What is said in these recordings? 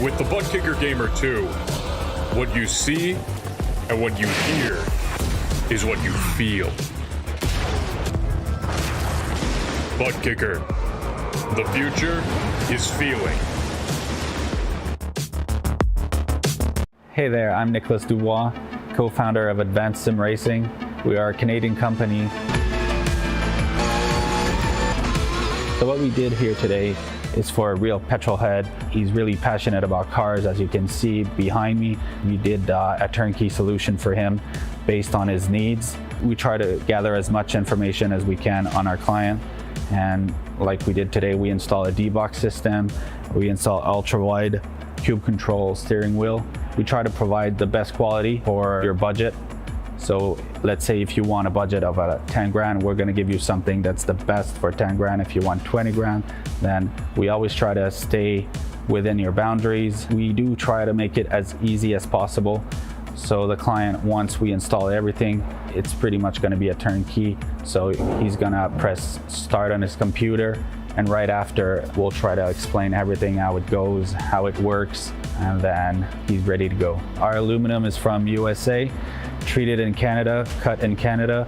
With the Butt Kicker Gamer 2, what you see and what you hear is what you feel. Butt Kicker. The future is feeling. Hey there, I'm Nicholas Dubois, co-founder of Advanced Sim Racing. We are a Canadian company. So what we did here today is for a real petrol head. He's really passionate about cars, as you can see behind me. We did a turnkey solution for him based on his needs. We try to gather as much information as we can on our client. And like we did today, we install a D-box system. We install ultra-wide cube control steering wheel. We try to provide the best quality for your budget. So let's say if you want a budget of 10 grand, we're gonna give you something that's the best for 10 grand. If you want 20 grand, then we always try to stay within your boundaries. We do try to make it as easy as possible. So the client, once we install everything, it's pretty much gonna be a turnkey. So he's gonna press start on his computer, and right after, we'll try to explain everything, how it goes, how it works, and then he's ready to go. Our aluminum is from USA, treated in Canada, cut in Canada.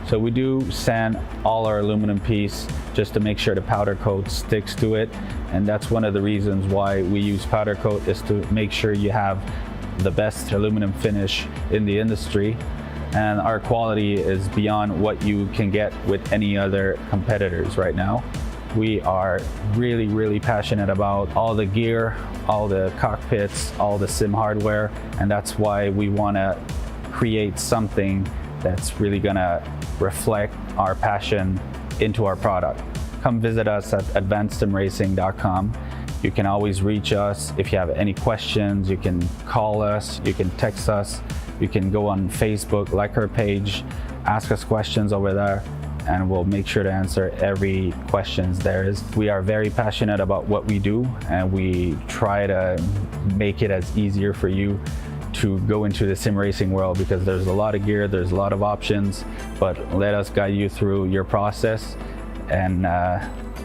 So we do sand all our aluminum piece just to make sure the powder coat sticks to it. And that's one of the reasons why we use powder coat, is to make sure you have the best aluminum finish in the industry. And our quality is beyond what you can get with any other competitors right now. We are really, really passionate about all the gear, all the cockpits, all the sim hardware, and that's why we want to create something that's really going to reflect our passion into our product. Come visit us at advancedsimracing.com. You can always reach us if you have any questions. You can call us, you can text us, you can go on Facebook, like our page, ask us questions over there, and we'll make sure to answer every questions there is. We are very passionate about what we do, and we try to make it as easier for you to go into the sim racing world, because there's a lot of gear, there's a lot of options, but let us guide you through your process, and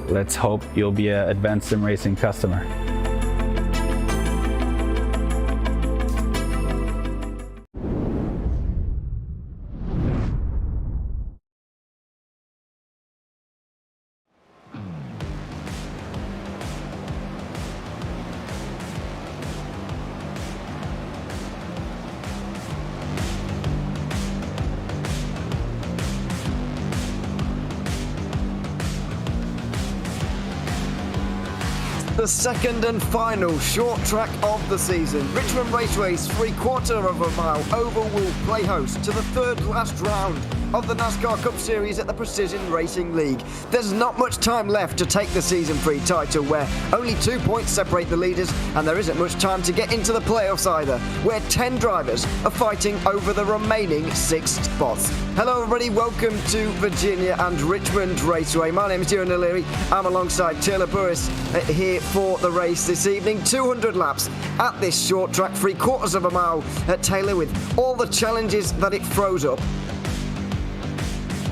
let's hope you'll be an Advanced Sim Racing customer. The second and final short track of the season. Richmond Raceway's 3/4 of a mile oval will play host to the third last round of the NASCAR Cup Series at the Precision Racing League. There's not much time left to take the season 3 title, where only 2 points separate the leaders, and there isn't much time to get into the playoffs either, where 10 drivers are fighting over the remaining 6 spots. Hello everybody, welcome to Virginia and Richmond Raceway. My name is Kieran O'Leary. I'm alongside Taylor Burris here for the race this evening. 200 laps at this short track, 3/4 of a mile at Taylor, with all the challenges that it throws up.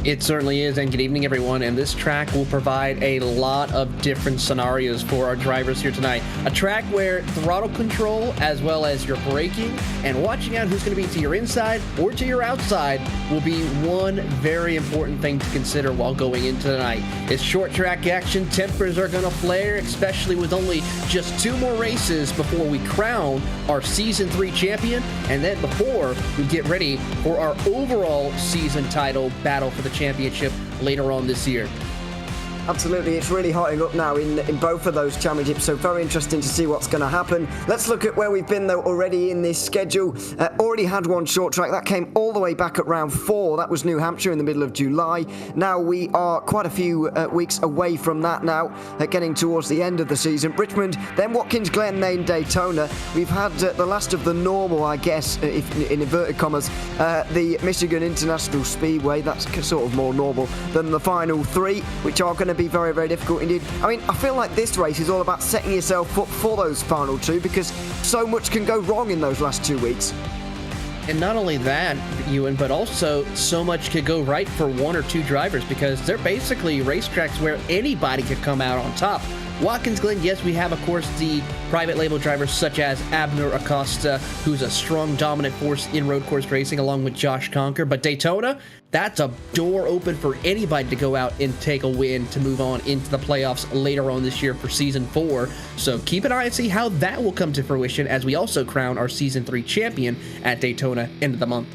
It certainly is, and good evening everyone, and this track will provide a lot of different scenarios for our drivers here tonight. A track where throttle control, as well as your braking and watching out who's going to be to your inside or to your outside, will be one very important thing to consider while going into tonight. It's short track action, tempers are going to flare, especially with only just 2 more races before we crown our Season 3 champion, and then before we get ready for our overall season title battle for the championship later on this year. Absolutely, it's really hotting up now in both of those championships, so very interesting to see what's going to happen. Let's look at where we've been though already in this schedule. Already had one short track that came all the way back at round 4. That was New Hampshire in the middle of July. Now we are quite a few weeks away from that now, getting towards the end of the season. Richmond, then Watkins Glen, Maine, Daytona. We've had the last of the normal, I guess, if in inverted commas, the Michigan International Speedway. That's sort of more normal than the final 3, which are going to be very, very difficult indeed. I mean, I feel like this race is all about setting yourself up for those final 2, because so much can go wrong in those last 2 weeks. And not only that, Ewan, but also so much could go right for 1 or 2 drivers, because they're basically racetracks where anybody could come out on top. Watkins Glen, yes, we have, of course, the private label drivers such as Abner Acosta, who's a strong, dominant force in road course racing, along with Josh Conker. But Daytona, that's a door open for anybody to go out and take a win to move on into the playoffs later on this year for Season 4. So keep an eye and see how that will come to fruition as we also crown our Season 3 champion at Daytona end of the month.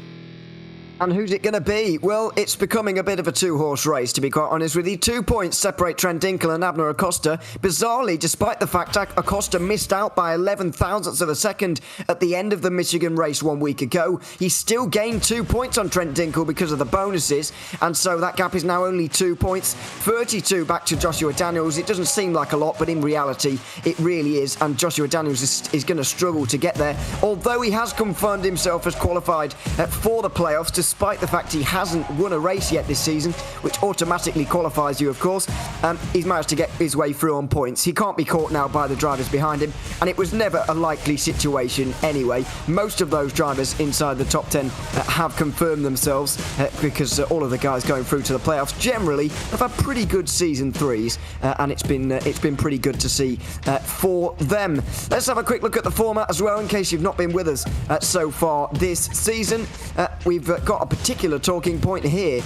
And who's it going to be? Well, it's becoming a bit of a two-horse race, to be quite honest with you. 2 points separate Trent Dinkel and Abner Acosta. Bizarrely, despite the fact that Acosta missed out by 11 thousandths of a second at the end of the Michigan race 1 week ago, he still gained 2 points on Trent Dinkel because of the bonuses, and so that gap is now only 2 points. 32 back to Joshua Daniels. It doesn't seem like a lot, but in reality, it really is, and Joshua Daniels is going to struggle to get there, although he has confirmed himself as qualified for the playoffs, despite the fact he hasn't won a race yet this season, which automatically qualifies you, of course. He's managed to get his way through on points. He can't be caught now by the drivers behind him, and it was never a likely situation anyway. Most of those drivers inside the top 10 have confirmed themselves because all of the guys going through to the playoffs generally have had pretty good season 3s, and it's been pretty good to see for them. Let's have a quick look at the format as well, in case you've not been with us so far this season. We've got a particular talking point here.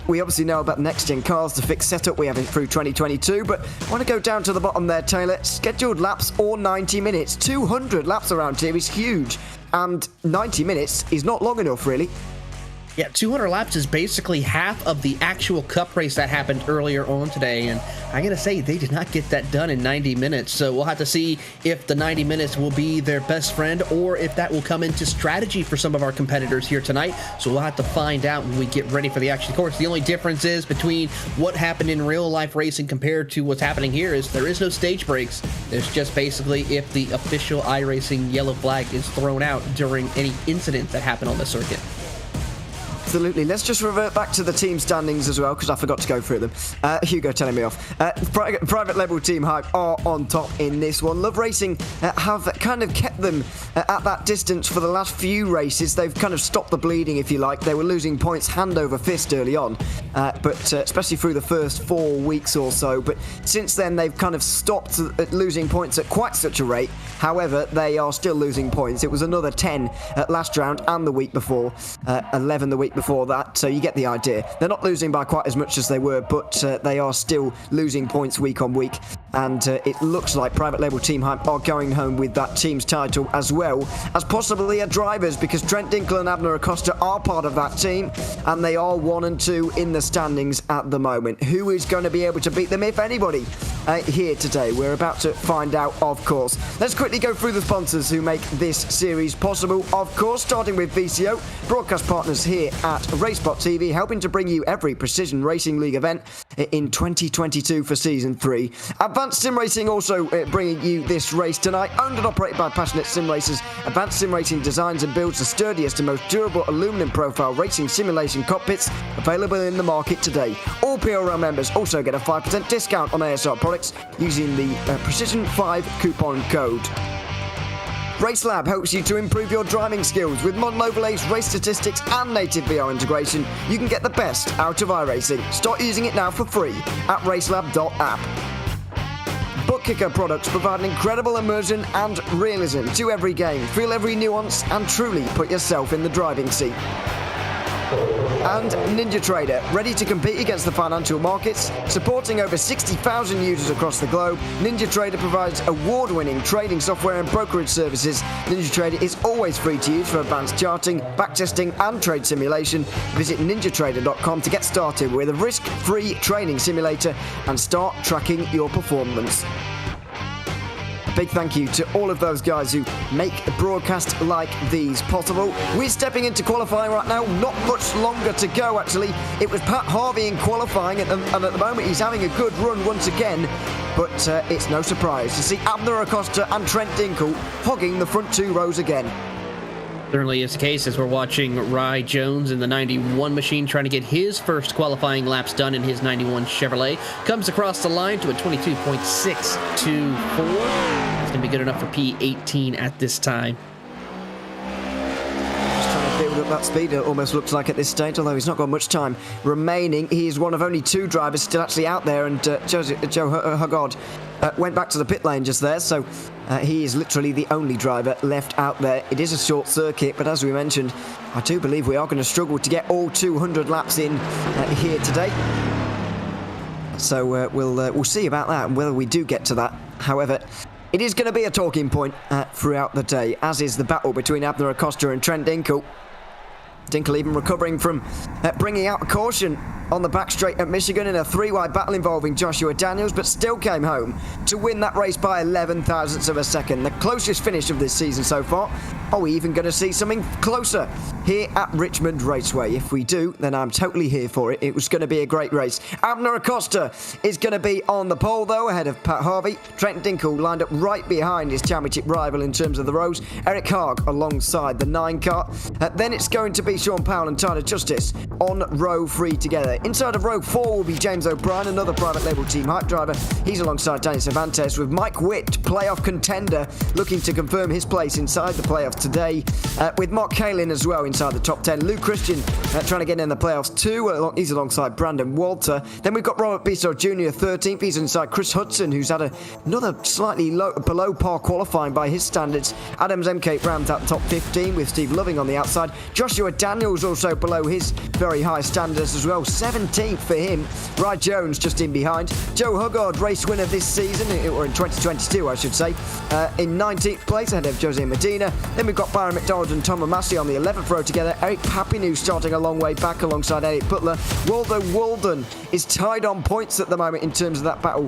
We obviously know about the next-gen cars, the fixed setup we have it through 2022, but I want to go down to the bottom there, Taylor. Scheduled laps or 90 minutes. 200 laps around here is huge, and 90 minutes is not long enough, really. Yeah, 200 laps is basically half of the actual Cup race that happened earlier on today, and I gotta say, they did not get that done in 90 minutes, so we'll have to see if the 90 minutes will be their best friend, or if that will come into strategy for some of our competitors here tonight, so we'll have to find out when we get ready for the action course. The only difference is between what happened in real-life racing compared to what's happening here is there is no stage breaks. There's just basically if the official iRacing yellow flag is thrown out during any incident that happened on the circuit. Absolutely. Let's just revert back to the team standings as well, because I forgot to go through them. Hugo telling me off. Private Label Team Hype are on top in this one. Love Racing have kind of kept them at that distance for the last few races. They've kind of stopped the bleeding, if you like. They were losing points hand over fist early on, but especially through the first 4 weeks or so. But since then, they've kind of stopped at losing points at quite such a rate. However, they are still losing points. It was another 10 last round and the week before, 11 the week before that, so you get the idea. They're not losing by quite as much as they were, but they are still losing points week on week, and it looks like Private Label Team Hype are going home with that team's title, as well as possibly a driver's, because Trent Dinkel and Abner Acosta are part of that team, and they are 1 and 2 in the standings at the moment. Who is going to be able to beat them, if anybody, here today? We're about to find out, of course. Let's quickly go through the sponsors who make this series possible, of course, starting with VCO, broadcast partners here at RaceSpotTV, helping to bring you every Precision Racing League event in 2022 for Season 3. Advanced Sim Racing also bringing you this race tonight. Owned and operated by passionate sim racers, Advanced Sim Racing designs and builds the sturdiest and most durable aluminum profile racing simulation cockpits available in the market today. All PRL members also get a 5% discount on ASR products using the Precision 5 coupon code. RaceLab helps you to improve your driving skills with modern overlays, race statistics, and native VR integration. You can get the best out of iRacing. Start using it now for free at racelab.app. Bookkicker products provide an incredible immersion and realism to every game. Feel every nuance and truly put yourself in the driving seat. And Ninja Trader, ready to compete against the financial markets. Supporting over 60,000 users across the globe, Ninja Trader provides award-winning trading software and brokerage services. Ninja Trader is always free to use for advanced charting, backtesting, and trade simulation. Visit ninjatrader.com to get started with a risk-free trading simulator and start tracking your performance. Big thank you to all of those guys who make a broadcast like these possible. We're stepping into qualifying right now. Not much longer to go, actually. It was Pat Harvey in qualifying, and at the moment he's having a good run once again. But it's no surprise to see Abner Acosta and Trent Dinkel hogging the front 2 rows again. Certainly is the case as we're watching Rye Jones in the 91 machine trying to get his first qualifying laps done in his 91 Chevrolet. Comes across the line to a 22.624. It's going to be good enough for P18 at this time. Just trying to build that speed almost looks like at this stage, although he's not got much time remaining. He is one of only 2 drivers still actually out there, and Joe Huggard went back to the pit lane just there, so he is literally the only driver left out there. It is a short circuit, but as we mentioned, I do believe we are going to struggle to get all 200 laps in here today. So we'll see about that and whether we do get to that. However, it is going to be a talking point throughout the day, as is the battle between Abner Acosta and Trent Dinkle. Dinkle even recovering from bringing out a caution on the back straight at Michigan in a 3-wide battle involving Joshua Daniels, but still came home to win that race by 11 thousandths of a second. The closest finish of this season so far. Are we even going to see something closer here at Richmond Raceway? If we do, then I'm totally here for it. It was going to be a great race. Abner Acosta is going to be on the pole, though, ahead of Pat Harvey. Trent Dinkle lined up right behind his championship rival in terms of the rows. Eric Haag alongside the 9 car. Then it's going to be Sean Powell and Tyler Justice on row 3 together. Inside of row 4 will be James O'Brien, another private label team hype driver. He's alongside Danny Cervantes, with Mike Witt, playoff contender, looking to confirm his place inside the playoffs today, with Mark Kalin as well inside the top 10. Luke Christian trying to get in the playoffs too. He's alongside Brandon Walter. Then we've got Robert Bisto Jr. 13th. He's inside Chris Hudson, who's had another slightly below par qualifying by his standards. Adams MK rounds out the top 15 with Steve Loving on the outside. Joshua Daniels also below his very high standards as well. 17th for him. Rye Jones just in behind. Joe Huggard, race winner this season, or in 2022 I should say, in 19th place ahead of Jose Medina. Then we've got Byron McDonald and Tom Massey on the 11th row together. Eric Papineau starting a long way back alongside Elliot Butler. Waldo Walden is tied on points at the moment in terms of that battle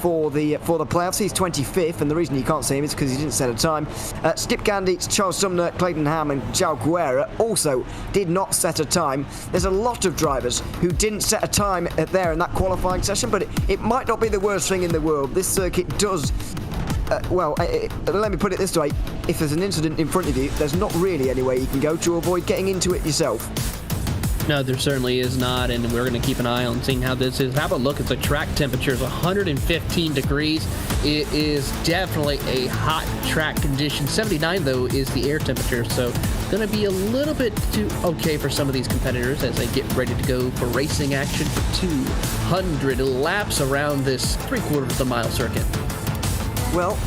for the playoffs. He's 25th, and the reason you can't see him is because he didn't set a time. Skip Gandy, Charles Sumner, Clayton Ham and João Guerra also did not set a time. There's a lot of drivers who didn't set a time there in that qualifying session, but it might not be the worst thing in the world. This circuit does let me put it this way: if there's an incident in front of you, there's not really any way you can go to avoid getting into it yourself. No, there certainly is not, and we're going to keep an eye on seeing how this is. Have a look at the track temperatures, 115 degrees. It is definitely a hot track condition. 79, though, is the air temperature, so going to be a little bit too okay for some of these competitors as they get ready to go for racing action for 200 laps around this 3/4 of the mile circuit. Well,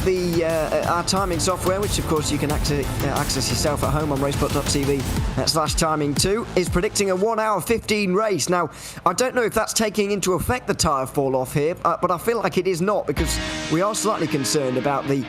our timing software, which of course you can access yourself at home on RaceSpot.tv/timing too, is predicting a 1 hour 15 race. Now, I don't know if that's taking into effect the tyre fall off here, but I feel like it is not, because we are slightly concerned about the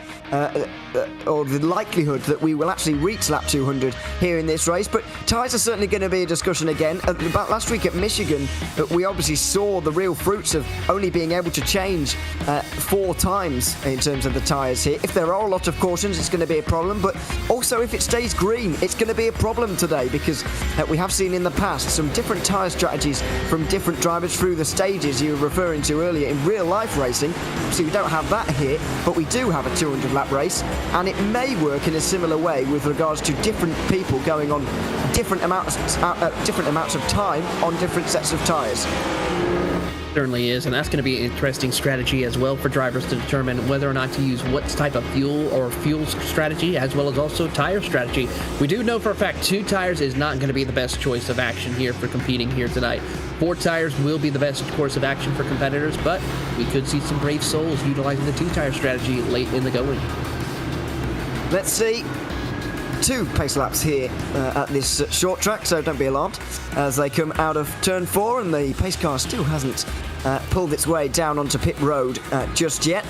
likelihood that we will actually reach lap 200 here in this race. But tyres are certainly going to be a discussion again. About last week at Michigan, we obviously saw the real fruits of only being able to change 4 times in terms of the tyres here. If there are a lot of cautions, it's going to be a problem, but also if it stays green, it's going to be a problem today, because we have seen in the past some different tyre strategies from different drivers through the stages you were referring to earlier in real life racing. Obviously we don't have that here, but we do have a 200 lap race, and it may work in a similar way with regards to different people going on different amounts of time on different sets of tyres. Certainly is, and that's going to be an interesting strategy as well for drivers to determine whether or not to use what type of fuel or fuel strategy, as well as also tire strategy. We do know for a fact 2 tires is not going to be the best choice of action here for competing here tonight. 4 tires will be the best course of action for competitors, but we could see some brave souls utilizing the 2 tire strategy late in the going. Let's see. 2 pace laps here at this short track, so don't be alarmed as they come out of turn 4, and the pace car still hasn't pulled its way down onto pit road just yet.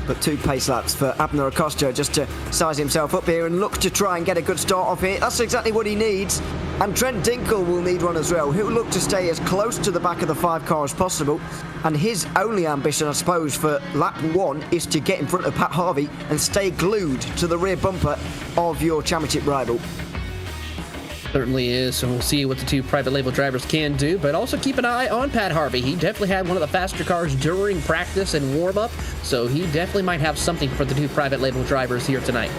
But 2 pace laps for Abner Acosta just to size himself up here and look to try and get a good start off here. That's exactly what he needs. And Trent Dinkle will need one as well. He'll look to stay as close to the back of the 5 car as possible. And his only ambition, I suppose, for lap 1 is to get in front of Pat Harvey and stay glued to the rear bumper of your championship rival. Certainly is, so we'll see what the 2 private label drivers can do, but also keep an eye on Pat Harvey. He definitely had one of the faster cars during practice and warm-up, so he definitely might have something for the 2 private label drivers here tonight.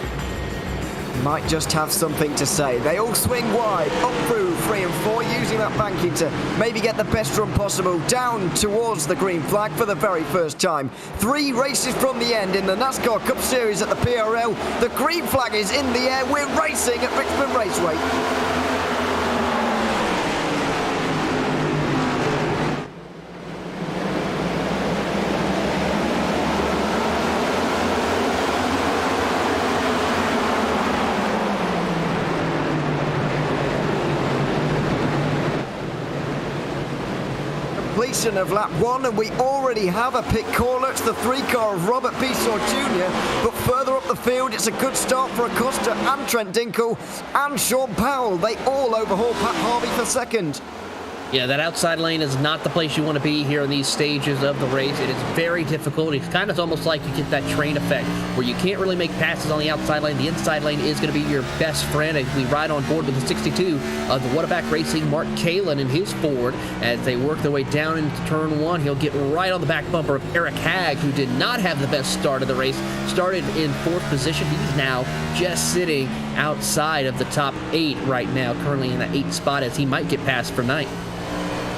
Might just have something to say. They all swing wide, up through 3 and 4, using that banking to maybe get the best run possible down towards the green flag for the very first time. 3 races from the end in the NASCAR Cup Series at the PRL. The green flag is in the air. We're racing at Richmond Raceway. completion of lap 1, and we already have a pit caller. It's the 3-car of Robert Bisson Jr., but further up the field, it's a good start for Acosta and Trent Dinkle and Sean Powell. They all overhaul Pat Harvey for second. Yeah, that outside lane is not the place you want to be here in these stages of the race. It is very difficult. It's kind of almost like you get that train effect where you can't really make passes on the outside lane. The inside lane is going to be your best friend as we ride on board with the 62 of the Whataback Racing Mark Kalin and his Ford as they work their way down into turn 1. He'll get right on the back bumper of Eric Hagg, who did not have the best start of the race. Started in 4th position. He's now just sitting outside of the top 8 right now, currently in that 8th spot as he might get passed for 9th.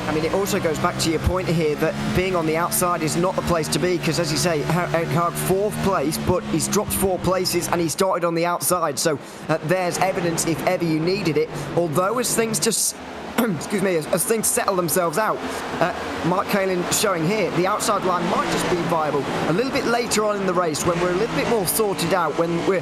I mean, it also goes back to your point here that being on the outside is not the place to be because, as you say, Eric Hagg 4th place, but he's dropped 4 places and he started on the outside. So there's evidence if ever you needed it. Although as things just... excuse me, as things settle themselves out, Mark Kalin showing here, the outside line might just be viable a little bit later on in the race when we're a little bit more sorted out, when we're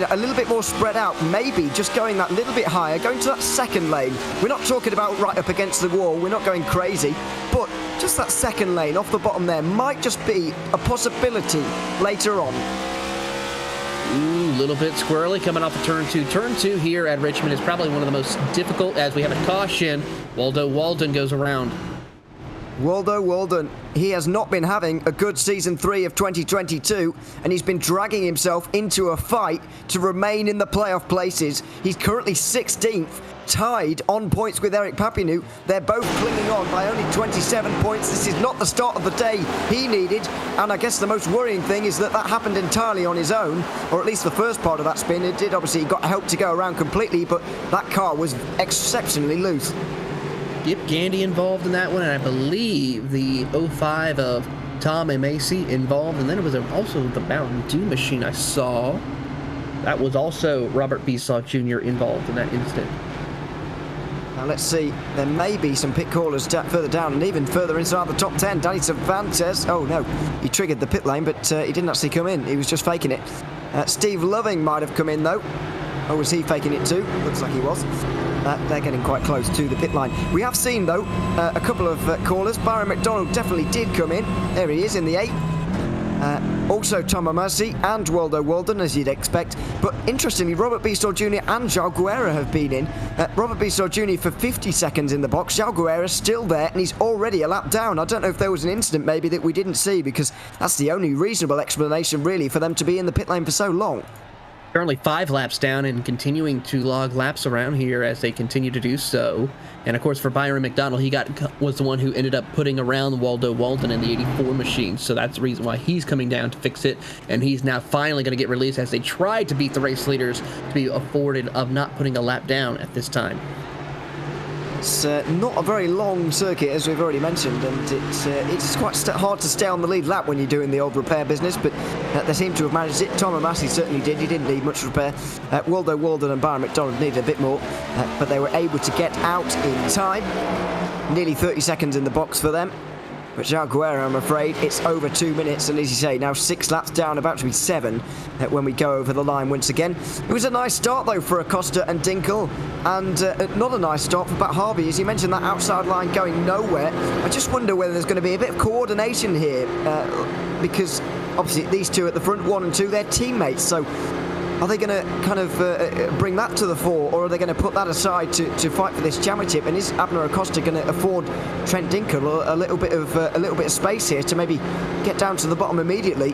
a little bit more spread out, maybe just going that little bit higher, going to that second lane. We're not talking about right up against the wall, we're not going crazy, but just that second lane off the bottom there might just be a possibility later on. Ooh, a little bit squirrely coming off of turn 2. Turn 2 here at Richmond is probably one of the most difficult as we have a caution. Waldo Walden goes around. Waldo Walden, he has not been having a good season 3 of 2022, and he's been dragging himself into a fight to remain in the playoff places. He's currently 16th, tied on points with Eric Papineau. They're both clinging on by only 27 points. This is not the start of the day he needed, and I guess the most worrying thing is that happened entirely on his own, or at least the first part of that spin. It did, obviously, he got help to go around completely, but that car was exceptionally loose. Yep, Gandy involved in that one, and I believe the 05 of Tom and Macy involved, and then it was also the Mountain Dew machine I saw. That was also Robert Bisson Jr. involved in that incident. Now let's see, there may be some pit callers further down and even further inside the top 10. Danny Cervantes, oh no, he triggered the pit lane, but he didn't actually come in, he was just faking it. Steve Loving might have come in though. Or was he faking it too? Looks like he was. They're getting quite close to the pit line. We have seen though a couple of callers. Byron McDonald definitely did come in. There he is in the 8. Also Tom Amasi and Waldo Walden, as you'd expect. But interestingly, Robert Bisson Jr. and João Guerra have been in. Robert Bisson Jr. for 50 seconds in the box. João Guerra still there, and he's already a lap down. I don't know if there was an incident maybe that we didn't see, because that's the only reasonable explanation really for them to be in the pit lane for so long. Currently 5 laps down and continuing to log laps around here as they continue to do so. And of course for Byron McDonald, he was the one who ended up putting around Waldo Walden in the 84 machine. So that's the reason why he's coming down to fix it. And he's now finally going to get released as they tried to beat the race leaders to be afforded of not putting a lap down at this time. It's not a very long circuit, as we've already mentioned, and it's quite hard to stay on the lead lap when you're doing the old repair business, but they seem to have managed it. Tom Amasi certainly did. He didn't need much repair. Waldo Walden and Byron McDonald needed a bit more, but they were able to get out in time. Nearly 30 seconds in the box for them. But João Guerra, I'm afraid, it's over 2 minutes, and as you say, now 6 laps down, about to be 7 when we go over the line once again. It was a nice start, though, for Acosta and Dinkle, and not a nice start for Pat Harvey. As you mentioned, that outside line going nowhere. I just wonder whether there's going to be a bit of coordination here, because obviously these two at the front, 1 and 2, they're teammates, so are they going to kind of bring that to the fore, or are they going to put that aside to fight for this championship? And is Abner Acosta going to afford Trent Dinkle a little bit of space here to maybe get down to the bottom immediately?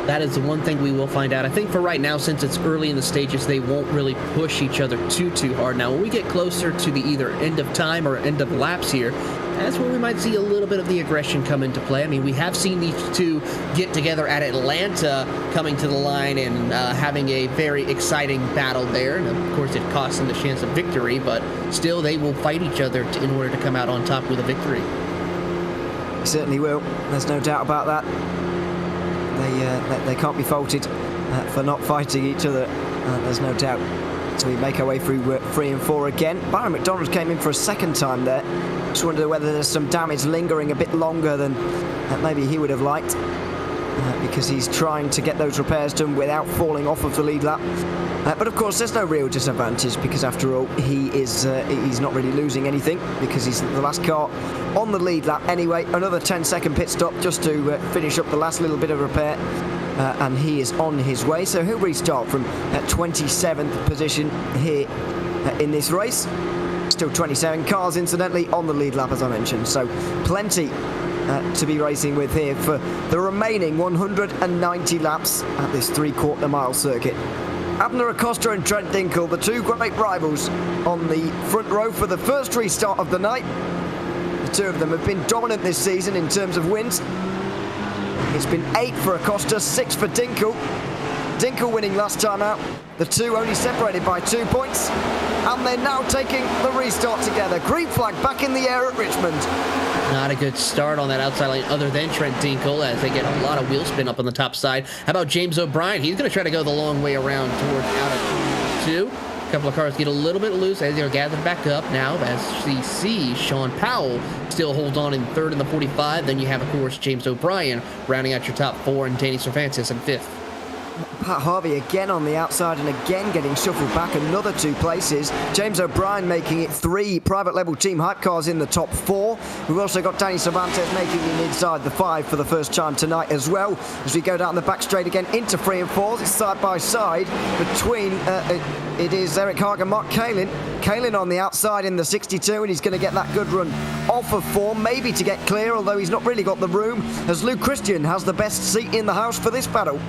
That is the one thing we will find out. I think for right now, since it's early in the stages, they won't really push each other too hard. Now, when we get closer to the either end of time or end of laps here, that's where we might see a little bit of the aggression come into play. I mean, we have seen these two get together at Atlanta, coming to the line and having a very exciting battle there. And of course, it costs them the chance of victory, but still they will fight each other in order to come out on top with a victory. They certainly will. There's no doubt about that. They can't be faulted for not fighting each other. There's no doubt. So we make our way through 3 and 4 again. Byron McDonald came in for a second time there. Just wonder whether there's some damage lingering a bit longer than maybe he would have liked. because he's trying to get those repairs done without falling off of the lead lap. But of course, there's no real disadvantage because after all, he's not really losing anything because he's the last car on the lead lap anyway. Another 10-second pit stop just to finish up the last little bit of repair. And he is on his way, so he'll restart from 27th position here in this race. Still 27 cars, incidentally, on the lead lap, as I mentioned, so plenty to be racing with here for the remaining 190 laps at this 3/4 mile circuit. Abner Acosta and Trent Dinkle, the two great rivals on the front row for the first restart of the night. The two of them have been dominant this season in terms of wins. It's been 8 for Acosta, 6 for Dinkle. Dinkle winning last time out. The two only separated by 2 points. And they're now taking the restart together. Green flag back in the air at Richmond. Not a good start on that outside lane other than Trent Dinkle as they get a lot of wheel spin up on the top side. How about James O'Brien? He's going to try to go the long way around towards out of 2. A couple of cars get a little bit loose as they're gathered back up now as we see Sean Powell still holds on in 3rd in the 45. Then you have, of course, James O'Brien rounding out your top 4 and Danny Cervantes in 5th. Pat Harvey again on the outside and again getting shuffled back another 2 places. James O'Brien making it 3 private level team hype cars in the top 4. We've also got Danny Cervantes making it inside the 5 for the first time tonight as well. As we go down the back straight again into 3 and 4s, it's side by side between it is Eric Haag and Mark Kalin. Kalin on the outside in the 62 and he's going to get that good run off of 4, maybe to get clear, although he's not really got the room, as Luke Christian has the best seat in the house for this battle.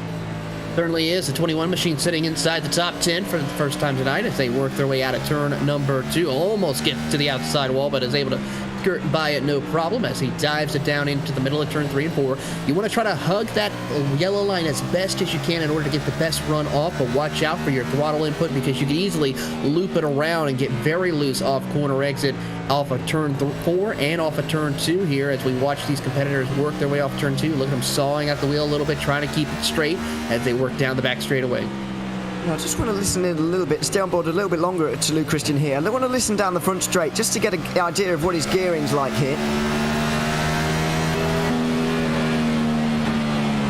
Certainly is. The 21 machine sitting inside the top 10 for the first time tonight as they work their way out of turn number 2. Almost get to the outside wall, but is able to skirt by it no problem as he dives it down into the middle of turn 3 and 4. You want to try to hug that yellow line as best as you can in order to get the best run off, but watch out for your throttle input because you can easily loop it around and get very loose off corner exit off of turn 4 and off of turn 2 here as we watch these competitors work their way off turn 2. Look at them sawing at the wheel a little bit, trying to keep it straight as they work down the back straightaway. I just want to listen in a little bit, stay on board a little bit longer to Luke Christian here. I want to listen down the front straight just to get an idea of what his gearing's like here.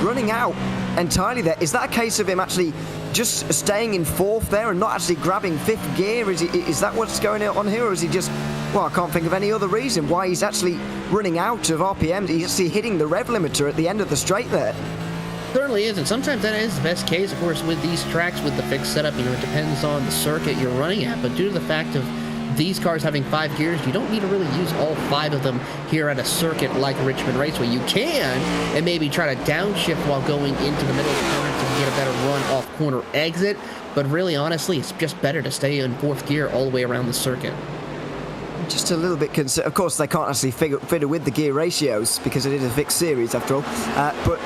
Running out entirely there. Is that a case of him actually just staying in 4th there and not actually grabbing 5th gear? Is that what's going on here, or is he just, well, I can't think of any other reason why he's actually running out of RPM. He's actually hitting the rev limiter at the end of the straight there. Certainly is, and sometimes that is the best case, of course, with these tracks with the fixed setup. You know, it depends on the circuit you're running at, but due to the fact of these cars having 5 gears, you don't need to really use all 5 of them here at a circuit like Richmond Raceway. You can, and maybe try to downshift while going into the middle of the corner to get a better run off corner exit, but really, honestly, it's just better to stay in 4th gear all the way around the circuit. Just a little bit concerned. Of course, they can't actually fiddle with the gear ratios because it is a fixed series after all. But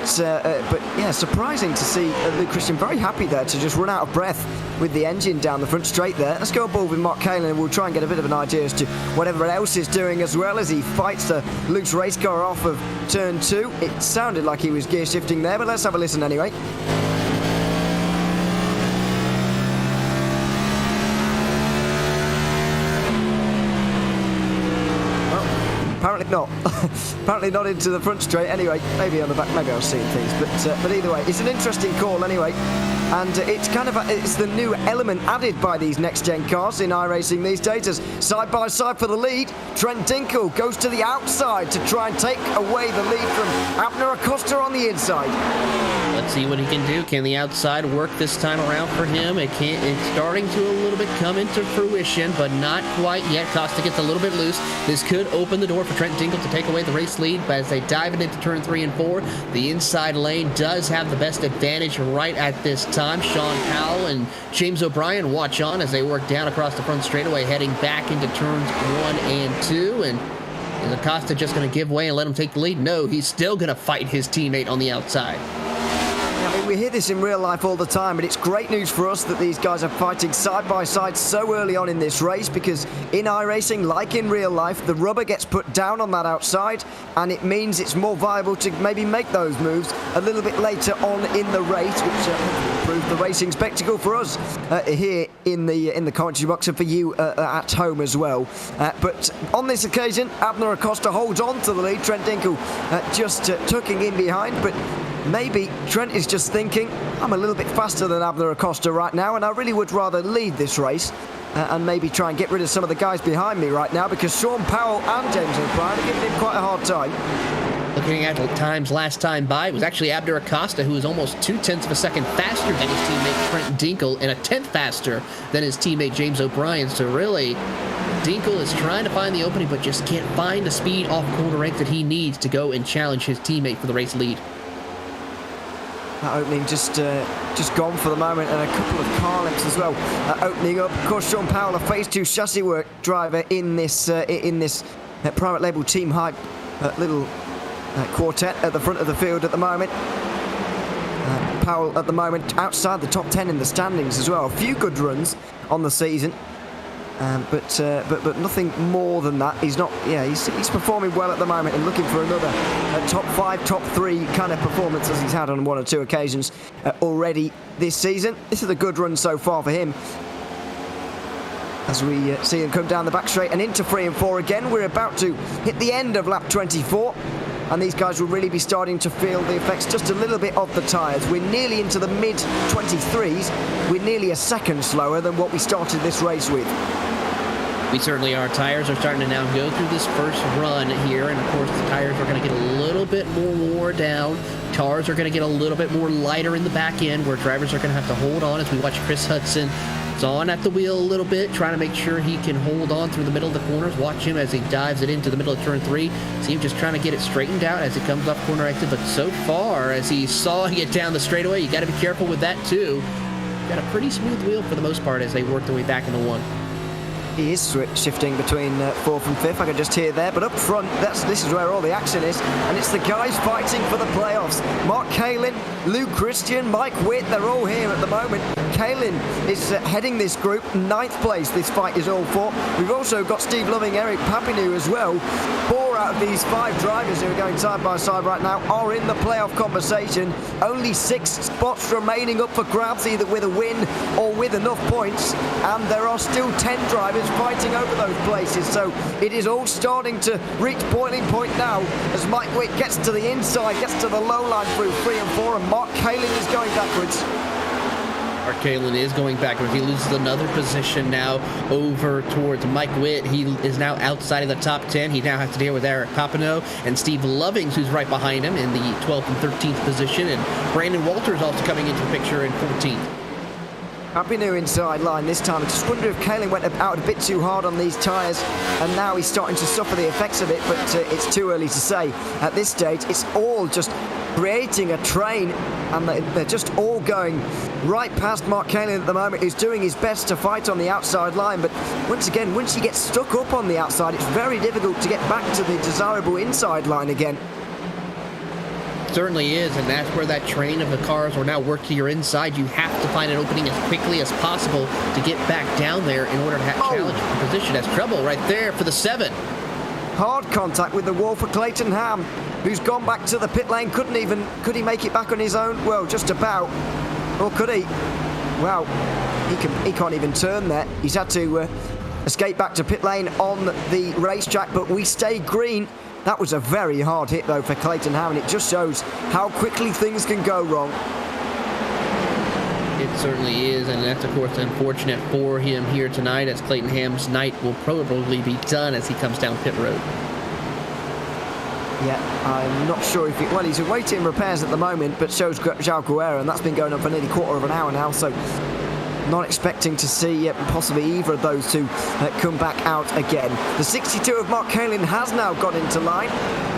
yeah, surprising to see Luke Christian very happy there to just run out of breath with the engine down the front straight there. Let's go aboard with Mark Kalin and we'll try and get a bit of an idea as to what everyone else is doing as well as he fights the Luke's race car off of turn 2. It sounded like he was gear shifting there, but let's have a listen anyway. Apparently not. Apparently not into the front straight. Anyway, maybe on the back. Maybe I was seeing things. But either way, it's an interesting call anyway. And it's kind of it's the new element added by these next-gen cars in iRacing these days. As side-by-side for the lead, Trent Dinkle goes to the outside to try and take away the lead from Abner Acosta on the inside. Let's see what he can do. Can the outside work this time around for him? It's starting to a little bit come into fruition, but not quite yet. Costa gets a little bit loose. This could open the door for Trent Dinkle to take away the race lead, but as they dive into turn 3 and 4, the inside lane does have the best advantage right at this time. Sean Powell and James O'Brien watch on as they work down across the front straightaway, heading back into turns 1 and 2. And is Acosta just going to give way and let him take the lead? No, he's still going to fight his teammate on the outside. I mean, we hear this in real life all the time, but it's great news for us that these guys are fighting side by side so early on in this race, because in iRacing, like in real life, the rubber gets put down on that outside, and it means it's more viable to maybe make those moves a little bit later on in the race, which improves the racing spectacle for us here in the commentary box and for you at home as well. But on this occasion, Abner Acosta holds on to the lead. Trent Dinkle just tucking in behind, but maybe Trent is just thinking, I'm a little bit faster than Abner Acosta right now, and I really would rather lead this race and maybe try and get rid of some of the guys behind me right now, because Sean Powell and James O'Brien are giving him quite a hard time. Looking at the times last time by, it was actually Abner Acosta who was almost 0.2 of a second faster than his teammate Trent Dinkle and a 10th faster than his teammate James O'Brien. So really, Dinkle is trying to find the opening but just can't find the speed off corner eight that he needs to go and challenge his teammate for the race lead. That opening just gone for the moment, and a couple of car limps as well. Opening up, of course, Sean Powell, a phase 2 chassis work driver in this private label Team Hype little quartet at the front of the field at the moment. Powell at the moment outside the top 10 in the standings as well. A few good runs on the season, but nothing more than that. He's not. Yeah, he's performing well at the moment and looking for another top 5, top 3 kind of performance as he's had on 1 or 2 occasions already this season. This is a good run so far for him. As we see him come down the back straight and into 3 and 4 again. We're about to hit the end of lap 24. And these guys will really be starting to feel the effects just a little bit of the tyres. We're nearly into the mid-23s. We're nearly a second slower than what we started this race with. We certainly are. Tires are starting to now go through this first run here, and of course the tires are going to get a little bit more wore down. Cars are going to get a little bit more lighter in the back end, where drivers are going to have to hold on as we watch Chris Hudson. It's on at the wheel a little bit, trying to make sure he can hold on through the middle of the corners. Watch him as he dives it into the middle of turn 3. See him just trying to get it straightened out as it comes off corner exit. But so far, as he's sawing it down the straightaway, you got to be careful with that too. Got a pretty smooth wheel for the most part as they work their way back into 1. He is shifting between 4th and 5th, I can just hear there. But up front, this is where all the action is. And it's the guys fighting for the playoffs. Mark Kalin, Lou Christian, Mike Witt, they're all here at the moment. Kalin is heading this group, 9th place this fight is all for. We've also got Steve Loving, Eric Papineau as well. 4 out of these 5 drivers who are going side by side right now are in the playoff conversation. Only 6 spots remaining up for grabs, either with a win or with enough points. And there are still 10 drivers fighting over those places, so it is all starting to reach boiling point now as Mike Witt gets to the inside, gets to the low line through 3 and 4, and Mark Kalin is going backwards. Mark Kalin is going backwards. He loses another position now over towards Mike Witt. He is now outside of the top 10. He now has to deal with Eric Papineau and Steve Lovings, who's right behind him in the 12th and 13th position, and Brandon Walters also coming into the picture in 14th. Papineau inside line this time. I just wonder if Kalin went out a bit too hard on these tyres, and now he's starting to suffer the effects of it, but it's too early to say. At this stage, it's all just creating a train, and they're just all going right past Mark Kalin at the moment, who's doing his best to fight on the outside line. But once again, once you get stuck up on the outside, it's very difficult to get back to the desirable inside line again. Certainly is, and that's where that train of the cars will now work to your inside. You have to find an opening as quickly as possible to get back down there in order to challenge the position. That's trouble right there for the 7. Hard contact with the wall for Clayton Ham, who's gone back to the pit lane. Could he make it back on his own? Well, just about. Or could he? Well, he can't even turn there. He's had to escape back to pit lane on the racetrack, but we stay green. That was a very hard hit, though, for Clayton Ham, and it just shows how quickly things can go wrong. It certainly is, and that's, of course, unfortunate for him here tonight, as Clayton Ham's night will probably be done as he comes down pit road. Yeah, I'm not sure if well, he's awaiting repairs at the moment, but shows João Guerra, and that's been going on for nearly quarter of an hour now, so not expecting to see possibly either of those two come back out again. The 62 of Mark Kalin has now got into line.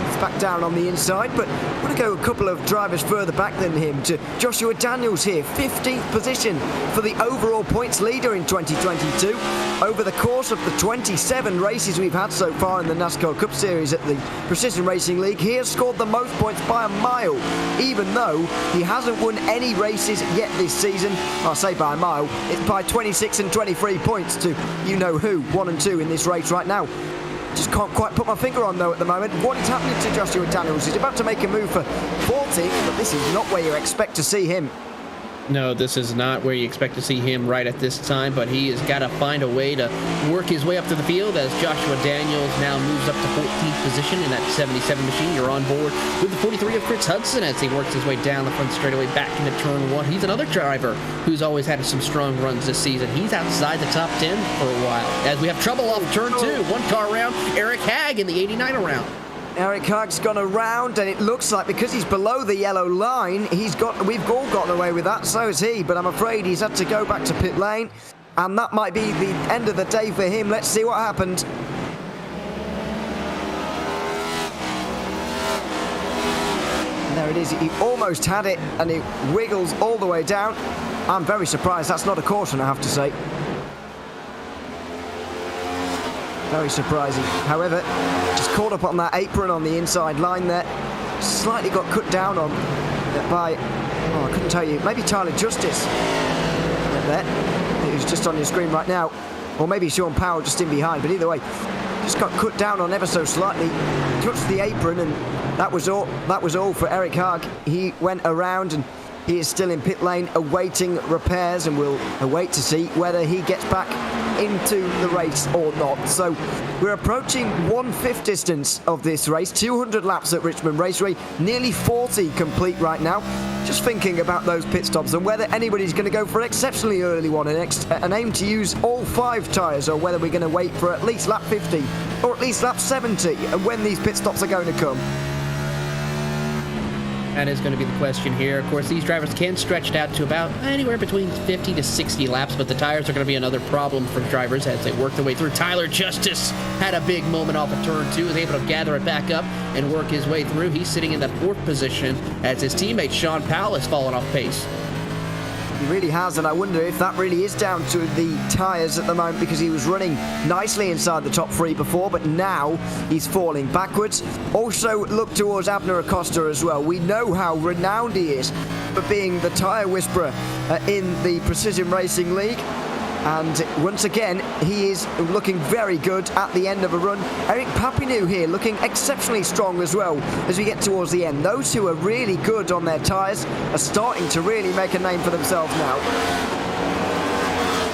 It's back down on the inside, but I'm going to go a couple of drivers further back than him to Joshua Daniels here. 15th position for the overall points leader in 2022. Over the course of the 27 races we've had so far in the NASCAR Cup Series at the Precision Racing League, he has scored the most points by a mile, even though he hasn't won any races yet this season. I'll say by a mile. It's by 26 and 23 points to you-know-who, 1 and 2 in this race right now. Just can't quite put my finger on, though, at the moment. What is happening to Joshua Daniels? He's about to make a move for 40, but this is not where you expect to see him. No, this is not where you expect to see him right at this time, but he has got to find a way to work his way up to the field as Joshua Daniels now moves up to 14th position in that 77 machine. You're on board with the 43 of Chris Hudson as he works his way down the front straightaway back into turn 1. He's another driver who's always had some strong runs this season. He's outside the top 10 for a while as we have trouble off turn 2. One car around, Eric Hagg in the 89 around. Eric Hagg's gone around, and it looks like because he's below the yellow line, we've all gotten away with that, so has he, but I'm afraid he's had to go back to pit lane, and that might be the end of the day for him. Let's see what happened. And there it is, he almost had it, and it wiggles all the way down. I'm very surprised that's not a caution, I have to say. Very surprising. However, just caught up on that apron on the inside line there. Slightly got cut down on by, I couldn't tell you, maybe Tyler Justice. There. It was just on your screen right now. Or maybe Sean Powell just in behind. But either way, just got cut down on ever so slightly. Touched the apron, and that was all. That was all for Eric Hagg. He went around, and he is still in pit lane awaiting repairs, and we'll await to see whether he gets back into the race or not. So we're approaching 1/5 distance of this race, 200 laps at Richmond Raceway, nearly 40 complete right now. Just thinking about those pit stops and whether anybody's going to go for an exceptionally early one and aim to use all 5 tyres, or whether we're going to wait for at least lap 50 or at least lap 70 and when these pit stops are going to come. That is going to be the question here. Of course, these drivers can stretch it out to about anywhere between 50 to 60 laps, but the tires are going to be another problem for drivers as they work their way through. Tyler Justice had a big moment off of turn 2, was able to gather it back up and work his way through. He's sitting in that 4th position as his teammate Sean Powell has fallen off pace. He really has, and I wonder if that really is down to the tyres at the moment, because he was running nicely inside the top 3 before, but now he's falling backwards. Also look towards Abner Acosta as well. We know how renowned he is for being the tyre whisperer in the Precision Racing League. And once again, he is looking very good at the end of a run. Eric Papineau here looking exceptionally strong as well as we get towards the end. Those who are really good on their tyres are starting to really make a name for themselves now.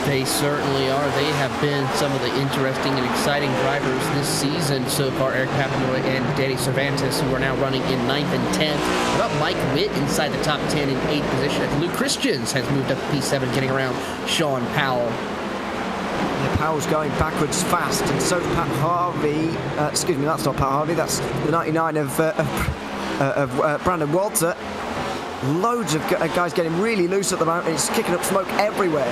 They certainly are. They have been some of the interesting and exciting drivers this season so far. Eric Papineau and Danny Cervantes, who are now running in 9th and 10th. What about Mike Witt inside the top 10 in 8th position? And Luke Christians has moved up to P7, getting around Sean Powell. Yeah, Powell's going backwards fast, and so Pat Harvey. Excuse me, that's not Pat Harvey. That's the 99 of Brandon Walter. Loads of guys getting really loose at the moment. It's kicking up smoke everywhere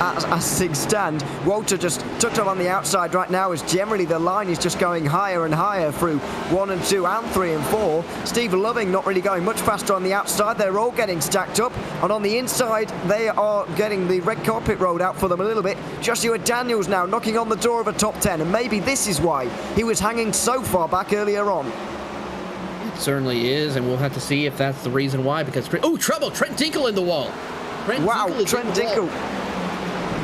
as things stand. Walter just tucked up on the outside right now, as generally the line is just going higher and higher through 1 and 2 and 3 and 4. Steve Loving not really going much faster on the outside. They're all getting stacked up, and on the inside they are getting the red carpet rolled out for them a little bit. Joshua Daniels now knocking on the door of a top 10, and maybe this is why he was hanging so far back earlier on. Certainly is, and we'll have to see if that's the reason why, because trouble, Trent Dinkle in the wall. Trent Dinkle.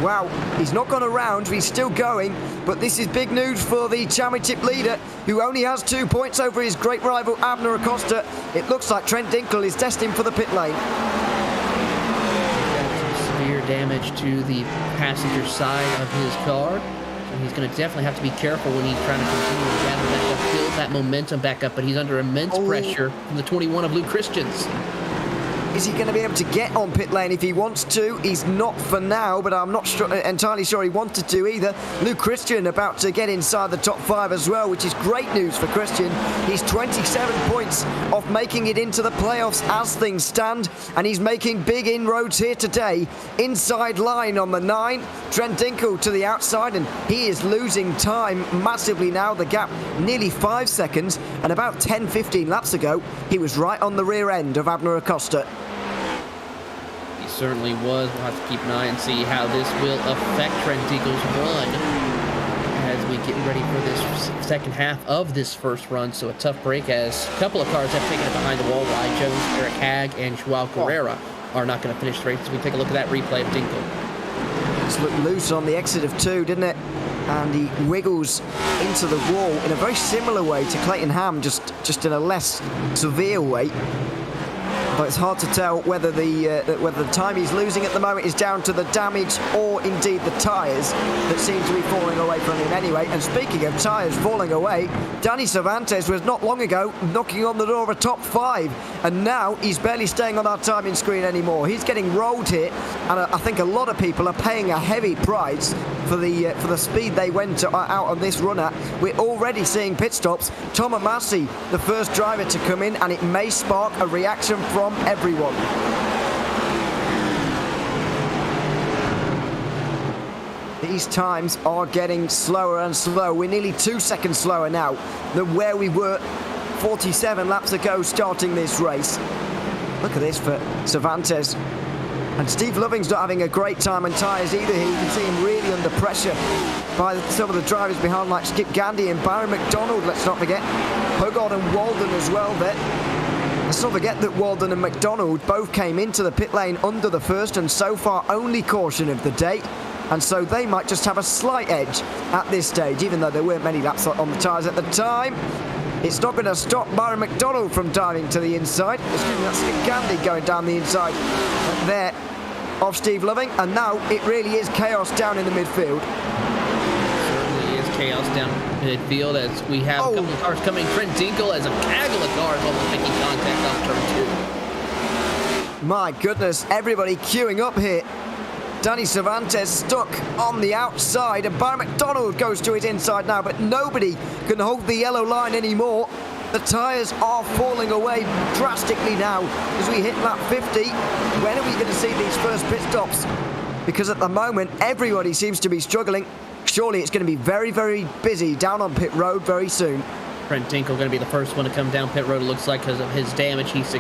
Wow, he's not gone around, he's still going, but this is big news for the championship leader, who only has 2 points over his great rival Abner Acosta. It looks like Trent Dinkle is destined for the pit lane. Some severe damage to the passenger side of his car. He's going to definitely have to be careful when he's trying to continue to gather back up, build that momentum back up, but he's under immense pressure from the 21 of Luke Christians. Is he going to be able to get on pit lane if he wants to? He's not for now, but I'm not entirely sure he wanted to either. Luke Christian about to get inside the top 5 as well, which is great news for Christian. He's 27 points off making it into the playoffs as things stand, and he's making big inroads here today. Inside line on the 9, Trent Dinkle to the outside, and he is losing time massively now. The gap nearly 5 seconds, and about 10-15 laps ago, he was right on the rear end of Abner Acosta. Certainly was. We'll have to keep an eye and see how this will affect Trent Dinkle's run as we get ready for this second half of this first run. So a tough break as a couple of cars have taken it behind the wall. Ryan Jones, Eric Hagg, and Joao Carrera are not going to finish the race. So we take a look at that replay of Dinkle. Just looked loose on the exit of 2, didn't it? And he wiggles into the wall in a very similar way to Clayton Ham, just in a less severe way. But it's hard to tell whether the time he's losing at the moment is down to the damage or indeed the tyres that seem to be falling away from him anyway. And speaking of tyres falling away, Danny Cervantes was not long ago knocking on the door of a top 5, and now he's barely staying on our timing screen anymore. He's getting rolled here, and I think a lot of people are paying a heavy price for the speed they went out on this run at. We're already seeing pit stops. Tom Amasi, the first driver to come in, and it may spark a reaction from everyone. These times are getting slower and slower. We're nearly 2 seconds slower now than where we were 47 laps ago starting this race. Look at this for Cervantes. And Steve Loving's not having a great time on tyres either here. You can see him really under pressure by some of the drivers behind, like Skip Gandy and Barry McDonald, let's not forget. Hogarth and Walden as well there. Let's not forget that Walden and McDonald both came into the pit lane under the first and so far only caution of the day. And so they might just have a slight edge at this stage, even though there weren't many laps on the tyres at the time. It's not going to stop Barry McDonald from diving to the inside. Excuse me, that's Skip Gandy going down the inside there of Steve Loving. And now it really is chaos down in the midfield. Certainly is chaos down midfield as we have a couple of cars coming. Trent Dinkle as a gaggle of cars almost making contact off turn 2. My goodness, everybody queuing up here. Danny Cervantes stuck on the outside, and Barry McDonald goes to his inside now, but nobody can hold the yellow line anymore. The tyres are falling away drastically now as we hit lap 50. When are we going to see these first pit stops? Because at the moment, everybody seems to be struggling. Surely it's going to be very, very busy down on pit road very soon. Trent Dinkle going to be the first one to come down pit road, it looks like, because of his damage he's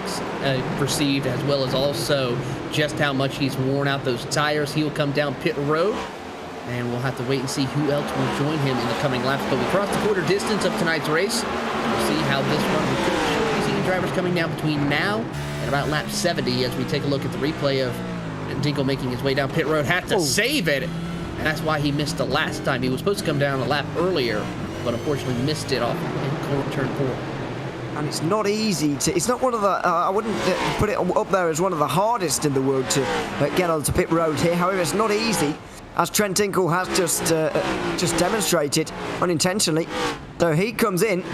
perceived, as well as also just how much he's worn out those tires. He'll come down pit road, and we'll have to wait and see who else will join him in the coming laps. But we crossed the quarter distance of tonight's race. We'll see how this run will go. We're seeing drivers coming down between now and about lap 70 as we take a look at the replay of Dinkle making his way down pit road. Had to save it, and that's why he missed the last time. He was supposed to come down a lap earlier, but unfortunately missed it off in turn 4. And it's not easy to, it's not one of the, I wouldn't put it up there as one of the hardest in the world to get onto pit road here. However, it's not easy, as Trent Dinkle has just demonstrated unintentionally. So he comes in,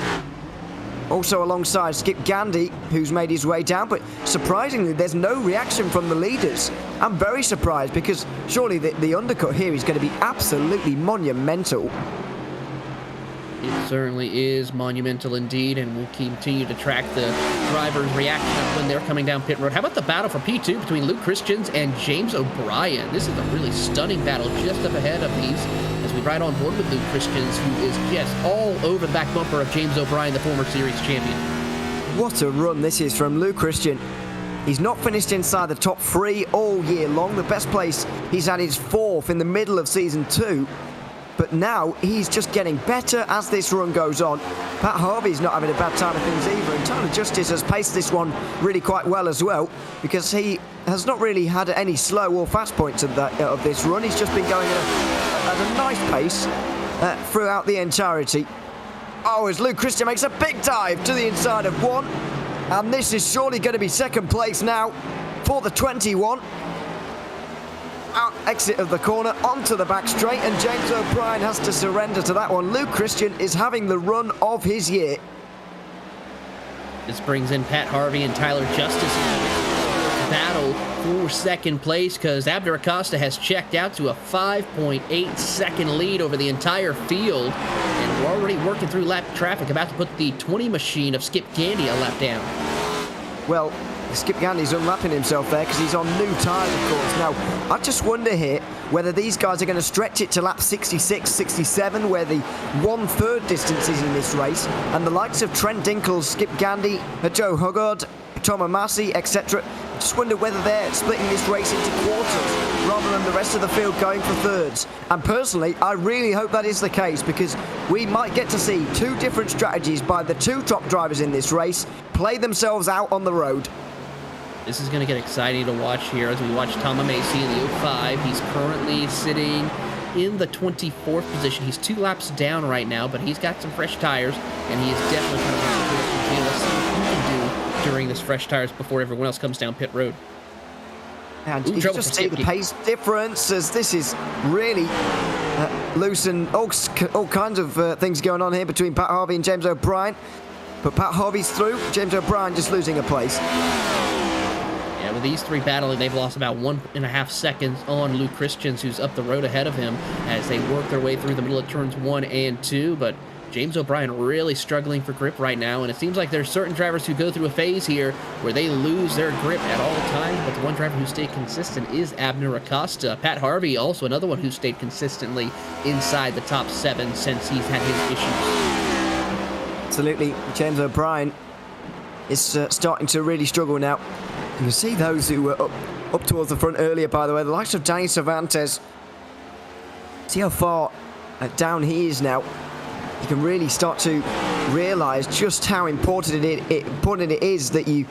also alongside Skip Gandy, who's made his way down, but surprisingly, there's no reaction from the leaders. I'm very surprised, because surely the undercut here is going to be absolutely monumental. It certainly is monumental indeed, and we'll continue to track the drivers' reaction when they're coming down pit road. How about the battle for P2 between Luke Christians and James O'Brien? This is a really stunning battle just up ahead of these as we ride on board with Luke Christians, who is just all over the back bumper of James O'Brien, the former series champion. What a run this is from Luke Christian. He's not finished inside the top 3 all year long. The best place he's had is 4th in the middle of season 2. But now he's just getting better as this run goes on. Pat Harvey's not having a bad time of things either, and Tyler Justice has paced this one really quite well as well, because he has not really had any slow or fast points of this run. He's just been going at a nice pace throughout the entirety. Oh, as Luke Christian makes a big dive to the inside of 1, and this is surely going to be second place now for the 21. Out exit of the corner onto the back straight, and James O'Brien has to surrender to that one. Luke Christian is having the run of his year. This brings in Pat Harvey and Tyler Justice battle for second place, because Abner Acosta has checked out to a 5.8 second lead over the entire field, and we're already working through lap traffic, about to put the 20 machine of Skip Gandy a lap down. Well, Skip Gandy's unlapping himself there because he's on new tyres, of course. Now, I just wonder here whether these guys are going to stretch it to lap 66, 67, where the 1/3 distance is in this race, and the likes of Trent Dinkle, Skip Gandy, Joe Huggard, Tom Amasi, etc. I just wonder whether they're splitting this race into quarters rather than the rest of the field going for thirds. And personally, I really hope that is the case, because we might get to see 2 different strategies by the 2 top drivers in this race play themselves out on the road. This is going to get exciting to watch here as we watch Tom Amasi in the 05. He's currently sitting in the 24th position. He's 2 laps down right now, but he's got some fresh tires, and he is definitely coming out of the direction. Let's see what he can do securing this fresh tires before everyone else comes down pit road. And you can just see the pace difference as this is really loose and all kinds of things going on here between Pat Harvey and James O'Brien. But Pat Harvey's through, James O'Brien just losing a place. Yeah, with these three battling, they've lost about 1.5 seconds on Luke Christians, who's up the road ahead of him as they work their way through the middle of turns 1 and 2. But James O'Brien really struggling for grip right now, and it seems like there's certain drivers who go through a phase here where they lose their grip at all times, but the one driver who stayed consistent is Abner Acosta. Pat Harvey, also another one who stayed consistently inside the top 7 since he's had his issues. Absolutely, James O'Brien is starting to really struggle now. You can see those who were up towards the front earlier, by the way, the likes of Danny Cervantes. See how far down he is now. You can really start to realise just how important it is that you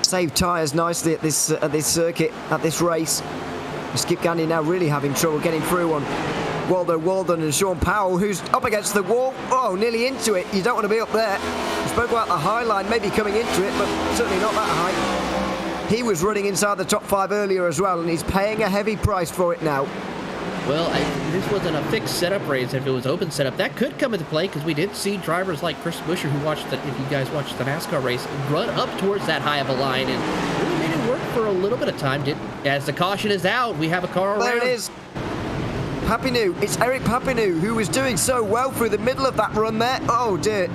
save tyres nicely at this circuit, at this race. Skip Gandy now really having trouble getting through on Waldo Walden and Sean Powell, who's up against the wall. Oh, nearly into it. You don't want to be up there. We spoke about the high line, maybe coming into it, but certainly not that high. He was running inside the top 5 earlier as well, and he's paying a heavy price for it now. Well, this wasn't a fixed setup race. If it was open setup, that could come into play because we did see drivers like Chris Buescher, who watched if you guys watched the NASCAR race, run up towards that high of a line and really made it work for a little bit of time. As the caution is out, we have a car around. There it is. Papineau. It's Eric Papineau who was doing so well through the middle of that run there. Oh dear.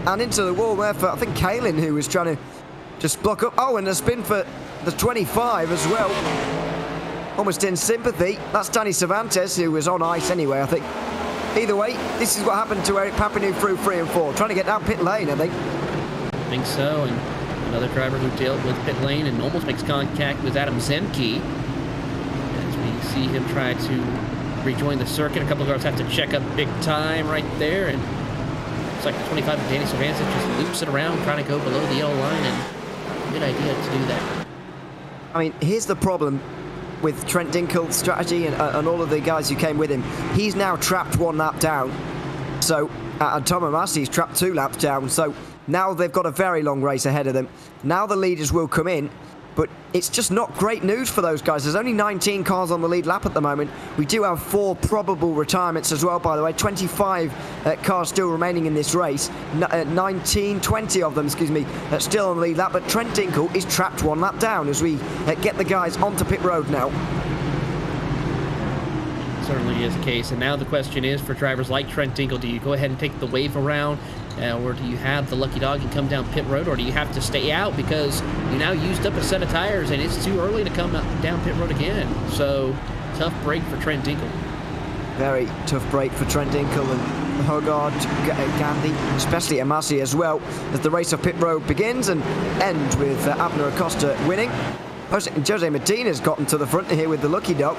And into the wall there for, I think, Kalin, who was trying to just block up. Oh, and a spin for the 25 as well. Almost in sympathy. That's Danny Cervantes, who was on ice anyway, I think. Either way, this is what happened to Eric Papineau through 3 and 4. Trying to get down pit lane, I think. I think so. And another driver who dealt with pit lane and almost makes contact with Adam Zemke. As we see him try to rejoin the circuit. A couple of cars have to check up big time right there. And it's like the 25 of Danny Cervantes just loops it around, trying to go below the yellow line. And good idea to do that. I mean, here's the problem with Trent Dinkel's strategy and all of the guys who came with him. He's now trapped 1 lap down. So, and Tom Amassi's trapped 2 laps down. So now they've got a very long race ahead of them. Now the leaders will come in, but it's just not great news for those guys. There's only 19 cars on the lead lap at the moment. We do have 4 probable retirements as well, by the way. 25 cars still remaining in this race. 20 of them, still on the lead lap. But Trent Dinkel is trapped 1 lap down as we get the guys onto pit road now. Certainly is the case. And now the question is for drivers like Trent Dinkel, do you go ahead and take the wave around? Or do you have the lucky dog and come down pit road, or do you have to stay out because you now used up a set of tires and it's too early to come down pit road again? So, tough break for Trent Dinkel. Very tough break for Trent Dinkel and Hogard, Gandy, especially Amassi as well, as the race of pit road begins and ends with Abner Acosta winning. Jose Medina's gotten to the front here with the lucky dog,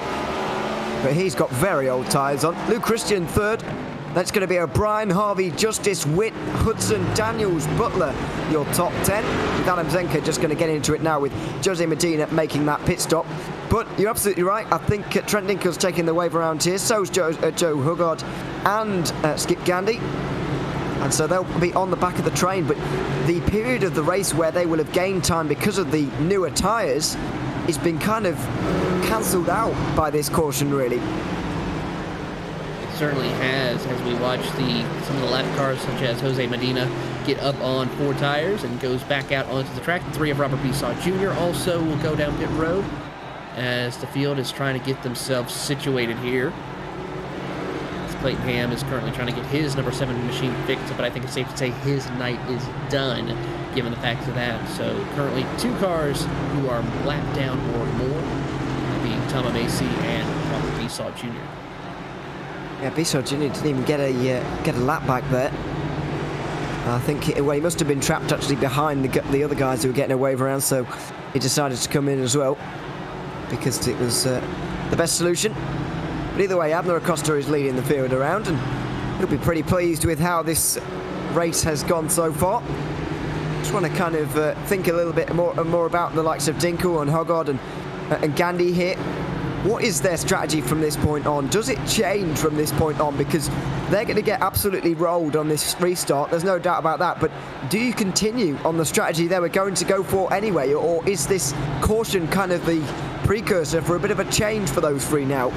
but he's got very old tyres on. Luke Christian third. That's going to be O'Brien, Harvey, Justice, Witt, Hudson, Daniels, Butler, your top 10. With Adam Zenker just going to get into it now with Jose Medina making that pit stop. But you're absolutely right. I think Trent Dinkel's taking the wave around here. So's Joe Hugard and Skip Gandy. And so they'll be on the back of the train. But the period of the race where they will have gained time because of the newer tyres has been kind of cancelled out by this caution, really. Certainly has, as we watch some of the lap cars such as Jose Medina get up on 4 tires and goes back out onto the track. 3 of Robert Bissaw Jr. also will go down pit road as the field is trying to get themselves situated here. Clayton Ham is currently trying to get his number 7 machine fixed, but I think it's safe to say his night is done given the facts of that. So currently 2 cars who are lap down or more, being Tom Amacy and Robert Bissaw Jr. Yeah, Bissaw Jr. didn't even get a lap back there. I think he must have been trapped actually behind the other guys who were getting a wave around, so he decided to come in as well because it was the best solution. But either way, Abner Acosta is leading the field around, and he'll be pretty pleased with how this race has gone so far. Just want to kind of think a little bit more about the likes of Dinkel and Hogard and Gandy here. What is their strategy from this point on? Does it change from this point on? Because they're going to get absolutely rolled on this restart. There's no doubt about that. But do you continue on the strategy they were going to go for anyway? Or is this caution kind of the precursor for a bit of a change for those three now?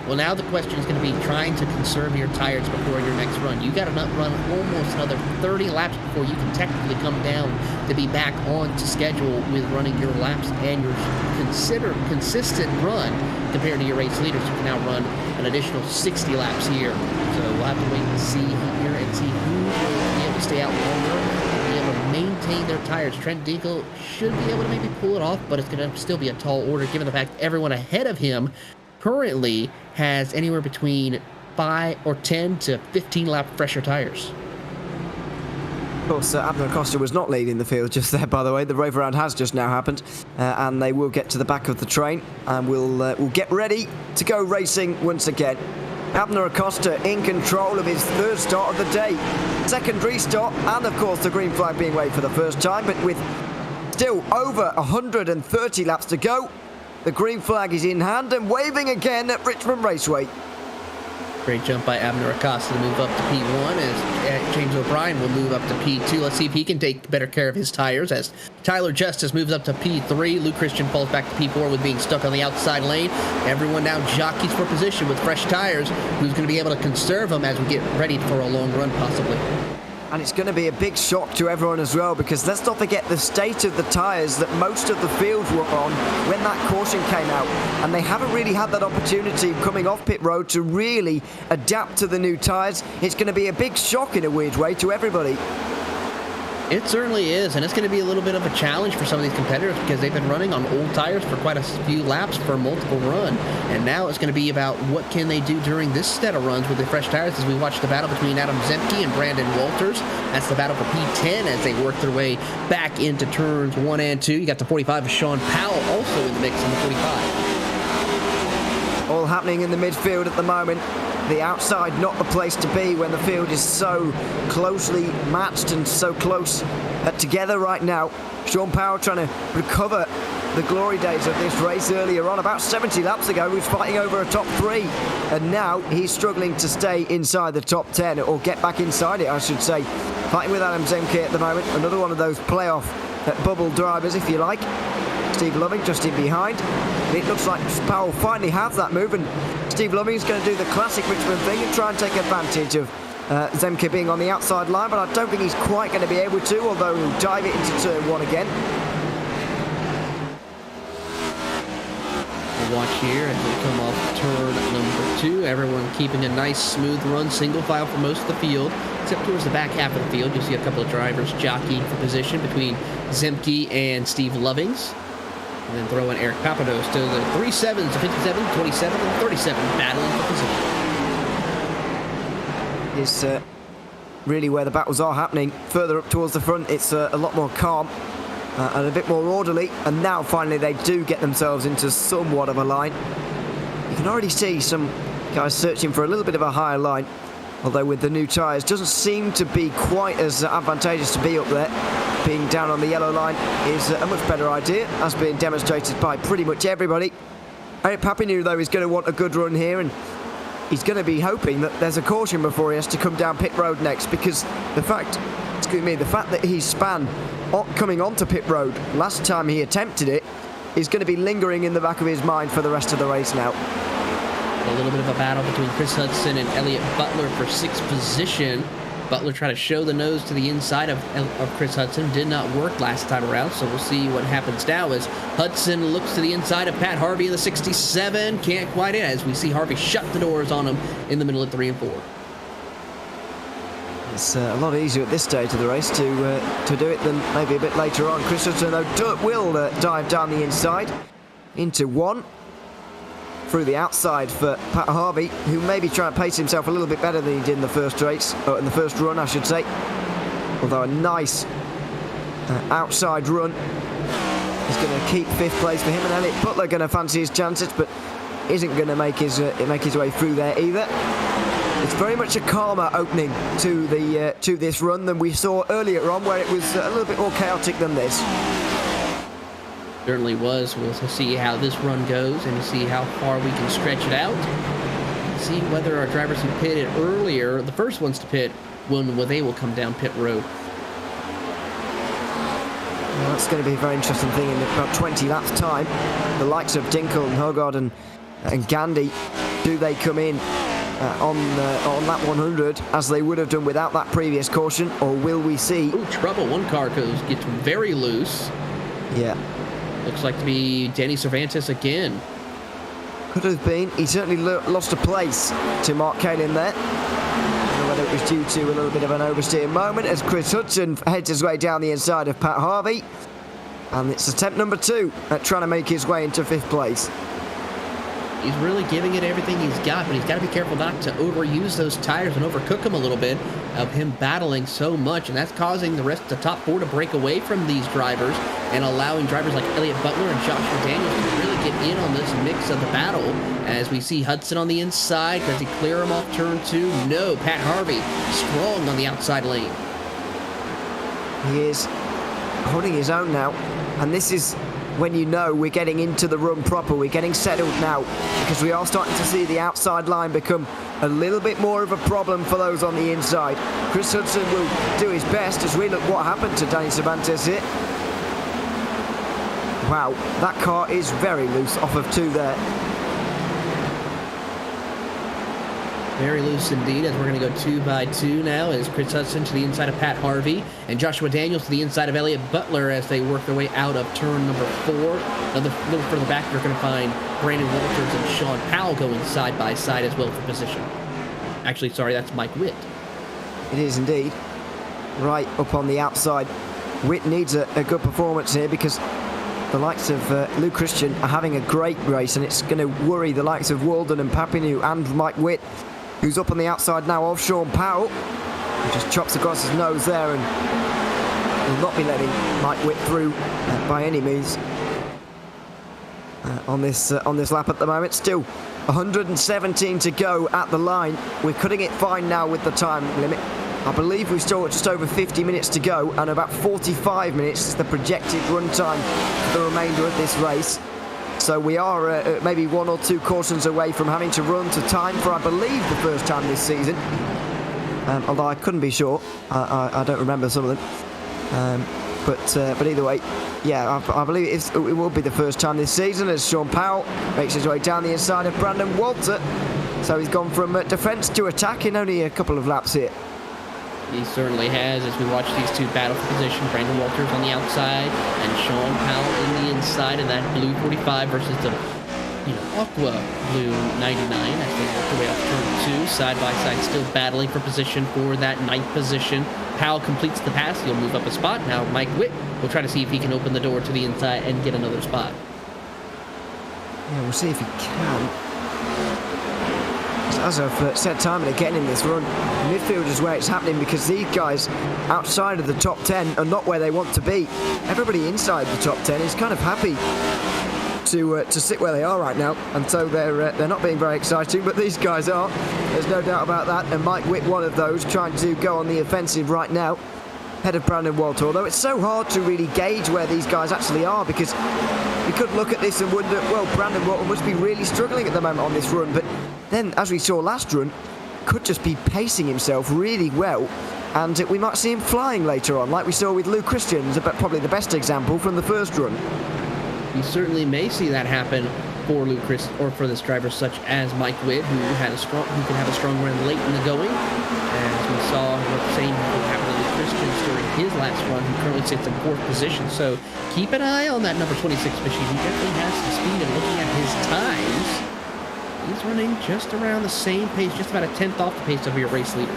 Well, now the question is going to be trying to conserve your tires before your next run. You got to run almost another 30 laps before you can technically come down to be back on to schedule with running your laps and your consistent run compared to your race leaders who can now run an additional 60 laps here. So we'll have to wait and see here and see who will be able to stay out longer and be able to maintain their tires. Trent Dinkel should be able to maybe pull it off, but it's going to still be a tall order given the fact everyone ahead of him currently has anywhere between 5 or 10 to 15 lap fresher tires. Of course, Abner Acosta was not leading the field just there, by the way. The rover round has just now happened, and they will get to the back of the train, and we'll get ready to go racing once again. Abner Acosta in control of his third start of the day. Second restart, and of course the green flag being waved for the first time, but with still over 130 laps to go, the green flag is in hand and waving again at Richmond Raceway. Great jump by Abner Acosta to move up to P1 as James O'Brien will move up to P2. Let's see if he can take better care of his tires as Tyler Justice moves up to P3. Luke Christian falls back to P4 with being stuck on the outside lane. Everyone now jockeys for position with fresh tires. Who's going to be able to conserve them as we get ready for a long run possibly? And it's going to be a big shock to everyone as well, because let's not forget the state of the tyres that most of the field were on when that caution came out. And they haven't really had that opportunity coming off pit road to really adapt to the new tyres. It's going to be a big shock in a weird way to everybody. It certainly is, and it's going to be a little bit of a challenge for some of these competitors because they've been running on old tires for quite a few laps for multiple run, and now it's going to be about what can they do during this set of runs with the fresh tires as we watch the battle between Adam Zemke and Brandon Walters. That's the battle for P10 as they work their way back into turns 1 and 2. You got the 45 of Sean Powell also in the mix in the 45. All happening in the midfield at the moment. The outside not the place to be when the field is so closely matched and so close together right now. Sean Powell trying to recover the glory days of this race earlier on. About 70 laps ago, he was fighting over a top 3. And now he's struggling to stay inside the top 10, or get back inside it, I should say. Fighting with Adam Zemke at the moment. Another one of those playoff bubble drivers, if you like. Steve Loving just in behind. It looks like Powell finally has that move, and Steve Loving is going to do the classic Richmond thing and try and take advantage of Zemke being on the outside line, but I don't think he's quite going to be able to, although he'll dive it into turn 1 again. We'll watch here as we come off turn number 2. Everyone keeping a nice smooth run, single file for most of the field, except towards the back half of the field. You'll see a couple of drivers jockeying for position between Zemke and Steve Lovings. And then throw in Eric Papados to the 37s, 57, 27, and 37, battling for position. Is really where the battles are happening. Further up towards the front, it's a lot more calm and a bit more orderly. And now, finally, they do get themselves into somewhat of a line. You can already see some guys searching for a little bit of a higher line. Although with the new tyres, doesn't seem to be quite as advantageous to be up there. Being down on the yellow line is a much better idea, as being demonstrated by pretty much everybody. Eric Papineau, though, is going to want a good run here, and he's going to be hoping that there's a caution before he has to come down pit road next, because the fact that he span coming onto pit road last time he attempted it is going to be lingering in the back of his mind for the rest of the race now. A little bit of a battle between Chris Hudson and Elliott Butler for 6th position. Butler tried to show the nose to the inside of Chris Hudson. Did not work last time around, so we'll see what happens now as Hudson looks to the inside of Pat Harvey in the 67. Can't quite in as we see Harvey shut the doors on him in the middle of 3 and 4. It's a lot easier at this stage of the race to do it than maybe a bit later on. Chris Hudson, though, will dive down the inside into 1. Through the outside for Pat Harvey, who may be trying to pace himself a little bit better than he did in the first race, or in the first run, I should say. Although a nice outside run is going to keep 5th place for him, and Elliott Butler going to fancy his chances, but isn't going to make his way through there either. It's very much a calmer opening to this run than we saw earlier on, where it was a little bit more chaotic than this. Certainly was. We'll see how this run goes and see how far we can stretch it out. See whether our drivers who pitted earlier, the first ones to pit, when they will come down pit road. Well, that's going to be a very interesting thing in about 20 laps time. The likes of Dinkel and Hogard and Gandhi, do they come in on lap 100 as they would have done without that previous caution, or will we see... Ooh, trouble. One car gets very loose. Yeah. Looks like to be Danny Cervantes again. Could have been. He certainly lost a place to Mark Kalin there. I don't know whether it was due to a little bit of an oversteer moment as Chris Hudson heads his way down the inside of Pat Harvey. And it's attempt number 2 at trying to make his way into 5th place. He's really giving it everything he's got, but he's got to be careful not to overuse those tires and overcook them a little bit of him battling so much, and that's causing the rest of the top 4 to break away from these drivers and allowing drivers like Elliott Butler and Joshua Daniels to really get in on this mix of the battle. As we see Hudson on the inside, does he clear him off turn 2? No. Pat Harvey strong on the outside lane. He is holding his own now, and this is when you know we're getting into the run proper, we're getting settled now, because we are starting to see the outside line become a little bit more of a problem for those on the inside. Chris Hudson will do his best as we look what happened to Danny Cervantes here. Wow, that car is very loose off of 2 there. Very loose indeed, as we're going to go 2 by 2 now, as Chris Hudson to the inside of Pat Harvey and Joshua Daniels to the inside of Elliott Butler as they work their way out of turn number 4. Now, a little further back, you're going to find Brandon Walters and Sean Powell going side by side as well for position. Actually, sorry, that's Mike Witt. It is indeed. Right up on the outside. Witt needs a good performance here because the likes of Lou Christian are having a great race, and it's going to worry the likes of Walden and Papineau and Mike Witt, who's up on the outside now of Sean Powell. He just chops across his nose there and will not be letting Mike Witt through by any means on this lap at the moment. Still 117 to go at the line. We're cutting it fine now with the time limit. I believe we've still got just over 50 minutes to go, and about 45 minutes is the projected run time for the remainder of this race. So we are maybe 1 or 2 cautions away from having to run to time for, I believe, the first time this season. Although I couldn't be sure. I don't remember some of them. But either way, yeah, I believe it will be the first time this season as Sean Powell makes his way down the inside of Brandon Walter. So he's gone from defence to attack in only a couple of laps here. He certainly has, as we watch these 2 battle for position. Brandon Walters on the outside and Sean Powell in the inside in that blue 45 versus the aqua blue 99 as they work their way off turn 2, side by side, still battling for position for that 9th position. Powell completes the pass. He'll move up a spot. Now Mike Witt will try to see if he can open the door to the inside and get another spot. Yeah, we'll see if he can. As I've said time and again in this run, midfield is where it's happening because these guys outside of the top 10 are not where they want to be. Everybody inside the top 10 is kind of happy to sit where they are right now, and so they're not being very exciting, but these guys are. There's no doubt about that, and Mike Witt, one of those, trying to go on the offensive right now, ahead of Brandon Walter, although it's so hard to really gauge where these guys actually are because you could look at this and wonder, well, Brandon Walter must be really struggling at the moment on this run, but then, as we saw last run, could just be pacing himself really well, and we might see him flying later on, like we saw with Lou Christian, but probably the best example from the first run. You certainly may see that happen for Lou Chris or for this driver such as Mike Witt, who could have a strong run late in the going, as we saw the same would happen to Lou Christian during his last run, who currently sits in 4th position. So keep an eye on that number 26 machine. He definitely has some speed, and looking at his times, he's running just around the same pace, just about a 10th off the pace of your race leaders.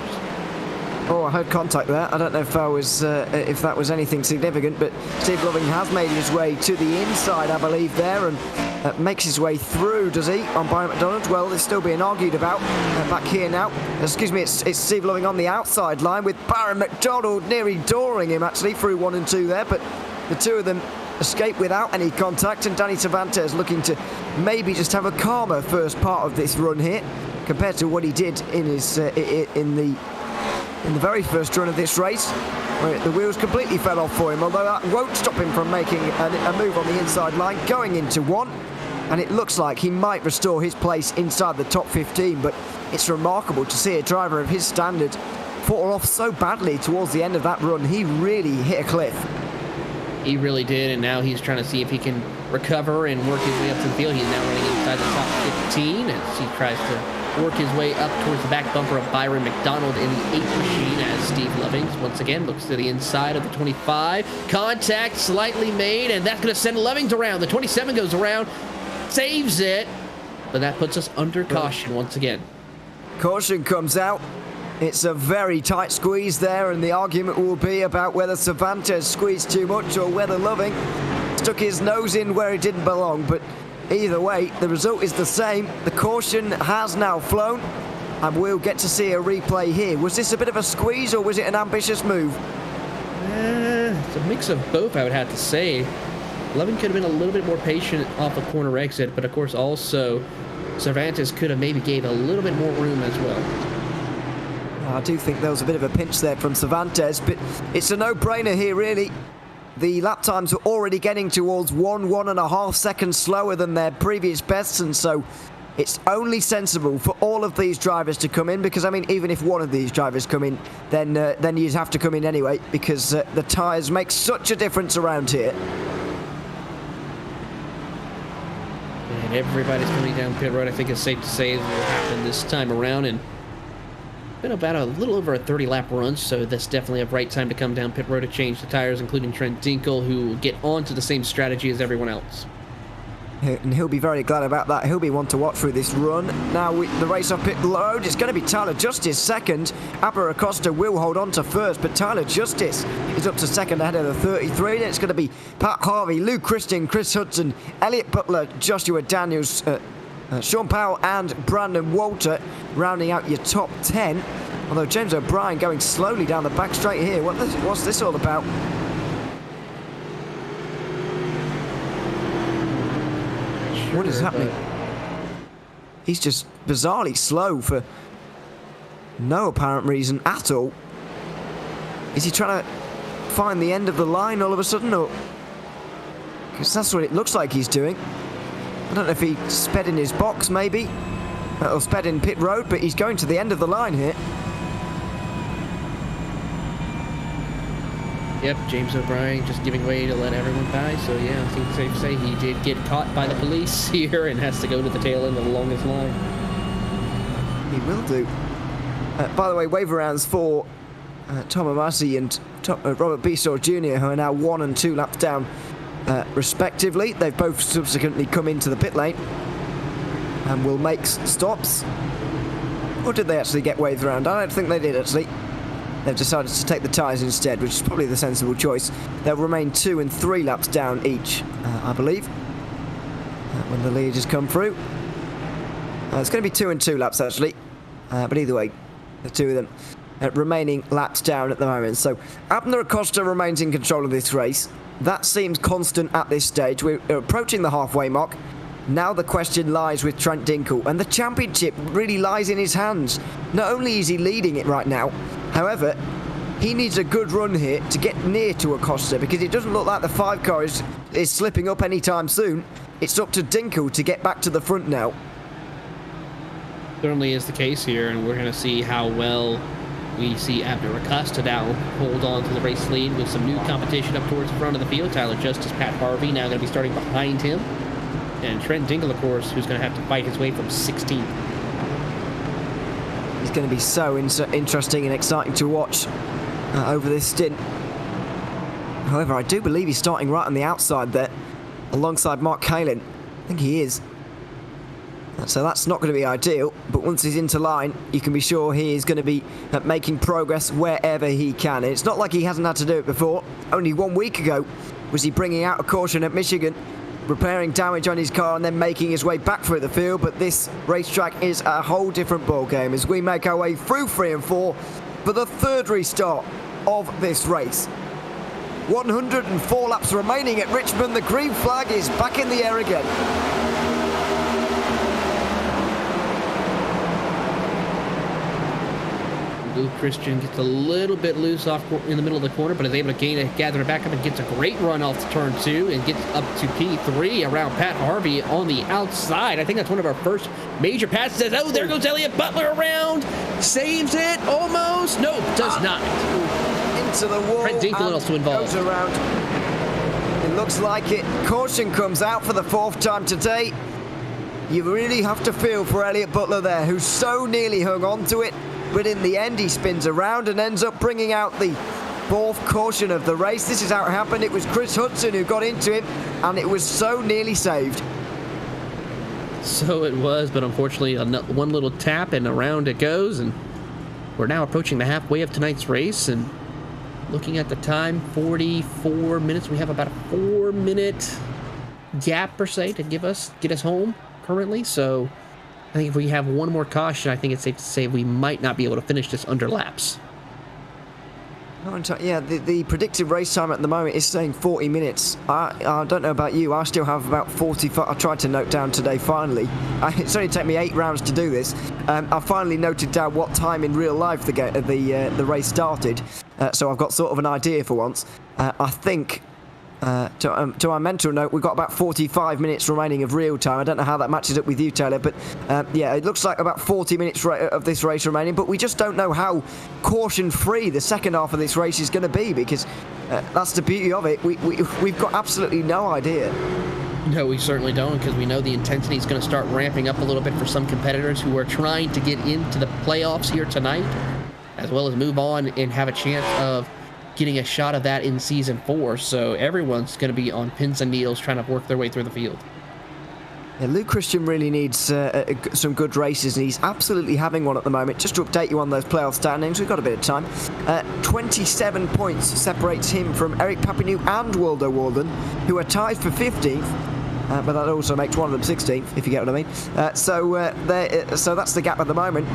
Oh, I heard contact there. I don't know if that was anything significant, but Steve Loving has made his way to the inside, I believe, there, and makes his way through, does he, on Byron McDonald? Well, there's still being argued about back here now. Excuse me, it's Steve Loving on the outside line with Byron McDonald nearly dooring him, actually, through 1 and 2 there, but the 2 of them escape without any contact, and Danny Cervantes looking to maybe just have a calmer first part of this run here compared to what he did in his in the very first run of this race. where the wheels completely fell off for him, although that won't stop him from making a move on the inside line, going into one. And it looks like he might restore his place inside the top 15, but it's remarkable to see a driver of his standard fall off so badly towards the end of that run. He really hit a cliff. He really did, and now he's trying to see if he can recover and work his way up to the field. He's now running inside the top 15 as he tries to work his way up towards the back bumper of Byron McDonald in the 8th machine as Steve Lovings once again looks to the inside of the 25. Contact slightly made, and that's going to send Lovings around. The 27 goes around, saves it, but that puts us under caution once again. Caution comes out. It's a very tight squeeze there, and the argument will be about whether Cervantes squeezed too much or whether Loving stuck his nose in where it didn't belong. But either way, the result is the same. The caution has now flown, and we'll get to see a replay here. Was this a bit of a squeeze, or was it an ambitious move? It's a mix of both, I would have to say. Loving could have been a little bit more patient off a corner exit, but of course also Cervantes could have maybe gave a little bit more room as well. I do think there was a bit of a pinch there from Cervantes, but it's a no-brainer here, really. The lap times were already getting towards 1.5 seconds slower than their previous bests, and so it's only sensible for all of these drivers to come in, because, I mean, even if one of these drivers come in, then you'd have to come in anyway, because the tyres make such a difference around here. And everybody's coming down pit road. I think it's safe to say that will happen this time around, and been about a little over a 30-lap run, so that's definitely a right time to come down pit road to change the tires, including Trent Dinkel, who will get onto the same strategy as everyone else. And he'll be very glad about that. He'll be one to watch through this run. Now, the race off pit road, it's going to be Tyler Justice second. Abba Acosta will hold on to first, but Tyler Justice is up to second ahead of the 33. Then it's going to be Pat Harvey, Lou Christian, Chris Hudson, Elliot Butler, Joshua Daniels, Sean Powell and Brandon Walter rounding out your top 10. Although James O'Brien going slowly down the back straight here. What's this all about? What is happening? He's just bizarrely slow for no apparent reason at all. Is he trying to find the end of the line all of a sudden, or? Because that's what it looks like he's doing. I don't know if he sped in his box, maybe, or sped in pit road, but he's going to the end of the line here. Yep, James O'Brien just giving way to let everyone by. So yeah, I think it's safe to say he did get caught by the police here and has to go to the tail end of the longest line. He will do. By the way, wave rounds for Tom Amasi and Robert Bisor Jr., who are now 1 and 2 laps down respectively. They've both subsequently come into the pit lane and will make stops. Or did they actually get waved around? I don't think they did, actually. They've decided to take the tyres instead, which is probably the sensible choice. They'll remain 2 and 3 laps down each, I believe, when the leaders come through. It's going to be 2 and 2 laps, actually. But either way, the two of them remaining laps down at the moment. So Abner Acosta remains in control of this race. That seems constant at this stage. We're approaching the halfway mark. Now the question lies with Trent Dinkel, and the championship really lies in his hands. Not only is he leading it right now, however, he needs a good run here to get near to Acosta, because it doesn't look like the 5 car is slipping up anytime soon. It's up to Dinkel to get back to the front now. Certainly is the case here, and we're going to see how well we see Abner Acosta now hold on to the race lead with some new competition up towards the front of the field. Tyler Justice, Pat Harvey now going to be starting behind him. And Trent Dinkel, of course, who's going to have to fight his way from 16th. He's going to be so interesting and exciting to watch over this stint. However, I do believe he's starting right on the outside there, alongside Mark Kalin. I think he is. So that's not going to be ideal, but once he's into line, you can be sure he is going to be making progress wherever he can. And it's not like he hasn't had to do it before. Only 1 week ago was he bringing out a caution at Michigan, repairing damage on his car and then making his way back through the field. But this racetrack is a whole different ballgame as we make our way through 3 and 4 for the third restart of this race. 104 laps remaining at Richmond. The green flag is back in the air again. Lou Christian gets a little bit loose off in the middle of the corner, but is able to gather it back up and gets a great run off to turn 2 and gets up to P3 around Pat Harvey on the outside. I think that's one of our first major passes. Oh, there goes Elliott Butler around. Saves it almost. Nope, does not. Into the wall. Trent Dinkel also involved. Goes around. It looks like it. Caution comes out for the 4th time today. You really have to feel for Elliott Butler there, who so nearly hung on to it, but in the end he spins around and ends up bringing out the 4th caution of the race. This is how it happened. It was Chris Hudson who got into him, and it was so nearly saved. So it was, but unfortunately one little tap and around it goes, and we're now approaching the halfway of tonight's race, and looking at the time, 44 minutes. We have about a 4-minute gap per se to get us home currently. So I think if we have one more caution, I think it's safe to say we might not be able to finish this under laps. Yeah, the predicted race time at the moment is saying 40 minutes. I don't know about you, I still have about 45. I tried to note down today finally. It's only taken me 8 rounds to do this. I finally noted down what time in real life the race started, so I've got sort of an idea for once. I think, to our mental note, we've got about 45 minutes remaining of real time. I don't know how that matches up with you, Taylor, but yeah, it looks like about 40 minutes of this race remaining, but we just don't know how caution-free the second half of this race is going to be, because that's the beauty of it. We've got absolutely no idea. No, we certainly don't, because we know the intensity is going to start ramping up a little bit for some competitors who are trying to get into the playoffs here tonight, as well as move on and have a chance of getting a shot of that in Season 4. So everyone's going to be on pins and needles trying to work their way through the field. Yeah, Luke Christian really needs some good races, and he's absolutely having one at the moment. Just to update you on those playoff standings, we've got a bit of time. 27 points separates him from Eric Papineau and Waldo Walden, who are tied for 15th. But that also makes one of them 16th, if you get what I mean. So that's the gap at the moment.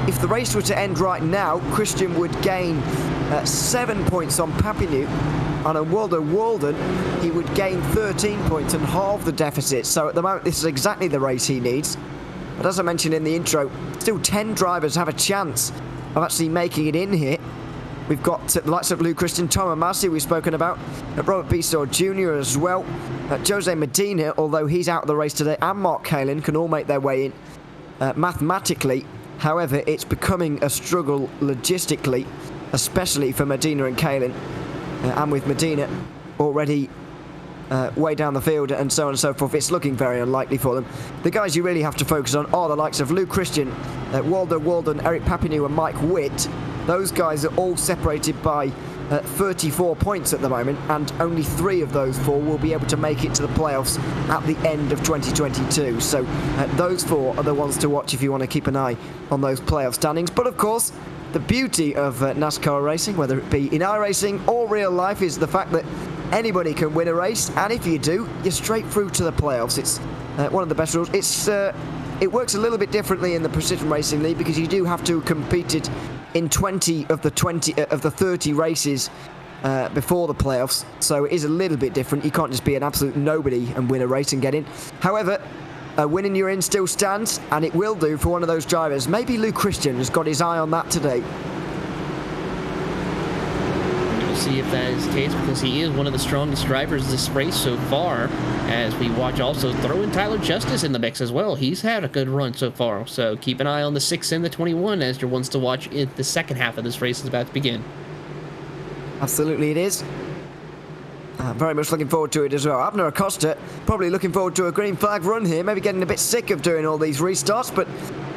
If the race were to end right now, Christian would gain 7 points on Papineau, and on Waldo Walden, he would gain 13 points and halve the deficit. So at the moment, this is exactly the race he needs. But as I mentioned in the intro, still 10 drivers have a chance of actually making it in here. We've got the likes of Luke Christian, Tom Amasi we've spoken about, Robert Bisor Jr. as well, Jose Medina, although he's out of the race today, and Mark Kalin can all make their way in. Mathematically, however, it's becoming a struggle logistically, especially for Medina and Kalin, and with Medina already way down the field and so on and so forth, it's looking very unlikely for them. The guys you really have to focus on are the likes of Luke Christian, Waldo Walden, Eric Papineau and Mike Witt. Those guys are all separated by 34 points at the moment, and only 3 of those 4 will be able to make it to the playoffs at the end of 2022. So those 4 are the ones to watch if you want to keep an eye on those playoff standings. But of course, the beauty of NASCAR racing, whether it be in iRacing or real life, is the fact that anybody can win a race, and if you do, you're straight through to the playoffs. It's one of the best rules. It works a little bit differently in the Precision Racing League, because you do have to compete it in 20 of the 30 races before the playoffs, so it is a little bit different. You can't just be an absolute nobody and win a race and get in. However, winning your in still stands, and it will do for one of those drivers. Maybe Luke Christian has got his eye on that today. We'll see if that is the case, because he is one of the strongest drivers this race so far, as we watch also throw in Tyler Justice in the mix as well. He's had a good run so far, so keep an eye on the 6 and the 21 as your ones to watch in the second half of this race is about to begin. Absolutely it is. Very much looking forward to it as well. Abner Acosta probably looking forward to a green flag run here, maybe getting a bit sick of doing all these restarts, but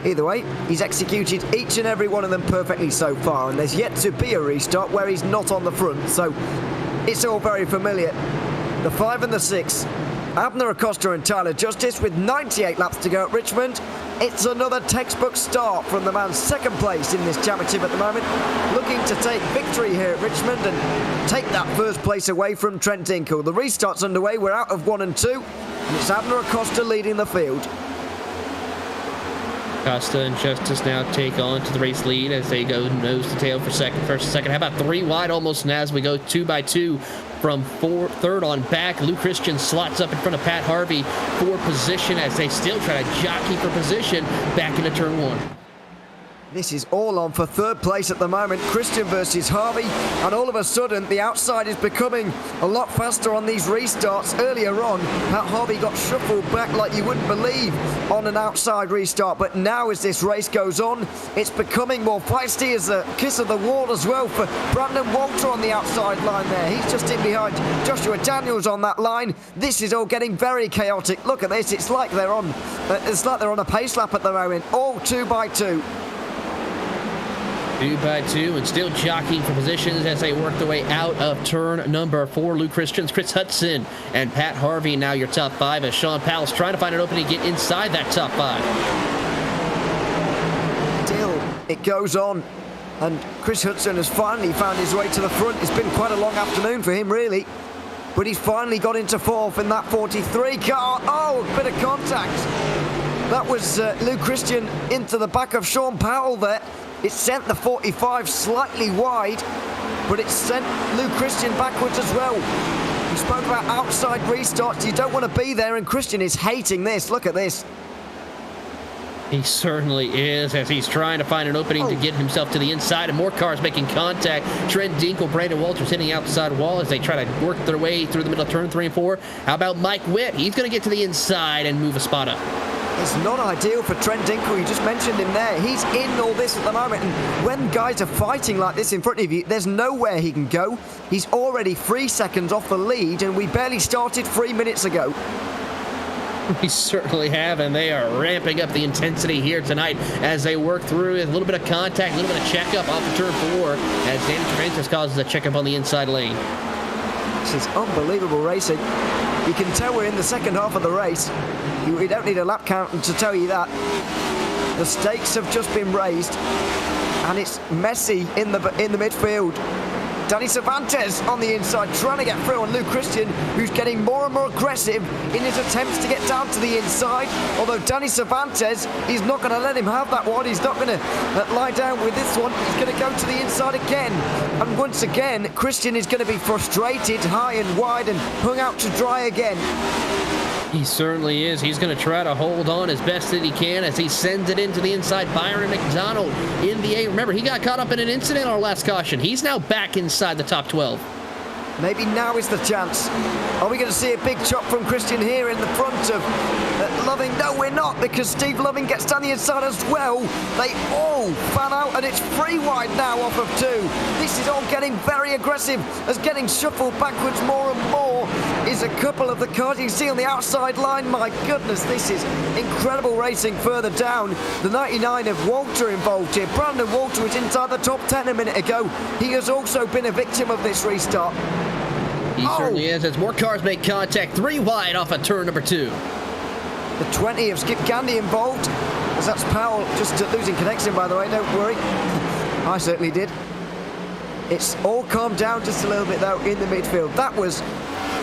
either way, he's executed each and every one of them perfectly so far, and there's yet to be a restart where he's not on the front, so it's all very familiar. The 5 and the 6, Abner Acosta and Tyler Justice with 98 laps to go at Richmond. It's another textbook start from the man second place in this championship at the moment, looking to take victory here at Richmond and take that first place away from Trent Dinkel. The restart's underway, we're out of 1 and 2, and it's Abner Acosta leading the field. Acosta and Justice now take on to the race lead as they go nose to tail for second, first and second. How about 3 wide almost now as we go 2 by 2 from third on back. Luke Christian slots up in front of Pat Harvey for position as they still try to jockey for position back into turn 1. This is all on for third place at the moment. Christian versus Harvey, and all of a sudden the outside is becoming a lot faster on these restarts. Earlier on, Pat Harvey got shuffled back like you wouldn't believe on an outside restart, but now as this race goes on, it's becoming more feisty as a kiss of the wall as well for Brandon Walter on the outside line there. He's just in behind Joshua Daniels on that line. This is all getting very chaotic. Look at this, it's like they're on a pace lap at the moment, all 2 by 2. 2 by 2 and still jockeying for positions as they work their way out of turn number 4. Luke Christians, Chris Hudson, and Pat Harvey now your top 5 as Sean Powell's trying to find an opening to get inside that top 5. Still, it goes on, and Chris Hudson has finally found his way to the front. It's been quite a long afternoon for him, really, but he's finally got into 4th in that 43 car. Oh, a bit of contact. That was Luke Christian into the back of Sean Powell there. It sent the 45 slightly wide, but it sent Luke Christian backwards as well. We spoke about outside restarts. You don't want to be there, and Christian is hating this. Look at this. He certainly is, as he's trying to find an opening to get himself to the inside, and more cars making contact. Trent Dinkle, Brandon Walters hitting outside wall as they try to work their way through the middle of turn 3 and 4. How about Mike Witt? He's going to get to the inside and move a spot up. It's not ideal for Trent Dinkle. You just mentioned him there. He's in all this at the moment, and when guys are fighting like this in front of you, there's nowhere he can go. He's already 3 seconds off the lead, and we barely started 3 minutes ago. We certainly have, and they are ramping up the intensity here tonight as they work through a little bit of contact, a little bit of checkup off of turn 4 as Danny Francis causes a checkup on the inside lane. This is unbelievable racing. You can tell we're in the second half of the race. We don't need a lap count to tell you that. The stakes have just been raised, and it's messy in the midfield. Danny Cervantes on the inside trying to get through on Luke Christian, who's getting more and more aggressive in his attempts to get down to the inside. Although Danny Cervantes, he's not going to let him have that one. He's not going to lie down with this one. He's going to go to the inside again. And once again, Christian is going to be frustrated, high and wide, and hung out to dry again. He certainly is. He's going to try to hold on as best that he can as he sends it into the inside. Byron McDonald in the 8. Remember, he got caught up in an incident on our last caution. He's now back inside the top 12. Maybe now is the chance. Are we going to see a big chop from Christian here in the front of Loving? No, we're not, because Steve Loving gets down the inside as well. They all fan out, and it's 3 wide now off of 2. This is all getting very aggressive, as getting shuffled backwards more and more is a couple of the cars you can see on the outside line. My goodness, this is incredible racing further down. The 99 of Walter involved here. Brandon Walter was inside the top 10 a minute ago. He has also been a victim of this restart. He certainly is, as more cars make contact. 3 wide off of turn number 2. The 20 of Skip Gandy involved, as that's Powell just losing connection, by the way, don't worry. I certainly did. It's all calmed down just a little bit, though, in the midfield. That was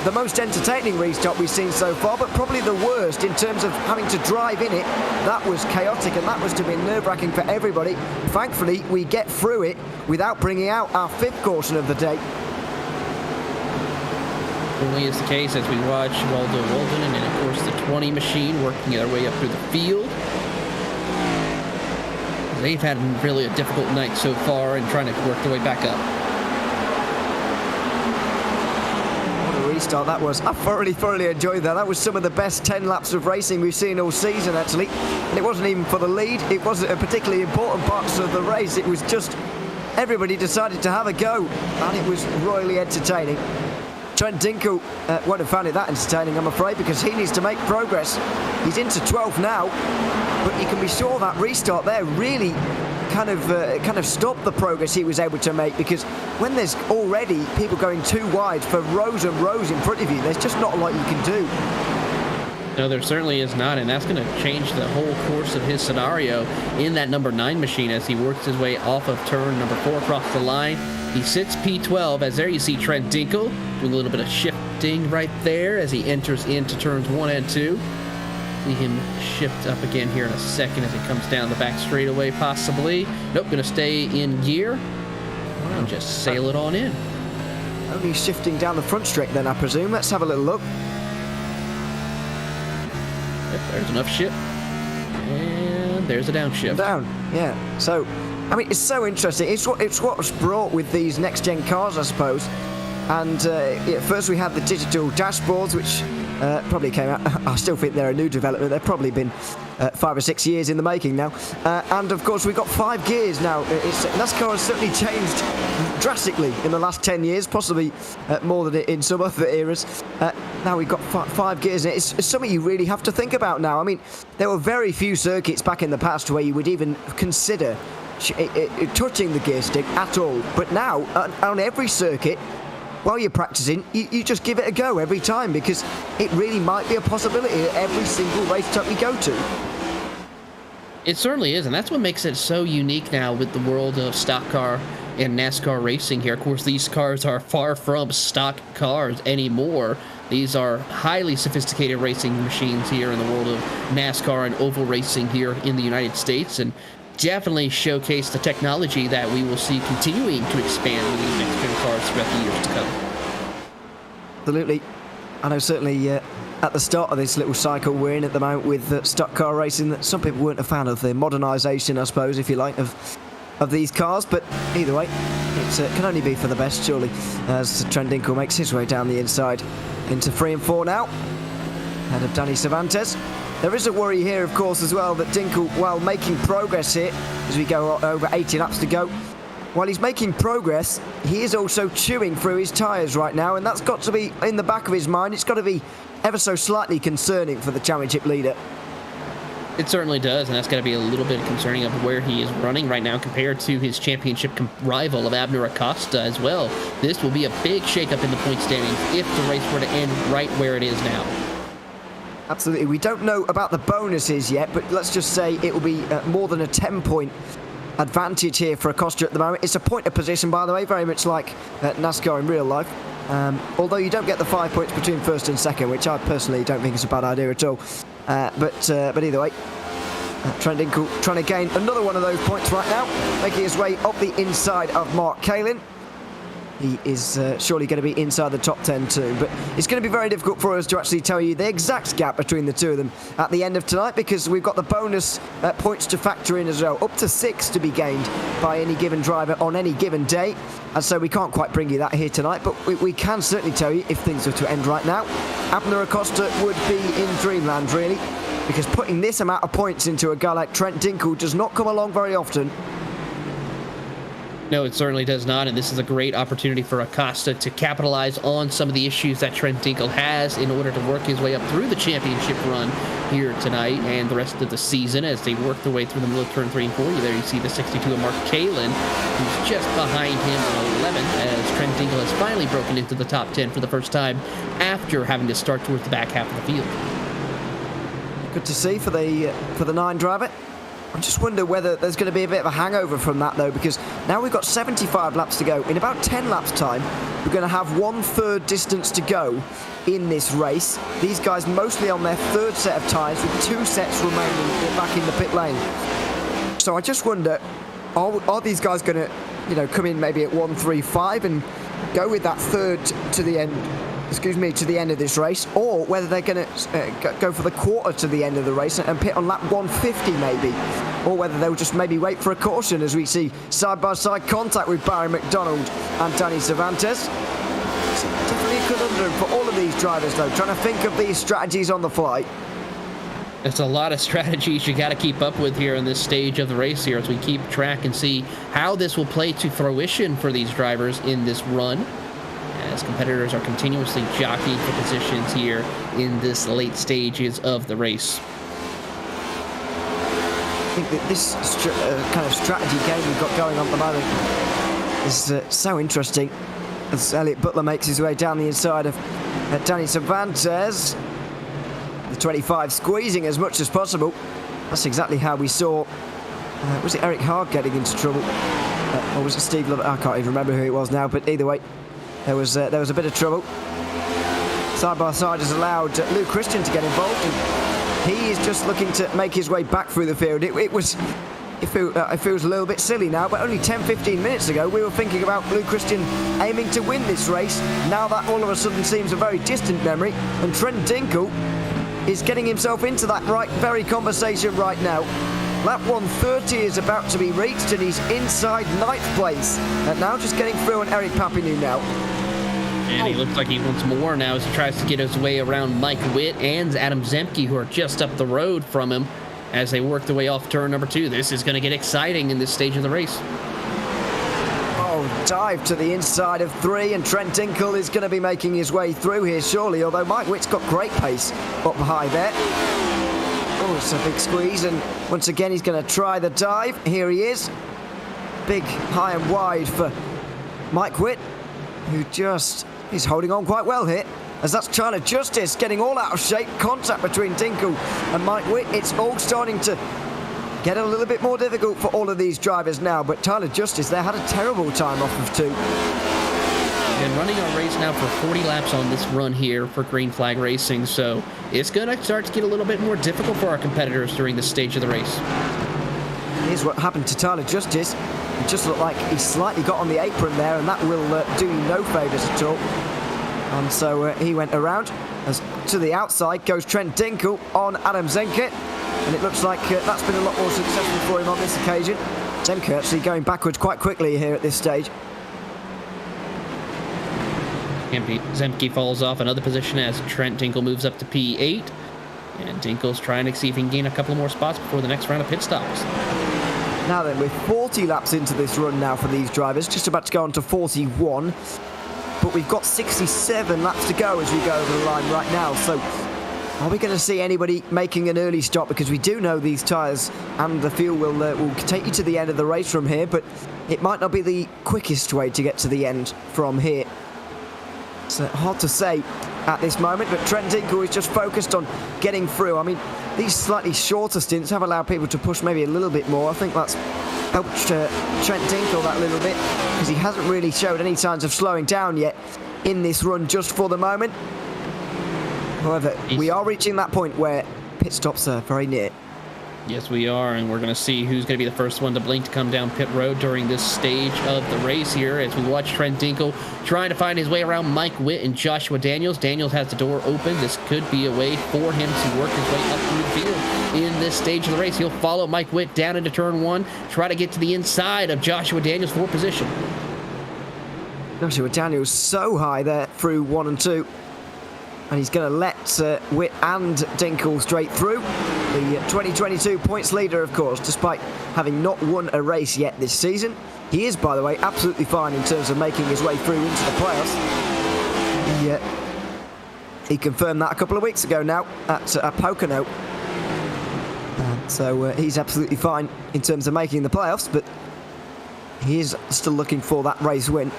the most entertaining restart we've seen so far, but probably the worst in terms of having to drive in it. That was chaotic, and that must have been nerve-wracking for everybody. Thankfully, we get through it without bringing out our 5th caution of the day. Only is the case as we watch Waldo Walden and then, of course, the 20 machine working their way up through the field. They've had really a difficult night so far and trying to work their way back up. What a restart that was. I thoroughly enjoyed that. That was some of the best 10 laps of racing we've seen all season, actually. And it wasn't even for the lead. It wasn't a particularly important parts of the race. It was just everybody decided to have a go, and it was royally entertaining. Trent Dinkle won't have found it that entertaining, I'm afraid, because he needs to make progress. He's into 12th now, but you can be sure that restart there really kind of stopped the progress he was able to make, because when there's already people going 2 wide for rows and rows in front of you, there's just not a lot you can do. No, there certainly is not, and that's going to change the whole course of his scenario in that number 9 machine as he works his way off of turn number 4 across the line. He sits P12, as there you see Trent Dinkle doing a little bit of shifting right there as he enters into turns 1 and 2. See him shift up again here in a second as he comes down the back straightaway, possibly. Nope, going to stay in gear and just sail it on in. Only shifting down the front straight then, I presume. Let's have a little look. Yep, there's enough shift. And there's a downshift. Down, yeah. So, I mean, it's so interesting. It's what's brought with these next-gen cars, I suppose. And first we had the digital dashboards, which probably came out. I still think they're a new development. They've probably been 5 or 6 years in the making now. And of course, we've got 5 gears now. NASCAR has certainly changed drastically in the last 10 years, possibly more than in some other eras. Now we've got 5 gears, and it's something you really have to think about now. I mean, there were very few circuits back in the past where you would even consider touching the gear stick at all. But now, on every circuit, while you're practicing, you just give it a go every time, because it really might be a possibility at every single racetrack we go to. It certainly is, and that's what makes it so unique now with the world of stock car and NASCAR racing here. Of course, these cars are far from stock cars anymore. These are highly sophisticated racing machines here in the world of NASCAR and oval racing here in the United States, and definitely showcase the technology that we will see continuing to expand with these next-gen cars throughout the years to come. Absolutely. I know certainly at the start of this little cycle we're in at the moment with stock car racing, that some people weren't a fan of the modernisation, I suppose, if you like, of these cars. But either way, it can only be for the best, surely, as Trent Dinkle makes his way down the inside into 3 and 4 now, ahead of Danny Cervantes. There is a worry here, of course, as well, that Dinkle, while making progress here, as we go over 80 laps to go, while he's making progress, he is also chewing through his tyres right now, and that's got to be in the back of his mind. It's got to be ever so slightly concerning for the championship leader. It certainly does, and that's got to be a little bit concerning of where he is running right now compared to his championship rival of Abner Acosta as well. This will be a big shakeup in the point standings if the race were to end right where it is now. Absolutely. We don't know about the bonuses yet, but let's just say it will be more than a 10-point advantage here for Acosta at the moment. It's a point of position, by the way, very much like NASCAR in real life. Although you don't get the 5 points between first and second, which I personally don't think is a bad idea at all. But either way, Trent Dinkle trying to gain another one of those points right now, making his way up the inside of Mark Kalin. He is surely going to be inside the top 10 too, but it's going to be very difficult for us to actually tell you the exact gap between the two of them at the end of tonight, because we've got the bonus points to factor in as well, up to 6 to be gained by any given driver on any given day, and so we can't quite bring you that here tonight, but we can certainly tell you if things are to end right now, Abner Acosta would be in dreamland really, because putting this amount of points into a guy like Trent Dinkle does not come along very often. No, it certainly does not, and this is a great opportunity for Acosta to capitalize on some of the issues that Trent Dinkle has in order to work his way up through the championship run here tonight and the rest of the season as they work their way through the middle of turn 3 and 4. There you see the 62 of Mark Kalin, who's just behind him on 11, as Trent Dinkle has finally broken into the top 10 for the first time after having to start towards the back half of the field. Good to see for the 9 driver. I just wonder whether there's going to be a bit of a hangover from that, though, because now we've got 75 laps to go. In about 10 laps' time, we're going to have 1/3 distance to go in this race. These guys mostly on their 3rd set of tyres, with 2 sets remaining back in the pit lane. So I just wonder, are these guys going to, come in maybe at 1:35 and go with that 3rd to the end? To the end of this race, or whether they're going to go for the quarter to the end of the race and pit on lap 150 maybe, or whether they'll just maybe wait for a caution as we see side-by-side contact with Barry McDonald and Danny Cervantes. It's definitely a conundrum for all of these drivers though, trying to think of these strategies on the fly. It's a lot of strategies you got to keep up with here in this stage of the race here as we keep track and see how this will play to fruition for these drivers in this run, as competitors are continuously jockeying for positions here in this late stages of the race. I think that this kind of strategy game we've got going on at the moment is so interesting, as Elliot Butler makes his way down the inside of Danny Cervantes. The 25 squeezing as much as possible. That's exactly how we saw, was it Eric Haag getting into trouble? Or was it Steve Lovett? I can't even remember who it was now, but either way, there was a bit of trouble. Side by side has allowed Luke Christian to get involved, and he is just looking to make his way back through the field. It feels a little bit silly now, but only 10-15 minutes ago we were thinking about Luke Christian aiming to win this race. Now that all of a sudden seems a very distant memory, and Trent Dinkle is getting himself into that very conversation right now. Lap 130 is about to be reached and he's inside 9th place. And now just getting through on Eric Papineau now. And he looks like he wants more now as he tries to get his way around Mike Witt and Adam Zemke, who are just up the road from him as they work their way off turn number 2. This is going to get exciting in this stage of the race. Oh, dive to the inside of 3, and Trent Dinkle is going to be making his way through here surely, although Mike Witt's got great pace up high there. Oh, it's a big squeeze, and once again he's going to try the dive. Here he is. Big, high and wide for Mike Witt, who he's holding on quite well here, as that's Tyler Justice getting all out of shape. Contact between Dinkle and Mike Witt. It's all starting to get a little bit more difficult for all of these drivers now, but Tyler Justice there had a terrible time off of 2. And running our race now for 40 laps on this run here for Green Flag Racing, so it's going to start to get a little bit more difficult for our competitors during this stage of the race. Here's what happened to Tyler Justice. It just looked like he slightly got on the apron there, and that will do you no favours at all. And so he went around. As to the outside goes Trent Dinkle on Adam Zemke, and it looks like that's been a lot more successful for him on this occasion. Zemke actually going backwards quite quickly here at this stage. Zemke falls off another position as Trent Dinkle moves up to P8. And Dinkle's trying to see if he can gain a couple more spots before the next round of pit stops. Now then, we're 40 laps into this run now for these drivers, just about to go on to 41. But we've got 67 laps to go as we go over the line right now. So are we going to see anybody making an early stop? Because we do know these tyres and the fuel will take you to the end of the race from here, but it might not be the quickest way to get to the end from here. It's hard to say at this moment, but Trent Dinkle is just focused on getting through. I mean, these slightly shorter stints have allowed people to push maybe a little bit more. I think that's helped Trent Dinkle that little bit, because he hasn't really showed any signs of slowing down yet in this run just for the moment. However, we are reaching that point where pit stops are very near. Yes, we are, and we're going to see who's going to be the first one to blink to come down pit road during this stage of the race here as we watch Trent Dinkle trying to find his way around Mike Witt and Joshua Daniels. Daniels has the door open. This could be a way for him to work his way up through the field in this stage of the race. He'll follow Mike Witt down into turn 1, try to get to the inside of Joshua Daniels for position. Joshua Daniels so high there through 1 and 2. And he's going to let Witt and Dinkle straight through. The 2022 points leader, of course, despite having not won a race yet this season. He is, by the way, absolutely fine in terms of making his way through into the playoffs. He confirmed that a couple of weeks ago now at Pocono. So he's absolutely fine in terms of making the playoffs, but he is still looking for that race win.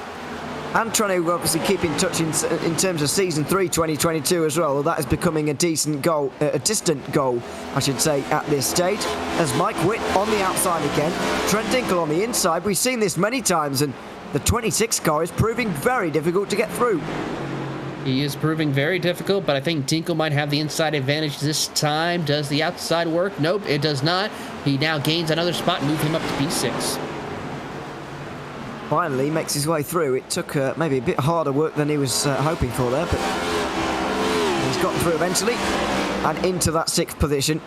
And trying to obviously keep in touch in terms of Season 3 2022 as well. That is becoming a distant goal, I should say, at this stage. As Mike Witt on the outside again, Trent Dinkle on the inside. We've seen this many times, and the 26 car is proving very difficult to get through. He is proving very difficult, but I think Dinkle might have the inside advantage this time. Does the outside work? Nope, it does not. He now gains another spot and moves him up to P6. Finally makes his way through. It took maybe a bit harder work than he was hoping for there, but he's gotten through eventually and into that 6th position.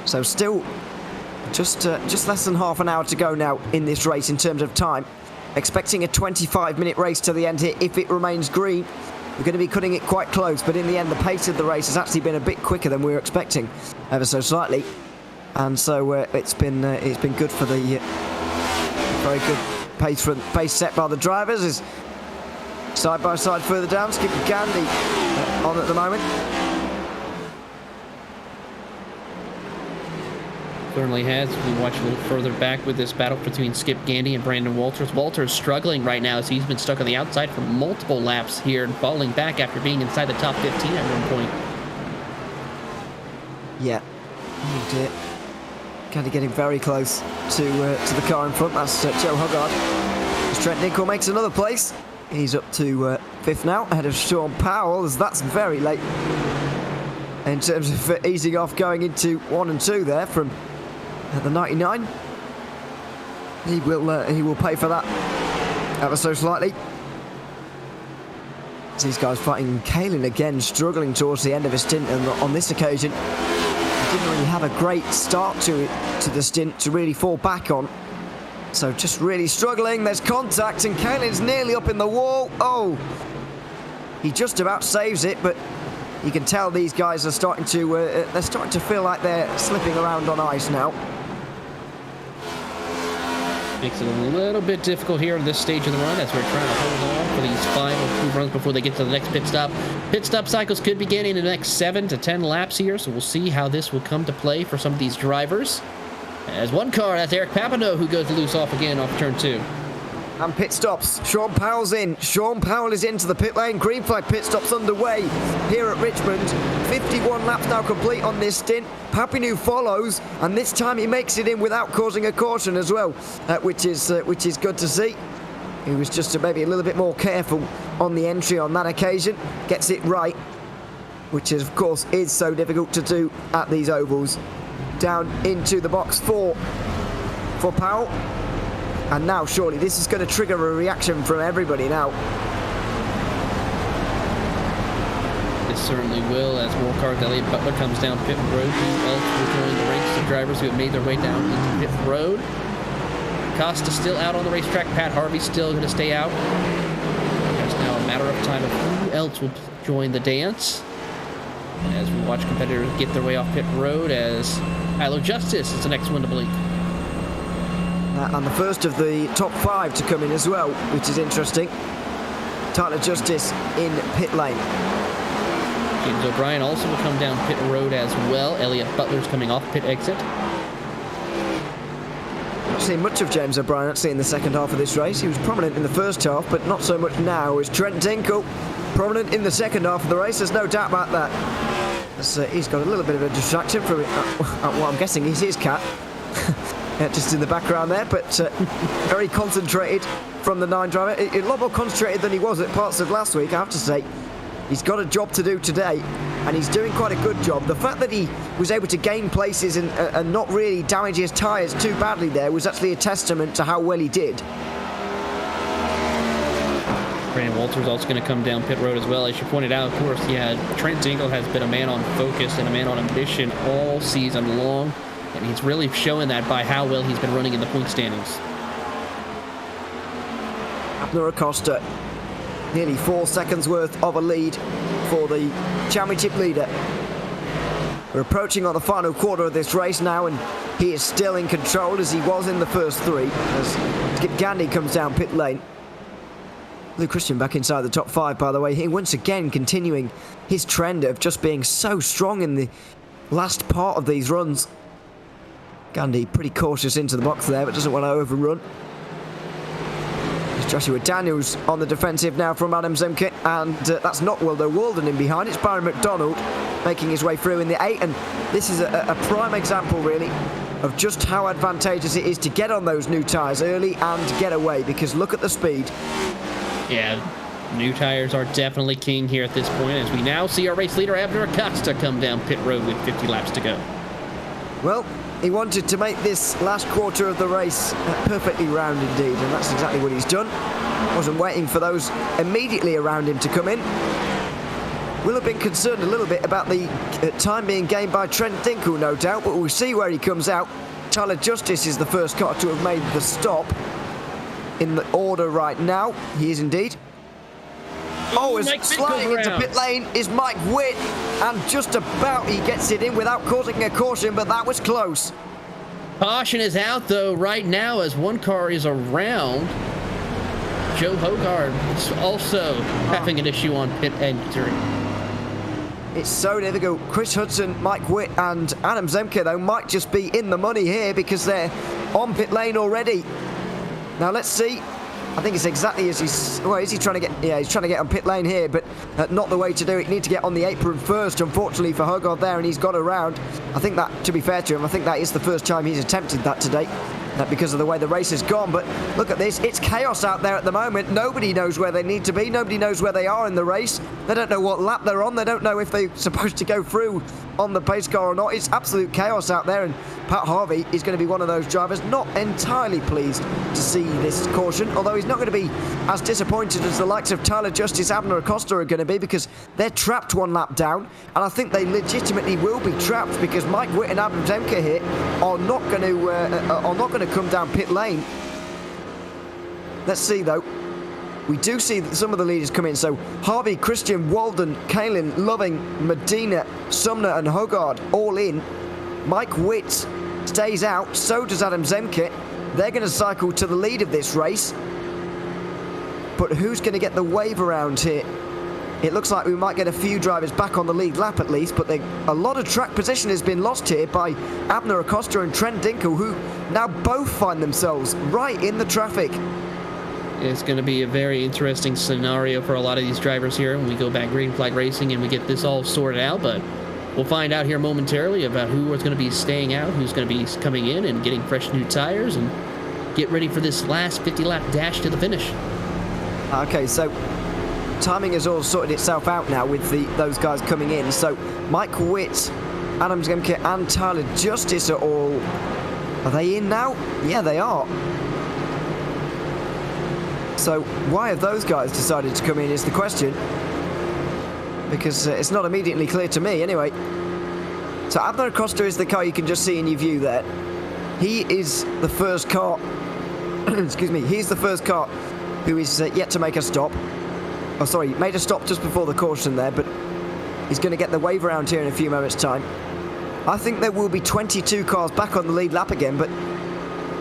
So still just less than half an hour to go now in this race in terms of time. Expecting a 25-minute race to the end here. If it remains green, we're going to be cutting it quite close, but in the end the pace of the race has actually been a bit quicker than we were expecting, ever so slightly. And so it's been good for the very good pace set by the drivers. Is side by side further down. Skipper Gandy on at the moment. Certainly has. We watch a little further back with this battle between Skip Gandy and Brandon Walters. Walters struggling right now as he's been stuck on the outside for multiple laps here and falling back after being inside the top 15 at one point. Yeah. Oh dear. Kind of getting very close to the car in front. That's Joe Hoggard. As Trent Dinkle makes another place. He's up to 5th now, ahead of Sean Powell, as that's very late in terms of easing off going into 1 and 2 there from the 99. He will pay for that ever so slightly. These guys fighting Kalen again, struggling towards the end of his stint, and on this occasion, he didn't really have a great start to the stint to really fall back on. So just really struggling. There's contact, and Kalen's nearly up in the wall. Oh, he just about saves it, but you can tell these guys are starting to feel like they're slipping around on ice now. Makes it a little bit difficult here at this stage of the run as we're trying to hold on for these final 2 runs before they get to the next pit stop. Pit stop cycles could begin in the next 7 to 10 laps here, so we'll see how this will come to play for some of these drivers. As one car, that's Eric Papineau, who goes loose off again off turn 2. And pit stops. Sean Powell's in. Sean Powell is into the pit lane. Green flag pit stops underway here at Richmond. 51 laps now complete on this stint. Papineau follows, and this time he makes it in without causing a caution as well, which is good to see. He was just maybe a little bit more careful on the entry on that occasion. Gets it right, which is, of course, is so difficult to do at these ovals. Down into the box for Powell. And now, surely, this is going to trigger a reaction from everybody now. It certainly will, as more cars, Elliott Butler comes down pit road. Who else will join the ranks of drivers who have made their way down into pit road? Costa still out on the racetrack. Pat Harvey still going to stay out. It's now a matter of time of who else will join the dance. As we watch competitors get their way off pit road, as Tyler Justice is the next one to blink. And the first of the top 5 to come in as well, which is interesting. Tyler Justice in pit lane. James O'Brien also will come down pit road as well. Elliott Butler's coming off pit exit. Not seen much of James O'Brien actually in the second half of this race. He was prominent in the first half, but not so much now. As Trent Dinkle, prominent in the second half of the race, there's no doubt about that. He's got a little bit of a distraction from what I'm guessing is his cat. Just in the background there, but very concentrated from the 9 driver. A lot more concentrated than he was at parts of last week, I have to say. He's got a job to do today, and he's doing quite a good job. The fact that he was able to gain places and not really damage his tyres too badly there was actually a testament to how well he did. Brandon Walters also going to come down pit road as well. As you pointed out, of course, Trent Dingle has been a man on focus and a man on a mission all season long. And he's really showing that by how well he's been running in the point standings. Abner Acosta, nearly 4 seconds worth of a lead for the championship leader. We're approaching on the final quarter of this race now, and he is still in control as he was in the first 3. As Skip Gandy comes down pit lane. Luke Christian back inside the top 5, by the way. He once again continuing his trend of just being so strong in the last part of these runs. Gandy pretty cautious into the box there, but doesn't want to overrun. There's Joshua Daniels on the defensive now from Adam Zemke, and that's not Wildo Walden in behind. It's Byron McDonald making his way through in the 8, and this is a prime example, really, of just how advantageous it is to get on those new tyres early and get away, because look at the speed. Yeah, new tyres are definitely king here at this point, as we now see our race leader, Abner Acosta, come down pit road with 50 laps to go. Well, he wanted to make this last quarter of the race perfectly round indeed, and that's exactly what he's done. Wasn't waiting for those immediately around him to come in. Will have been concerned a little bit about the time being gained by Trent Dinkle, no doubt, but we'll see where he comes out. Tyler Justice is the first car to have made the stop in the order right now. He is indeed. Oh, as sliding into pit lane is Mike Witt, and just about he gets it in without causing a caution, but that was close. Caution is out, though, right now as one car is around. Joe Hogard is also having an issue on pit entry. It's so difficult. Chris Hudson, Mike Witt, and Adam Zemke, though, might just be in the money here because they're on pit lane already. Now, let's see. I think it's exactly as he's... Well, is he trying to get... Yeah, he's trying to get on pit lane here, but not the way to do it. You need to get on the apron first, unfortunately, for Hogard there, and he's got around. I think that, to be fair to him, I think that is the first time he's attempted that today, because of the way the race has gone. But look at this. It's chaos out there at the moment. Nobody knows where they need to be. Nobody knows where they are in the race. They don't know what lap they're on. They don't know if they're supposed to go through on the pace car or not. It's absolute chaos out there, and Pat Harvey is going to be one of those drivers not entirely pleased to see this caution, although he's not going to be as disappointed as the likes of Tyler Justice, Abner Acosta are going to be, because they're trapped one lap down, and I think they legitimately will be trapped because Mike Witt and Adam Zemke here are not going to come down pit lane. Let's see though. We do see that some of the leaders come in. So Harvey, Christian, Walden, Kalin, Loving, Medina, Sumner and Hogarth all in. Mike Witt stays out. So does Adam Zemke. They're going to cycle to the lead of this race. But who's going to get the wave around here? It looks like we might get a few drivers back on the lead lap at least, but a lot of track position has been lost here by Abner Acosta and Trent Dinkle, who now both find themselves right in the traffic. It's going to be a very interesting scenario for a lot of these drivers here when we go back green flag racing and we get this all sorted out, but we'll find out here momentarily about who is going to be staying out, who's going to be coming in and getting fresh new tires and get ready for this last 50-lap dash to the finish. Okay, so timing has all sorted itself out now with those guys coming in. So Mike Witt, Adam Zemke and Tyler Justice are they in now? Yeah, they are. So why have those guys decided to come in is the question, because it's not immediately clear to me anyway. So Abner Acosta is the car you can just see in your view there. He is the first car, excuse me, he's the first car who is yet to make a stop. Oh sorry, made a stop just before the caution there, but he's going to get the wave around here in a few moments time. I think there will be 22 cars back on the lead lap again, but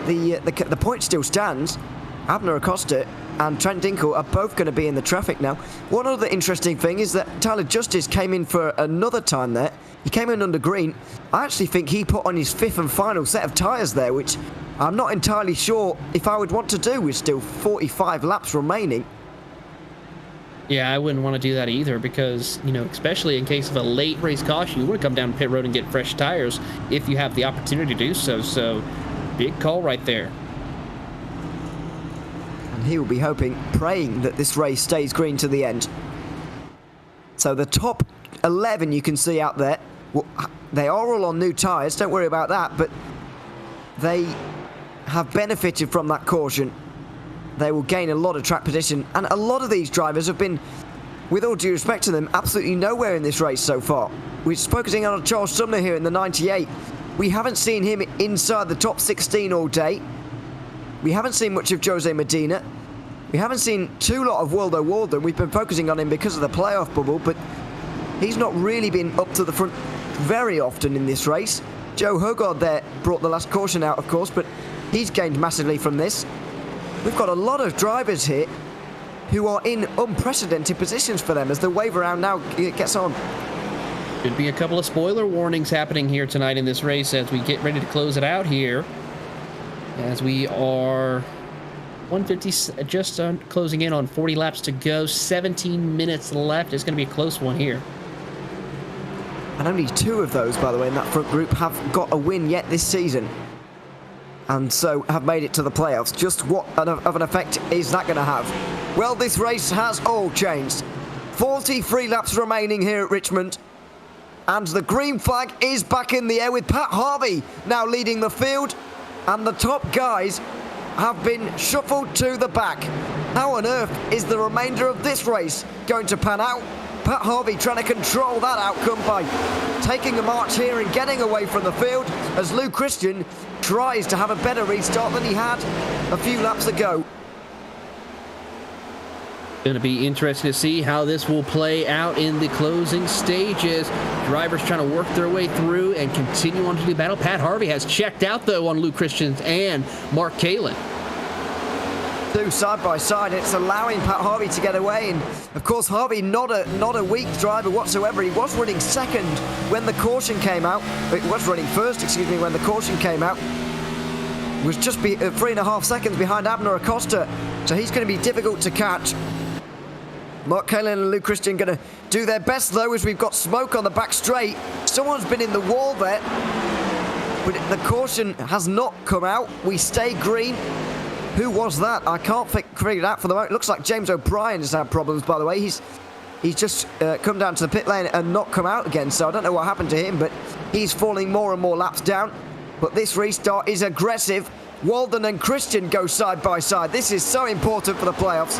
the point still stands. Abner Acosta and Trent Dinkle are both going to be in the traffic now. One other interesting thing is that Tyler Justice came in for another time there. He came in under green. I actually think he put on his 5th and final set of tyres there, which I'm not entirely sure if I would want to do with still 45 laps remaining. Yeah, I wouldn't want to do that either because, you know, especially in case of a late race caution, you want to come down pit road and get fresh tires if you have the opportunity to do so. So, big call right there. He will be hoping, praying that this race stays green to the end. So the top 11 you can see out there, well, they are all on new tyres, don't worry about that, but they have benefited from that caution. They will gain a lot of track position, and a lot of these drivers have been, with all due respect to them, absolutely nowhere in this race so far. We're focusing on Charles Sumner here in the 98. We haven't seen him inside the top 16 all day. We haven't seen much of Jose Medina. We haven't seen too lot of Waldo Walden. We've been focusing on him because of the playoff bubble, but he's not really been up to the front very often in this race. Joe Hogarth there brought the last caution out, of course, but he's gained massively from this. We've got a lot of drivers here who are in unprecedented positions for them as the wave around now gets on. Could be a couple of spoiler warnings happening here tonight in this race as we get ready to close it out here. As we are 150, just closing in on 40 laps to go, 17 minutes left. It's going to be a close one here. And only 2 of those, by the way, in that front group have got a win yet this season. And so have made it to the playoffs. Just what of an effect is that going to have? Well, this race has all changed. 43 laps remaining here at Richmond. And the green flag is back in the air with Pat Harvey now leading the field. And the top guys have been shuffled to the back. How on earth is the remainder of this race going to pan out? Pat Harvey trying to control that outcome by taking a march here and getting away from the field as Lou Christian tries to have a better restart than he had a few laps ago. Going to be interesting to see how this will play out in the closing stages. Drivers trying to work their way through and continue on to the battle. Pat Harvey has checked out, though, on Lou Christian and Mark Kalin. 2 side by side. It's allowing Pat Harvey to get away. And, of course, Harvey not a weak driver whatsoever. He was running second when the caution came out. He was running first, excuse me, when the caution came out. He was just 3.5 seconds behind Abner Acosta. So he's going to be difficult to catch. Mark Kalin and Lou Christian going to do their best, though, as we've got smoke on the back straight. Someone's been in the wall there, but the caution has not come out. We stay green. Who was that? I can't figure it out for the moment. It looks like James O'Brien has had problems, by the way. He's He's just come down to the pit lane and not come out again, so I don't know what happened to him, but he's falling more and more laps down. But this restart is aggressive. Walden and Christian go side by side. This is so important for the playoffs.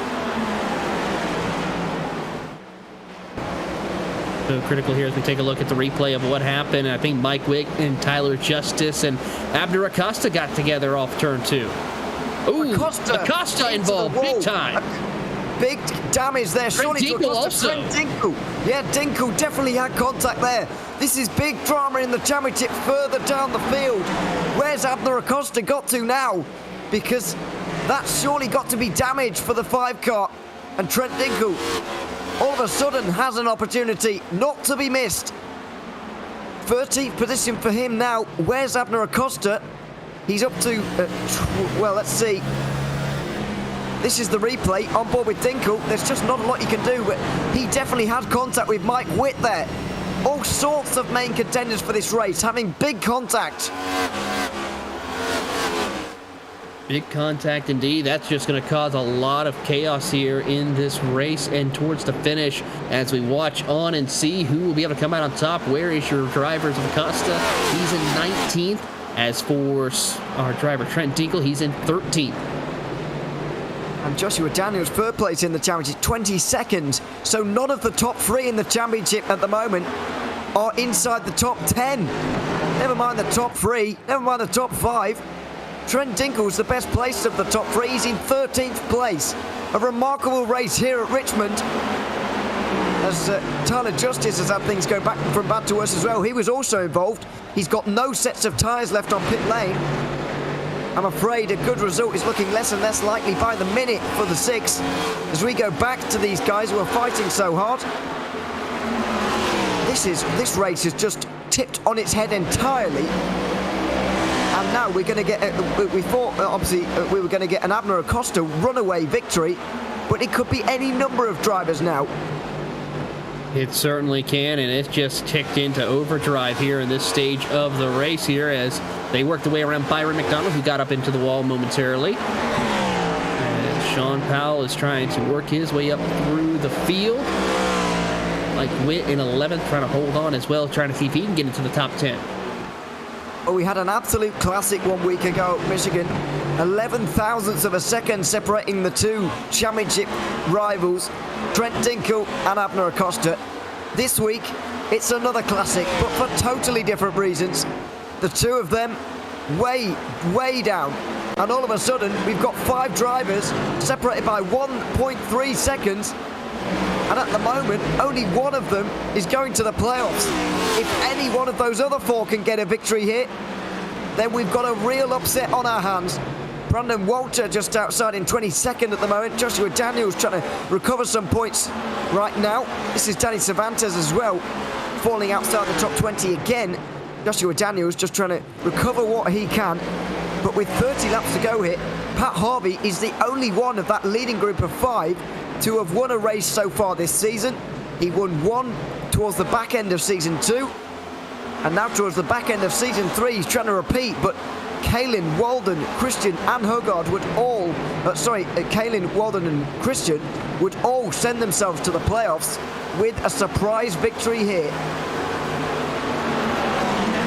So critical here as we take a look at the replay of what happened. I think Mike Wick and Tyler Justice and Abner Acosta got together off turn 2. Ooh, Acosta involved big time. Big damage there. Trent Dinkel also. Trent Dinkel. Yeah, Dinkel definitely had contact there. This is big drama in the championship further down the field. Where's Abner Acosta got to now? Because that's surely got to be damage for the 5 car. And Trent Dinkel all of a sudden has an opportunity not to be missed. 13th position for him now. Where's Abner Acosta? He's up to, well, let's see. This is the replay on board with Dinkel. There's just not a lot you can do, but he definitely had contact with Mike Witt there. All sorts of main contenders for this race having big contact. Big contact indeed. That's just going to cause a lot of chaos here in this race and towards the finish as we watch on and see who will be able to come out on top. Where is your drivers of Acosta? He's in 19th. As for our driver Trent Dinkel, he's in 13th. And Joshua Daniels, 3rd place in the championship, 22nd. So none of the top 3 in the championship at the moment are inside the top 10. Never mind the top 3, never mind the top 5. Trent Dinkel's the best place of the top 3. He's in 13th place. A remarkable race here at Richmond. As Tyler Justice has had things go back from bad to worse as well. He was also involved. He's got no sets of tyres left on pit lane. I'm afraid a good result is looking less and less likely by the minute for the 6 as we go back to these guys who are fighting so hard. This race is just tipped on its head entirely. And now we're going to get, we thought obviously we were going to get an Abner Acosta runaway victory, but it could be any number of drivers now. It certainly can, and it's just ticked into overdrive here in this stage of the race here as they work their way around Byron McDonald, who got up into the wall momentarily. And Sean Powell is trying to work his way up through the field. Mike Witt in 11th, trying to hold on as well, trying to see if he can get into the top 10. Well, we had an absolute classic 1 week ago at Michigan. 11 thousandths of a second separating the 2 championship rivals, Trent Dinkel and Abner Acosta. This week, it's another classic, but for totally different reasons. The 2 of them way down. And all of a sudden, we've got 5 drivers separated by 1.3 seconds. And at the moment, only one of them is going to the playoffs. If any one of those other 4 can get a victory here, then we've got a real upset on our hands. Brandon Walter just outside in 22nd at the moment. Joshua Daniels trying to recover some points right now. This is Danny Cervantes as well, falling outside the top 20 again. Joshua Daniels just trying to recover what he can. But with 30 laps to go here, Pat Harvey is the only one of that leading group of 5 to have won a race so far this season. He won 1 towards the back end of season 2, and now towards the back end of season 3 he's trying to repeat, but Kaylin, Walden, Christian and Hogard would all, Kaylin, Walden and Christian would all send themselves to the playoffs with a surprise victory here.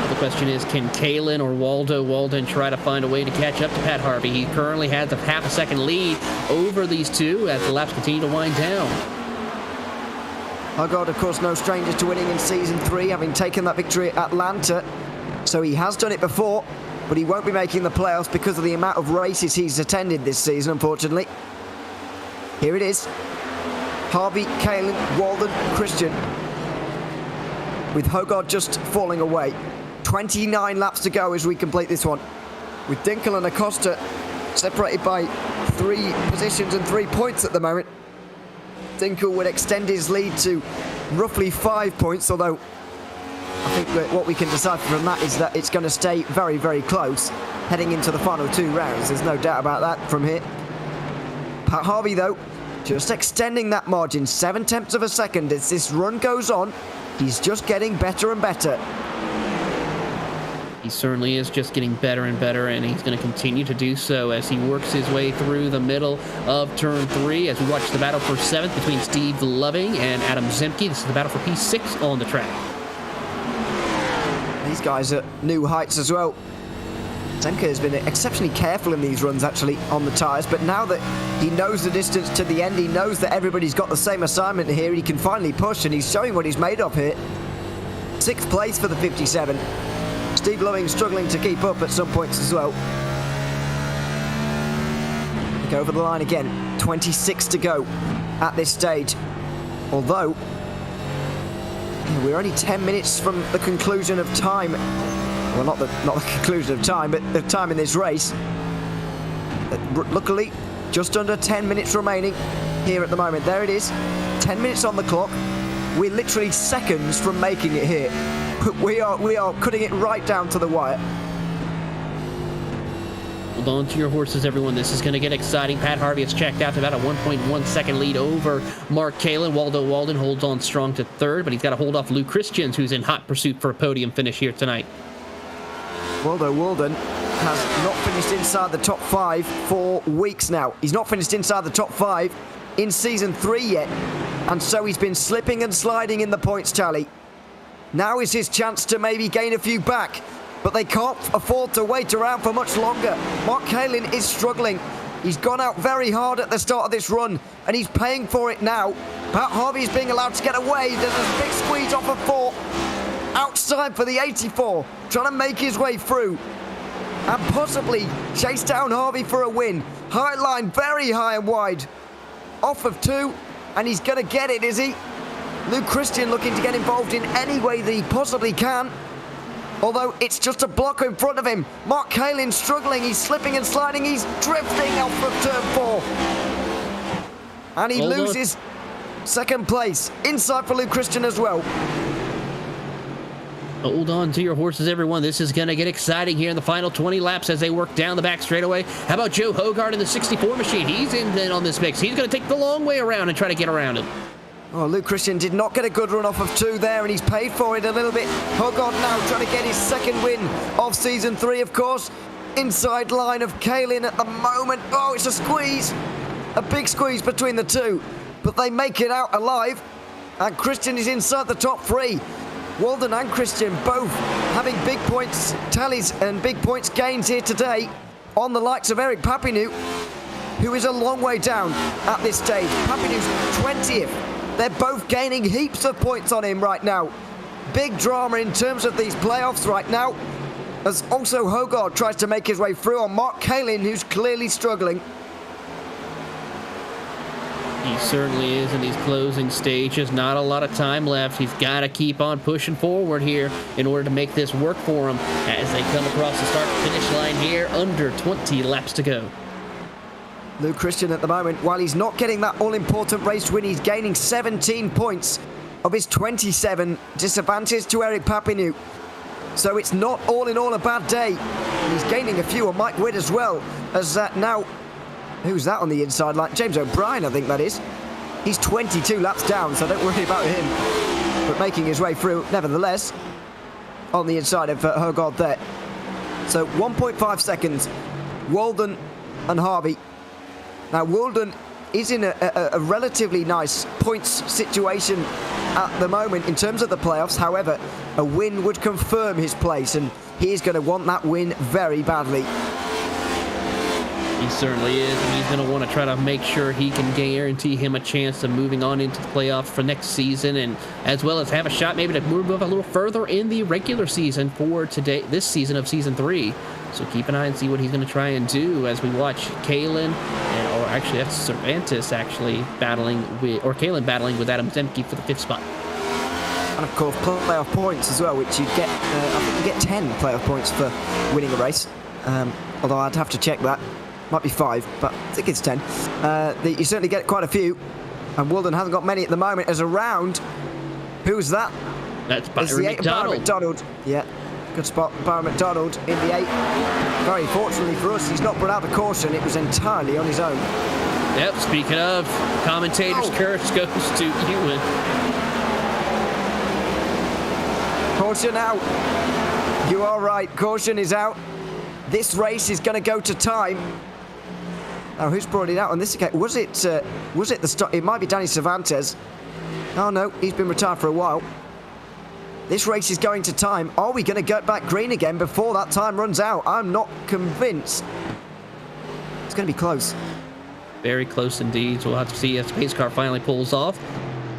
The question is, can Kaylin or Walden try to find a way to catch up to Pat Harvey? He currently has a half a second lead over these 2 as the laps continue to wind down. Hogard, of course, no stranger to winning in season 3, having taken that victory at Atlanta. So he has done it before, but he won't be making the playoffs because of the amount of races he's attended this season, unfortunately. Here it is. Harvey, Kaylin, Walden, Christian, with Hogard just falling away. 29 laps to go as we complete this one, with Dinkel and Acosta separated by 3 positions and 3 points at the moment. Dinkel would extend his lead to roughly 5 points, although I think that what we can decipher from that is that it's going to stay very, very close heading into the final 2 rounds. There's no doubt about that from here. Pat Harvey, though, just extending that margin 7/10 of a second as this run goes on. He's just getting better and better. He certainly is just getting better and better, and he's going to continue to do so as he works his way through the middle of turn 3 as we watch the battle for 7th between Steve Loving and Adam Zemke. This is the battle for P6 on the track. These guys are new heights as well. Zemke has been exceptionally careful in these runs, actually, on the tyres, but now that he knows the distance to the end, he knows that everybody's got the same assignment here, he can finally push, and he's showing what he's made of here. 6th place for the 57. Steve Loving struggling to keep up at some points as well. Go over the line again. 26 to go at this stage. Although, we're only 10 minutes from the conclusion of time. Well, not the conclusion of time, but the time in this race. Luckily, just under 10 minutes remaining here at the moment. There it is. 10 minutes on the clock. We're literally seconds from making it here. We are cutting it right down to the wire. Hold on to your horses, everyone. This is going to get exciting. Pat Harvey has checked out to about a 1.1 second lead over Mark Kalin. Waldo Walden holds on strong to 3rd, but he's got to hold off Lou Christians, who's in hot pursuit for a podium finish here tonight. Waldo Walden has not finished inside the top 5 for weeks now. He's not finished inside the top 5 in season 3 yet, and so he's been slipping and sliding in the points tally. Now is his chance to maybe gain a few back, but they can't afford to wait around for much longer. Mark Kalin is struggling. He's gone out very hard at the start of this run, and he's paying for it now. Pat Harvey is being allowed to get away. There's a big squeeze off of 4. Outside for the 84, trying to make his way through and possibly chase down Harvey for a win. High line, very high and wide. Off of 2, and he's going to get it, is he? Lou Christian looking to get involved in any way that he possibly can. Although it's just a block in front of him. Mark Kalin struggling, he's slipping and sliding, he's drifting out from turn 4. And he loses 2nd place. Inside for Lou Christian as well. Hold on to your horses, everyone. This is going to get exciting here in the final 20 laps as they work down the back straightaway. How about Joe Hogard in the 64 machine? He's in on this mix. He's going to take the long way around and try to get around him. Oh, Luke Christian did not get a good run off of 2 there, and he's paid for it a little bit. Hogard now trying to get his 2nd win of season 3, of course. Inside line of Kalin at the moment. Oh, it's a squeeze. A big squeeze between the 2. But they make it out alive. And Christian is inside the top 3. Walden and Christian both having big points tallies and big points gains here today on the likes of Eric Papineau, who is a long way down at this stage. Papineau's 20th. They're both gaining heaps of points on him right now. Big drama in terms of these playoffs right now, as also Hogard tries to make his way through on Mark Kalin, who's clearly struggling. He certainly is in these closing stages. Not a lot of time left. He's got to keep on pushing forward here in order to make this work for him as they come across the start-finish line here. Under 20 laps to go. Lou Christian at the moment, while he's not getting that all-important race win, he's gaining 17 points of his 27, disadvantage to Eric Papineau. So it's not all in all a bad day. And he's gaining a few on Mike Witt as well, as now, who's that on the inside line? James O'Brien, I think that is. He's 22 laps down, so don't worry about him. But making his way through, nevertheless, on the inside of Hogard there. So 1.5 seconds, Walden and Harvey. Now, Walden is in a relatively nice points situation at the moment in terms of the playoffs. However, a win would confirm his place, and he is going to want that win very badly. He certainly is, and he's going to want to try to make sure he can guarantee him a chance of moving on into the playoffs for next season, and as well as have a shot maybe to move up a little further in the regular season for this season of season 3. So keep an eye and see what he's going to try and do as we watch Kalin, or actually that's Cervantes actually battling with, or Kalin battling with Adam Zemke for the 5th spot. And of course, playoff points as well, which you get, I think you get 10 playoff points for winning a race. Although I'd have to check that. Might be 5, but I think it's 10. You certainly get quite a few. And Walden hasn't got many at the moment. As a round, who's that? That's Byron McDonald. Yeah. Good spot, Byron McDonald in the 8. Very fortunately for us, he's not brought out the caution. It was entirely on his own. Yep, speaking of, commentator's curse goes to Ewan. Caution out. You are right. Caution is out. This race is going to go to time. Oh, who's brought it out on this occasion? Was it the start? It might be Danny Cervantes. Oh, no. He's been retired for a while. This race is going to time. Are we going to get back green again before that time runs out? I'm not convinced. It's going to be close. Very close indeed. So we'll have to see if the pace car finally pulls off.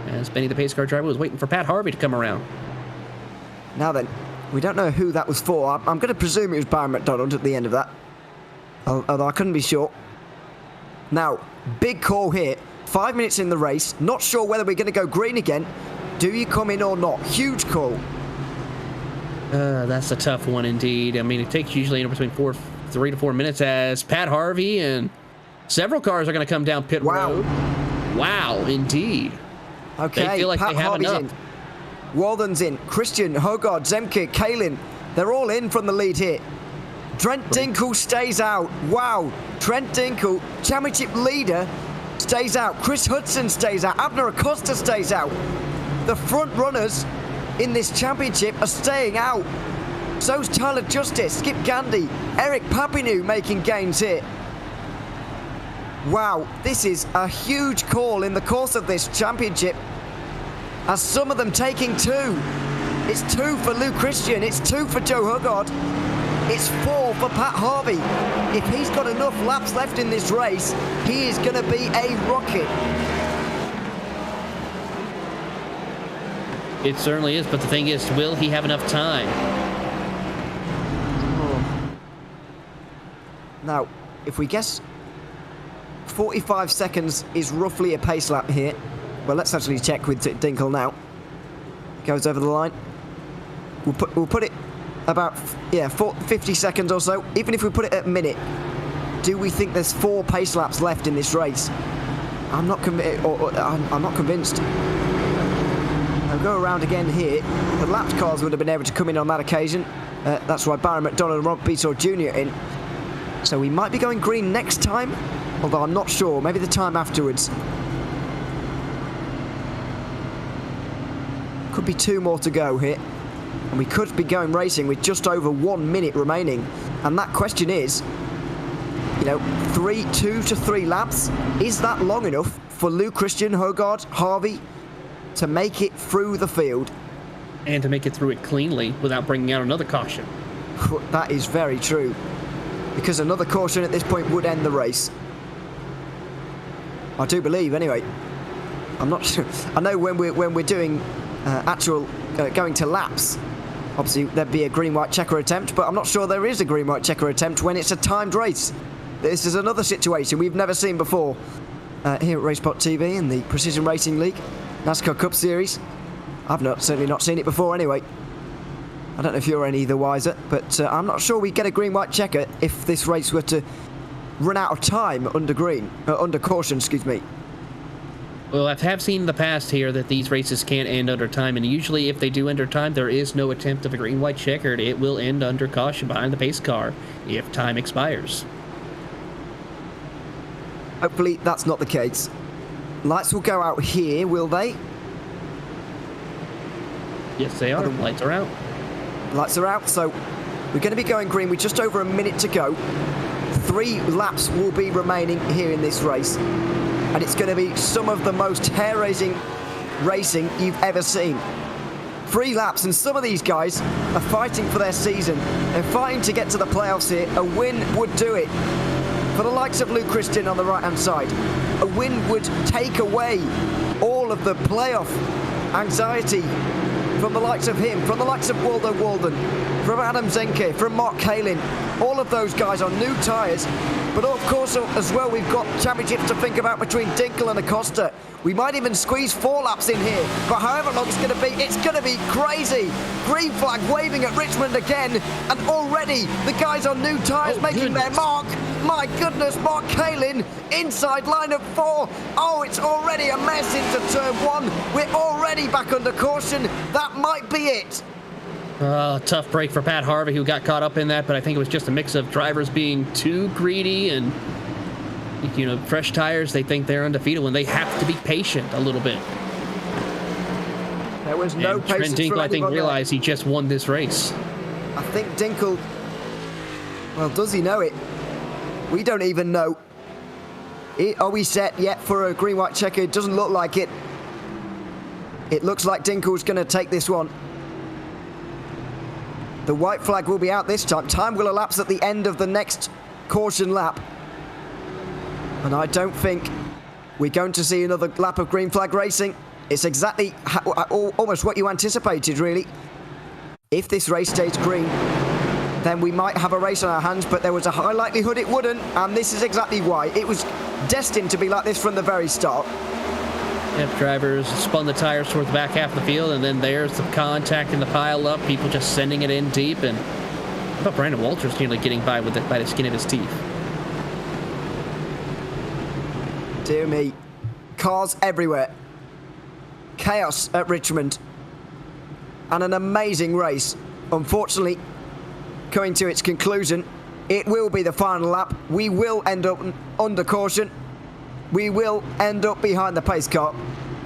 As Benny, the pace car driver, was waiting for Pat Harvey to come around. Now then, we don't know who that was for. I'm going to presume it was Byron McDonald at the end of that. Although I couldn't be sure. Now, big call here. 5 minutes in the race. Not sure whether we're going to go green again. Do you come in or not? Huge call. That's a tough one indeed. I mean, it takes usually between 3 to 4 minutes as Pat Harvey and several cars are going to come down pit road. Wow, indeed. Okay, they feel like Pat they have Harvey's enough. in. Walden's in. Christian, Hogard, Zemke, Kalin. They're all in from the lead here. Trent Dinkle stays out. Wow. Trent Dinkle, championship leader, stays out. Chris Hudson stays out. Abner Acosta stays out. The front runners in this championship are staying out. So's Tyler Justice, Skip Gandy, Eric Papineau making gains here. Wow, this is a huge call in the course of this championship. As some of them taking 2. It's 2 for Lou Christian. It's 2 for Joe Hugard. It's 4 for Pat Harvey. If he's got enough laps left in this race, he is going to be a rocket. It certainly is, but the thing is, will he have enough time? Now, if we guess 45 seconds is roughly a pace lap here. Well, let's actually check with Dinkle now. Goes over the line. We'll put it about 50 seconds or so. Even if we put it at a minute, do we think there's 4 pace laps left in this race? I'm not convinced. I'll go around again here. The lapped cars would have been able to come in on that occasion. That's why Byron McDonald and Rob Beator Jr. in. So we might be going green next time, although I'm not sure. Maybe the time afterwards. Could be 2 more to go here. And we could be going racing with just over 1 minute remaining. And that question is, 2 to 3 laps, is that long enough for Lou Christian, Hogard, Harvey to make it through the field? And to make it through it cleanly without bringing out another caution. That is very true. Because another caution at this point would end the race. I do believe, anyway. I'm not sure. I know when we're doing actual going to laps, obviously there'd be a green-white checker attempt, but I'm not sure there is a green-white checker attempt when it's a timed race. This is another situation we've never seen before here at RaceSpotTV in the Precision Racing League NASCAR Cup Series. I've certainly not seen it before anyway. I don't know if you're any the wiser, but I'm not sure we get a green-white checker if this race were to run out of time under caution, excuse me. Well, I have seen in the past here that these races can't end under time, and usually if they do end under time, there is no attempt of a green-white checkered. It will end under caution behind the pace car if time expires. Hopefully that's not the case. Lights will go out here, will they? Yes, they are. Lights are out. Lights are out, so we're going to be going green with just over a minute to go. 3 laps will be remaining here in this race. And it's going to be some of the most hair-raising racing you've ever seen. 3 laps, and some of these guys are fighting for their season. They're fighting to get to the playoffs here. A win would do it. For the likes of Lou Christian on the right-hand side, a win would take away all of the playoff anxiety from the likes of him, from the likes of Waldo Walden, from Adam Zenke, from Mark Kalin. All of those guys on new tyres. But of course, as well, we've got championships to think about between Dinkle and Acosta. We might even squeeze 4 laps in here. But however long it's going to be crazy. Green flag waving at Richmond again. And already the guys on new tyres making their mark. My goodness, Mark Kalin inside line of 4. Oh, it's already a mess into turn 1. We're already back under caution. That might be it. Tough break for Pat Harvey, who got caught up in that, but I think it was just a mix of drivers being too greedy and, fresh tires. They think they're undefeated when they have to be patient a little bit. There was no patience. Trent Dinkle, I think, realized he just won this race. I think Dinkel... Well, does he know it? We don't even know. Are we set yet for a green-white checker? It doesn't look like it. It looks like Dinkel's going to take this one. The white flag will be out this time. Time will elapse at the end of the next caution lap. And I don't think we're going to see another lap of green flag racing. It's exactly almost what you anticipated, really. If this race stays green, then we might have a race on our hands, but there was a high likelihood it wouldn't, and this is exactly why. It was destined to be like this from the very start. Yep, drivers spun the tires towards the back half of the field, and then there's the contact in the pile up, people just sending it in deep, and I thought Brandon Walters nearly getting by with it by the skin of his teeth. Dear me. Cars everywhere. Chaos at Richmond. And an amazing race. Unfortunately, coming to its conclusion, it will be the final lap. We will end up under caution. We will end up behind the pace car.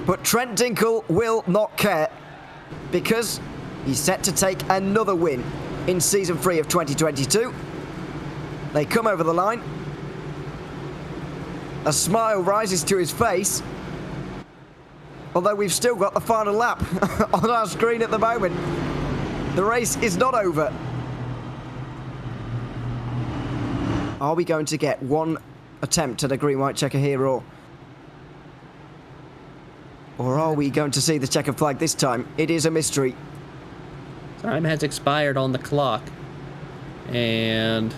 But Trent Dinkel will not care, because he's set to take another win in Season 3 of 2022. They come over the line. A smile rises to his face. Although we've still got the final lap on our screen at the moment. The race is not over. Are we going to get one attempt at a green-white checker here, or are we going to see the checkered flag this time? It is a mystery. Time has expired on the clock. And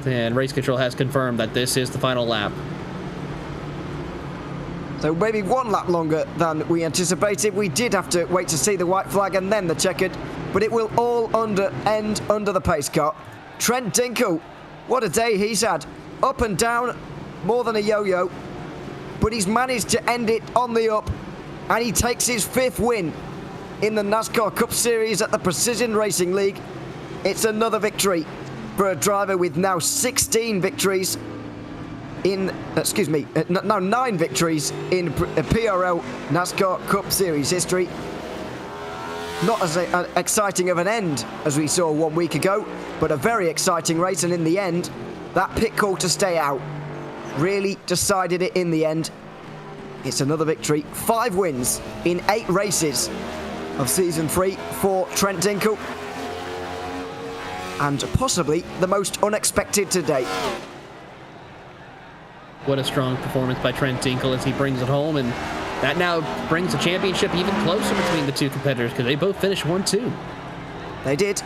race control has confirmed that this is the final lap. So maybe one lap longer than we anticipated. We did have to wait to see the white flag and then the checkered, but it will all end under the pace car. Trent Dinkel, what a day he's had. Up and down, more than a yo-yo, but he's managed to end it on the up, and he takes his 5th win in the NASCAR Cup Series at the Precision Racing League. It's another victory for a driver with now 16 victories in, now 9 victories in PRL NASCAR Cup Series history. Not as exciting of an end as we saw 1 week ago, but a very exciting race, and in the end, that pit call to stay out really decided it in the end. It's another victory. 5 wins in 8 races of Season 3 for Trent Dinkel. And possibly the most unexpected to date. What a strong performance by Trent Dinkel as he brings it home, and that now brings the championship even closer between the two competitors, because they both finished 1-2. They did.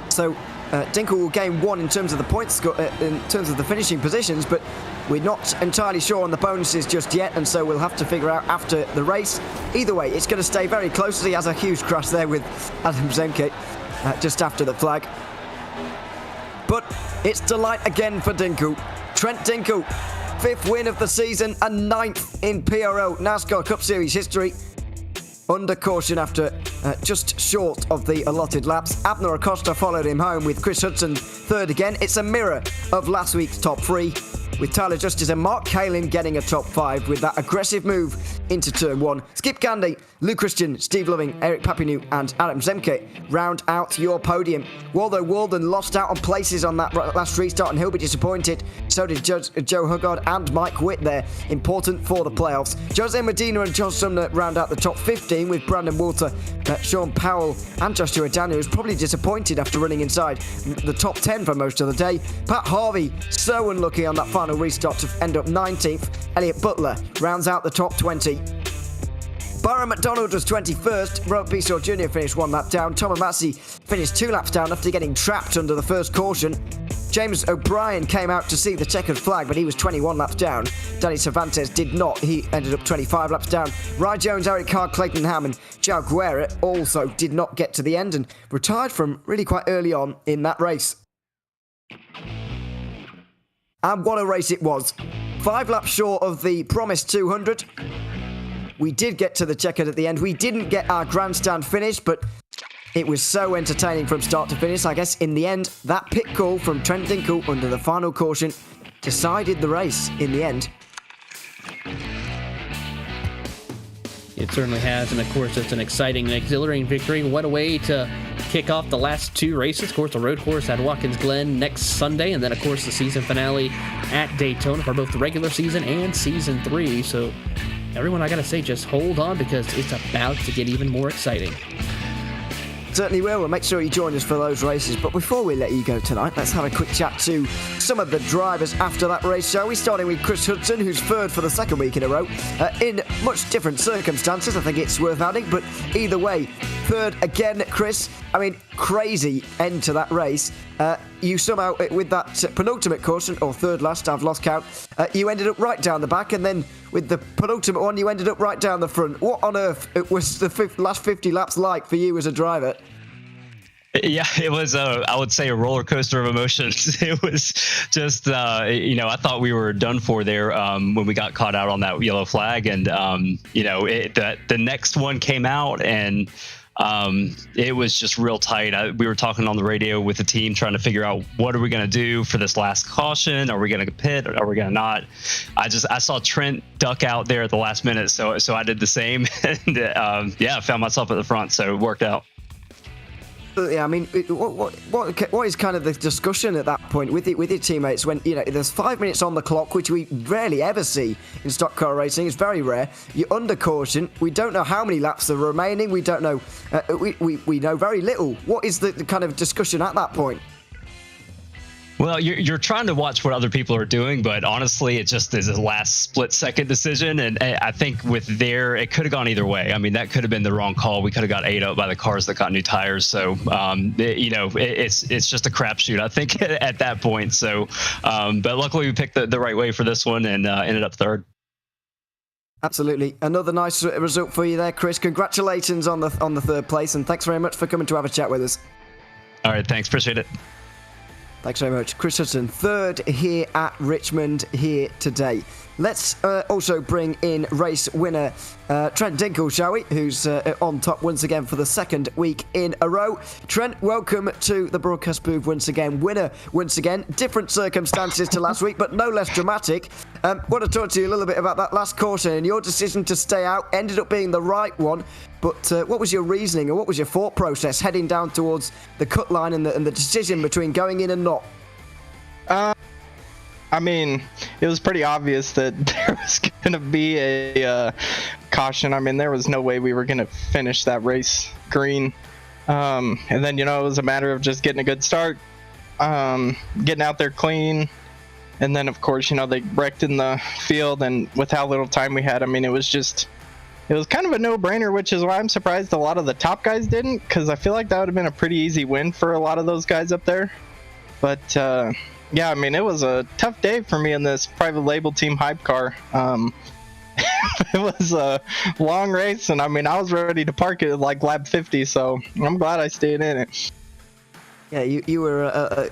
So Dinkel will gain 1 in terms of the points, in terms of the finishing positions, but we're not entirely sure on the bonuses just yet, and so we'll have to figure out after the race. Either way, it's going to stay very close. He has a huge crash there with Adam Zemke just after the flag. But it's delight again for Dinkel. Trent Dinkel, 5th win of the season and 9th in PRL NASCAR Cup Series history. Under caution after just short of the allotted laps. Abner Acosta followed him home with Chris Hudson 3rd again. It's a mirror of last week's top 3, with Tyler Justice and Mark Kalin getting a top 5 with that aggressive move into turn 1. Skip Gandy, Lou Christian, Steve Loving, Eric Papineau and Adam Zemke round out your podium. Waldo Walden lost out on places on that last restart, and he'll be disappointed. So did Joe Huggard and Mike Witt there, important for the playoffs. Jose Medina and John Sumner round out the top 15 with Brandon Walter, Sean Powell and Joshua Daniels probably disappointed after running inside the top 10 for most of the day. Pat Harvey so unlucky on that final restart to end up 19th. Elliot Butler rounds out the top 20. Byron McDonald was 21st. Robert Bisor Jr. finished 1 lap down. Tom Amassi finished 2 laps down after getting trapped under the first caution. James O'Brien came out to see the checkered flag, but he was 21 laps down. Danny Cervantes did not. He ended up 25 laps down. Ryan Jones, Eric Carr, Clayton Hammond, Joe Guerra also did not get to the end and retired from really quite early on in that race. And what a race it was. 5 laps short of the promised 200. We did get to the checkered at the end. We didn't get our grandstand finish, but it was so entertaining from start to finish. I guess in the end, that pit call from Trent Dinkel under the final caution decided the race in the end. It certainly has, and of course it's an exciting and exhilarating victory. What a way to kick off the last 2 races. Of course, the road course at Watkins Glen next Sunday, and then, of course, the season finale at Daytona for both the regular season and Season 3. So, everyone, I gotta say, just hold on because it's about to get even more exciting. Certainly will. We'll make sure you join us for those races. But before we let you go tonight, let's have a quick chat to some of the drivers after that race, shall we? Starting with Chris Hudson, who's third for the second week in a row. In much different circumstances, I think it's worth adding. But either way, third again, Chris. I mean, crazy end to that race. You somehow, with that penultimate caution, or third last, I've lost count, you ended up right down the back, and then with the penultimate one, you ended up right down the front. What on earth was the last 50 laps like for you as a driver? Yeah, it was, I would say, a roller coaster of emotions. It was just, I thought we were done for there when we got caught out on that yellow flag. And, the next one came out, and it was just real tight. We were talking on the radio with the team trying to figure out what are we going to do for this last caution. Are we going to pit? Are we going to not? I saw Trent duck out there at the last minute. So I did the same. And I found myself at the front. So it worked out. Yeah, I mean, what is kind of the discussion at that point with your teammates when, there's 5 minutes on the clock, which we rarely ever see in stock car racing. It's very rare. You're under caution. We don't know how many laps are remaining. We don't know. We know very little. What is the kind of discussion at that point? Well, you're trying to watch what other people are doing, but honestly, it just is a last split-second decision. And I think it could have gone either way. I mean, that could have been the wrong call. We could have got ate up by the cars that got new tires. So, it's just a crapshoot, I think, at that point. So, but luckily we picked the right way for this one and ended up third. Absolutely. Another nice result for you there, Chris. Congratulations on the third place, and thanks very much for coming to have a chat with us. All right, thanks. Appreciate it. Thanks very much. Chris Hudson, third here at Richmond here today. Let's also bring in race winner Trent Dinkle, shall we? Who's on top once again for the second week in a row. Trent, welcome to the broadcast booth once again. Winner once again. Different circumstances to last week, but no less dramatic. Want to talk to you a little bit about that last caution and your decision to stay out. Ended up being the right one. But what was your reasoning or what was your thought process heading down towards the cut line and the decision between going in and not? I mean, it was pretty obvious that there was going to be a caution. I mean, there was no way we were going to finish that race green. And then, it was a matter of just getting a good start, getting out there clean. And then, of course, they wrecked in the field. And with how little time we had, I mean, it was kind of a no-brainer, which is why I'm surprised a lot of the top guys didn't, because I feel like that would have been a pretty easy win for a lot of those guys up there. But, yeah, I mean, it was a tough day for me in this private label team hype car. It was a long race, and I mean, I was ready to park it at like lap 50, so I'm glad I stayed in it. Yeah, you were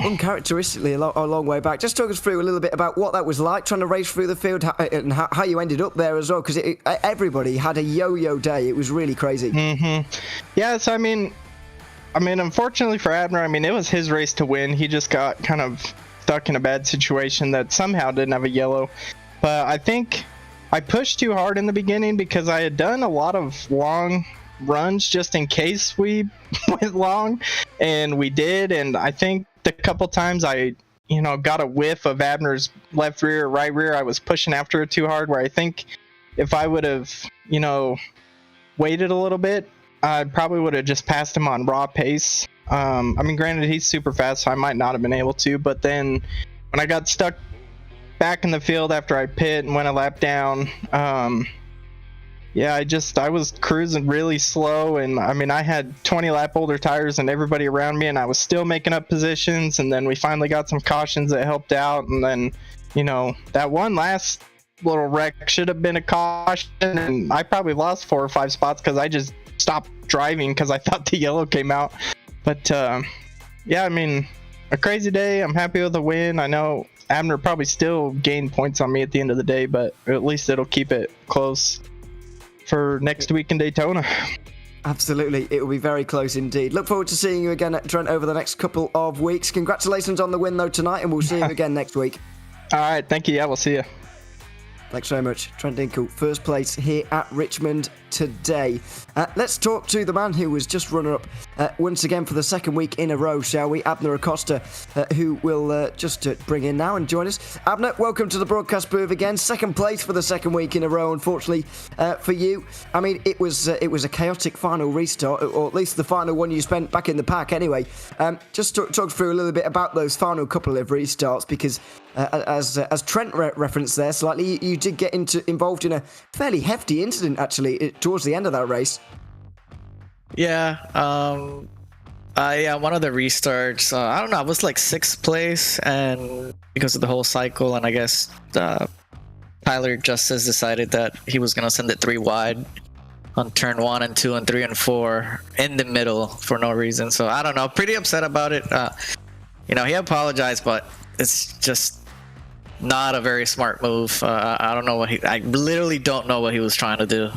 uncharacteristically a long way back. Just talk us through a little bit about what that was like, trying to race through the field, and how you ended up there as well, because everybody had a yo-yo day. It was really crazy. Mm-hmm. Yeah, so I mean, unfortunately for Abner, I mean, it was his race to win. He just got kind of stuck in a bad situation that somehow didn't have a yellow. But I think I pushed too hard in the beginning because I had done a lot of long runs just in case we went long, and we did. And I think the couple times I, got a whiff of Abner's left rear, right rear, I was pushing after it too hard, where I think if I would have, waited a little bit, I probably would have just passed him on raw pace. I mean, granted, he's super fast, so I might not have been able to, but then when I got stuck back in the field after I pit and went a lap down, yeah, I was cruising really slow, and I mean, I had 20 lap older tires and everybody around me, and I was still making up positions, and then we finally got some cautions that helped out, and then, that one last little wreck should have been a caution, and I probably lost 4 or 5 spots because I just stopped driving because I thought the yellow came out. But yeah, I mean, a crazy day. I'm happy with the win. I know Abner probably still gained points on me at the end of the day, but at least it'll keep it close for next week in Daytona. Absolutely, it will be very close indeed. Look forward to seeing you again at Trent over the next couple of weeks. Congratulations on the win though tonight, and we'll see you again next week. All right, thank you. Yeah, we'll see you. Thanks very much. Trent Dinkle, first place here at Richmond today. Let's talk to the man who was just runner-up once again for the second week in a row, shall we? Abner Acosta, who will just bring in now and join us. Abner, welcome to the broadcast booth again. Second place for the second week in a row, unfortunately for you. I mean, it was a chaotic final restart, or at least the final one you spent back in the pack anyway. Just talk through a little bit about those final couple of restarts, because as Trent referenced there slightly, you did get involved in a fairly hefty incident actually towards the end of that race. Yeah, one of the restarts, I don't know, I was like 6th place, and because of the whole cycle, and I guess Tyler Justice decided that he was going to send it 3 wide on turn 1 and 2 and 3 and 4 in the middle for no reason. So I don't know, pretty upset about it. He apologized, but it's just not a very smart move. I don't know I literally don't know what he was trying to do.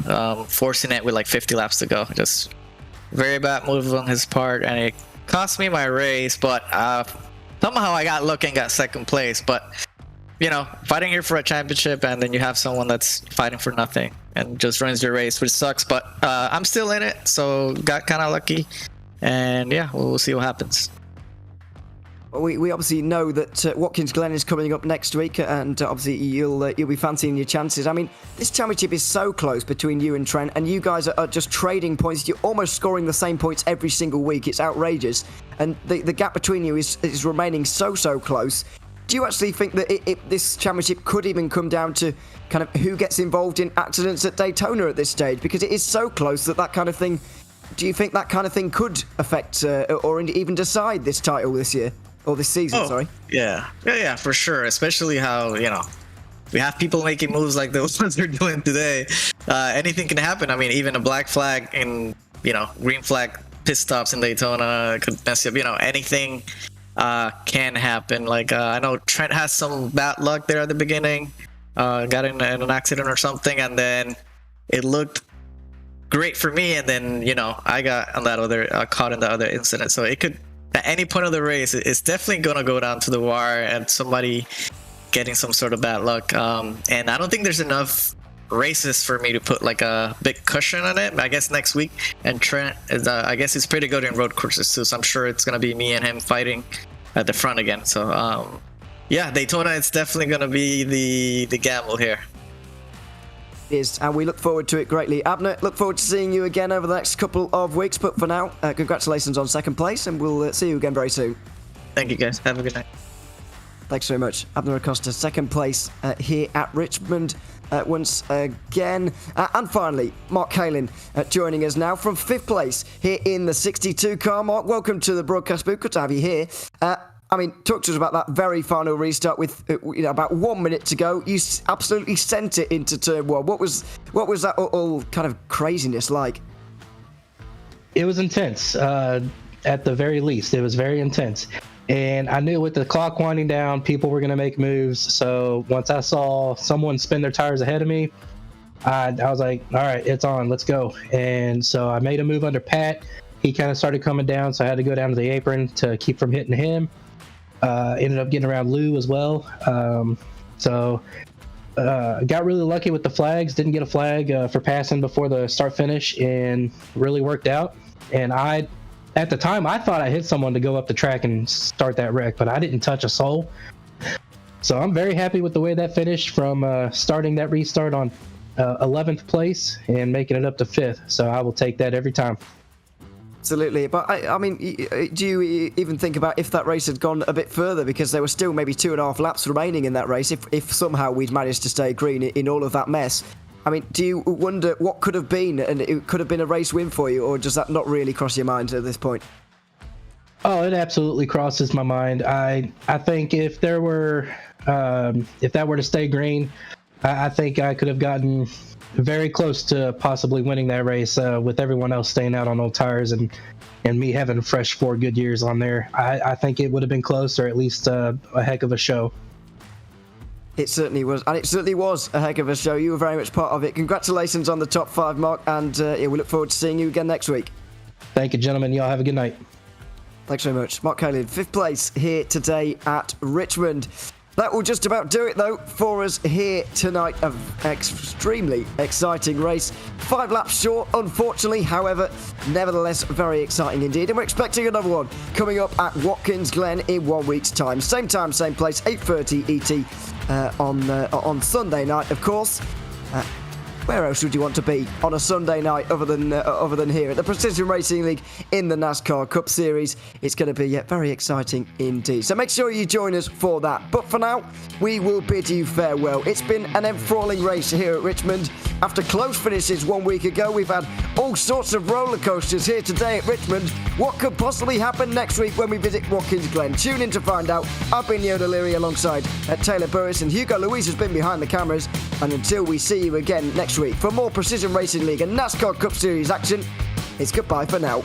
Forcing it with like 50 laps to go. Just very bad move on his part, and it cost me my race, but somehow I got lucky and got 2nd place. But, fighting here for a championship, and then you have someone that's fighting for nothing and just ruins your race, which sucks. But I'm still in it, so got kind of lucky. And yeah, we'll see what happens. We obviously know that Watkins Glen is coming up next week, and obviously you'll be fancying your chances. I mean, this championship is so close between you and Trent, and you guys are just trading points. You're almost scoring the same points every single week. It's outrageous, and the gap between you is remaining so close. Do you actually think that this championship could even come down to kind of who gets involved in accidents at Daytona at this stage? Because it is so close that kind of thing. Do you think that kind of thing could affect or even decide this title this year? Or this season, sorry. Yeah, for sure. Especially how, we have people making moves like those ones they're doing today. Anything can happen. I mean, even a black flag and, green flag pit stops in Daytona could mess you up. Anything can happen. Like, I know Trent has some bad luck there at the beginning. Got in an accident or something, and then it looked great for me, and then, I got on that other, caught in the other incident. So it could, at any point of the race, it's definitely going to go down to the wire and somebody getting some sort of bad luck. And I don't think there's enough races for me to put like a big cushion on it. I guess next week, and Trent is, I guess he's pretty good in road courses too. So I'm sure it's going to be me and him fighting at the front again. So yeah, Daytona, it's definitely going to be the gamble here. And we look forward to it greatly. Abner, look forward to seeing you again over the next couple of weeks, but for now, congratulations on 2nd place, and we'll see you again very soon. Thank you, guys. Have a good night. Thanks very much. Abner Acosta, 2nd place here at Richmond once again. And finally, Mark Kalin joining us now from 5th place here in the 62 car. Mark, welcome to the broadcast booth. Good to have you here. I mean, talk to us about that very final restart with about 1 minute to go. You absolutely sent it into turn 1. What was that all kind of craziness like? It was intense. At the very least, it was very intense. And I knew with the clock winding down, people were going to make moves. So once I saw someone spin their tires ahead of me, I was like, all right, it's on, let's go. And so I made a move under Pat. He kind of started coming down, so I had to go down to the apron to keep from hitting him. Ended up getting around Lou as well. Got really lucky with the flags. Didn't get a flag for passing before the start finish, and really worked out. And at the time, I thought I hit someone to go up the track and start that wreck, but I didn't touch a soul. So I'm very happy with the way that finished, from starting that restart on 11th place and making it up to 5th. So I will take that every time. Absolutely, but I mean, do you even think about if that race had gone a bit further, because there were still maybe 2.5 laps remaining in that race, if somehow we'd managed to stay green in all of that mess? I mean, do you wonder what could have been, and it could have been a race win for you, or does that not really cross your mind at this point? Oh, it absolutely crosses my mind. I think if that were to stay green, I think I could have gotten very close to possibly winning that race with everyone else staying out on old tires and me having fresh 4 good years on there. I think it would have been close, or at least a heck of a show. It certainly was, and it certainly was a heck of a show. You were very much part of it. Congratulations on the top 5, Mark, and we look forward to seeing you again next week. Thank you, gentlemen. Y'all have a good night. Thanks very much. Mark Kalin, 5th place here today at Richmond. That will just about do it, though, for us here tonight. An extremely exciting race. 5 laps short, unfortunately. However, nevertheless, very exciting indeed. And we're expecting another one coming up at Watkins Glen in 1 week's time. Same time, same place, 8:30 ET on Sunday night, of course. Where else would you want to be on a Sunday night other than here at the Precision Racing League in the NASCAR Cup Series? It's going to be very exciting indeed. So make sure you join us for that. But for now, we will bid you farewell. It's been an enthralling race here at Richmond. After close finishes 1 week ago, we've had all sorts of roller coasters here today at Richmond. What could possibly happen next week when we visit Watkins Glen? Tune in to find out. I've been Yoda Leary alongside Taylor Burris, and Hugo Louise has been behind the cameras. And until we see you again next week for more Precision Racing League and NASCAR Cup Series action, it's goodbye for now.